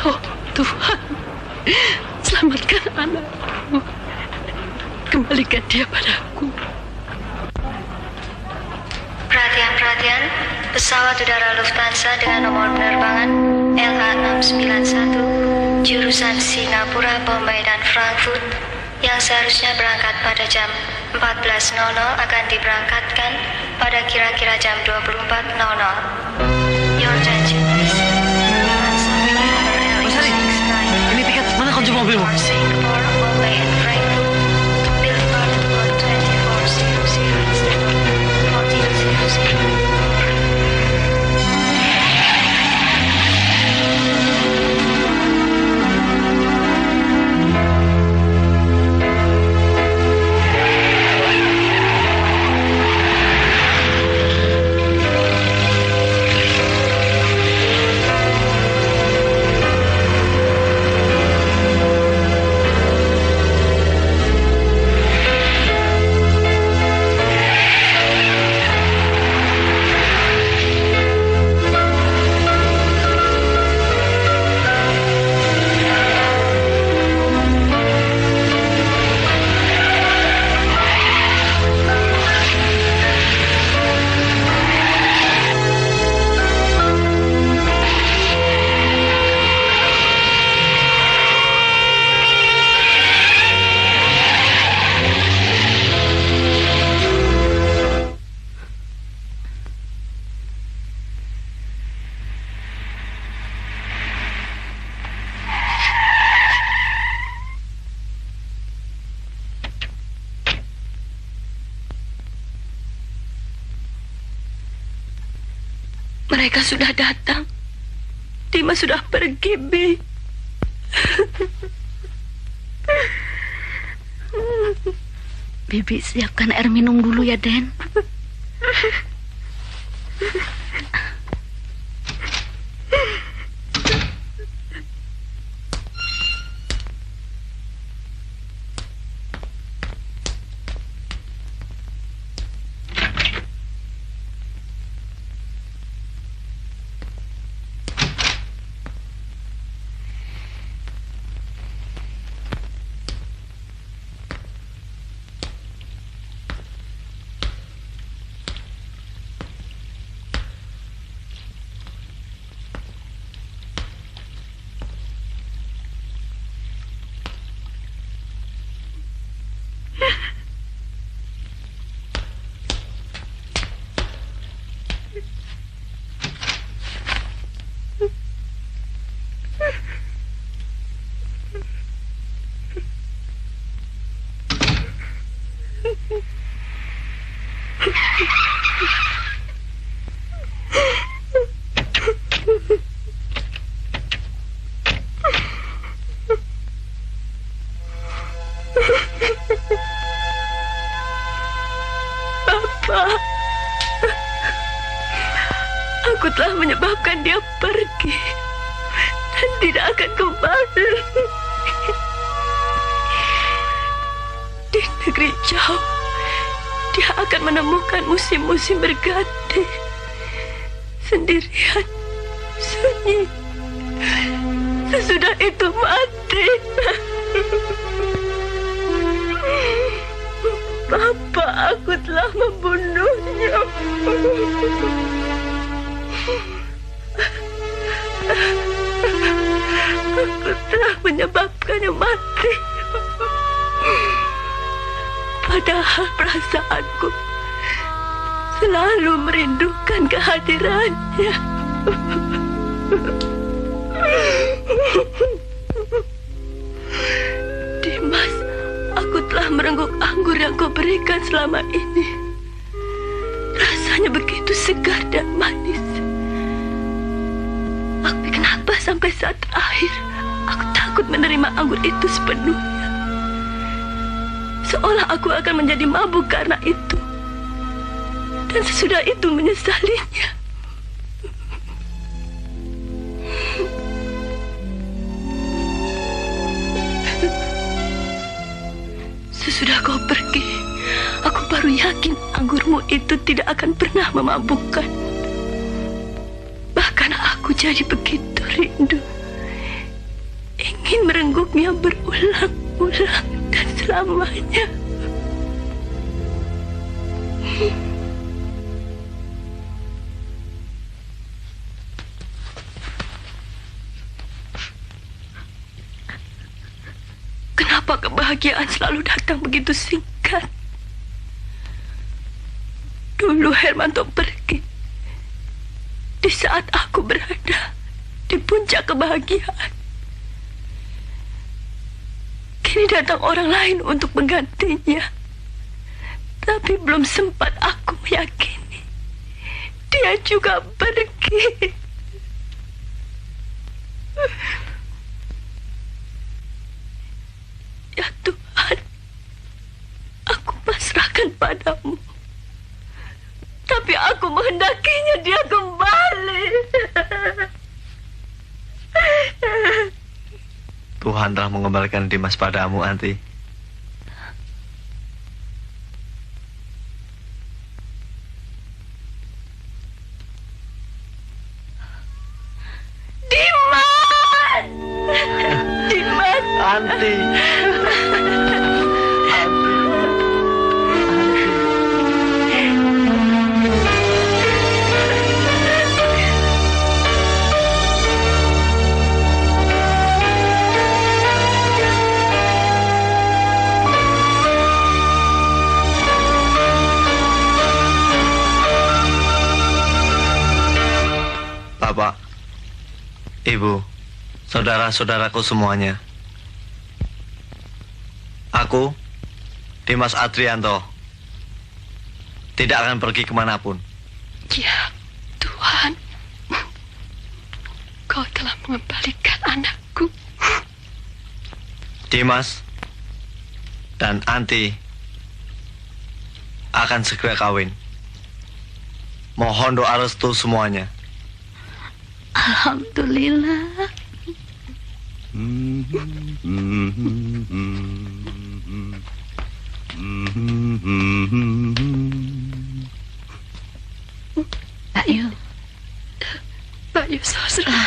Oh Tuhan, selamatkan anakku. Kembalikan dia padaku. Perhatian, pesawat udara Lufthansa dengan nomor penerbangan LH691 jurusan Singapura, Bombay dan Frankfurt yang seharusnya berangkat pada jam 14.00 akan diberangkatkan pada kira-kira jam 24.00. Your attention please. Ini tiket, mana kunci mobilmu? Singapore, Bombay and Frankfurt. Bill departed 2400 Istanbul 1400. Mereka sudah datang. Dimas sudah pergi, Bi. Bibi siapkan air minum dulu ya, Den. Bapak, aku telah menyebabkan dia pergi dan tidak akan kembali. Di negeri jauh, dia akan menemukan musim-musim berganti, sendirian, sunyi. Sesudah itu mati. Bapak, aku telah membunuhnya. Aku telah menyebabkannya mati. Padahal perasaanku selalu merindukan kehadirannya. Dimas, aku telah merengguk anggur yang kau berikan selama ini. Rasanya begitu segar dan manis. Tapi kenapa sampai saat terakhir aku takut menerima anggur itu sepenuhnya? Seolah aku akan menjadi mabuk karena itu. Dan sesudah itu menyesalinya. Sesudah kau pergi, aku baru yakin anggurmu itu tidak akan pernah memabukkan. Bahkan aku jadi begitu rindu, ingin merengguknya berulang-ulang dan selamanya. Kenapa kebahagiaan selalu datang begitu singkat? Dulu Hermanto pergi di saat aku berada di puncak kebahagiaan. Kini datang orang lain untuk menggantinya. Tapi belum sempat aku meyakini dia juga pergi. Ya Tuhan, aku pasrahkan padamu. Tapi aku menghendakinya dia kembali. Tuhan telah mengembalikan Dimas padamu, Anti. Dimas! Dimas! Anti! Bapak, Ibu, saudara-saudaraku semuanya. Aku, Dimas Adrianto, tidak akan pergi kemanapun. Ya, Tuhan, Kau telah mengembalikan anakku. Dimas dan Anti akan segera kawin. Mohon doa restu semuanya. Alhamdulillah. Pak Yu. Pak Yu Sasra.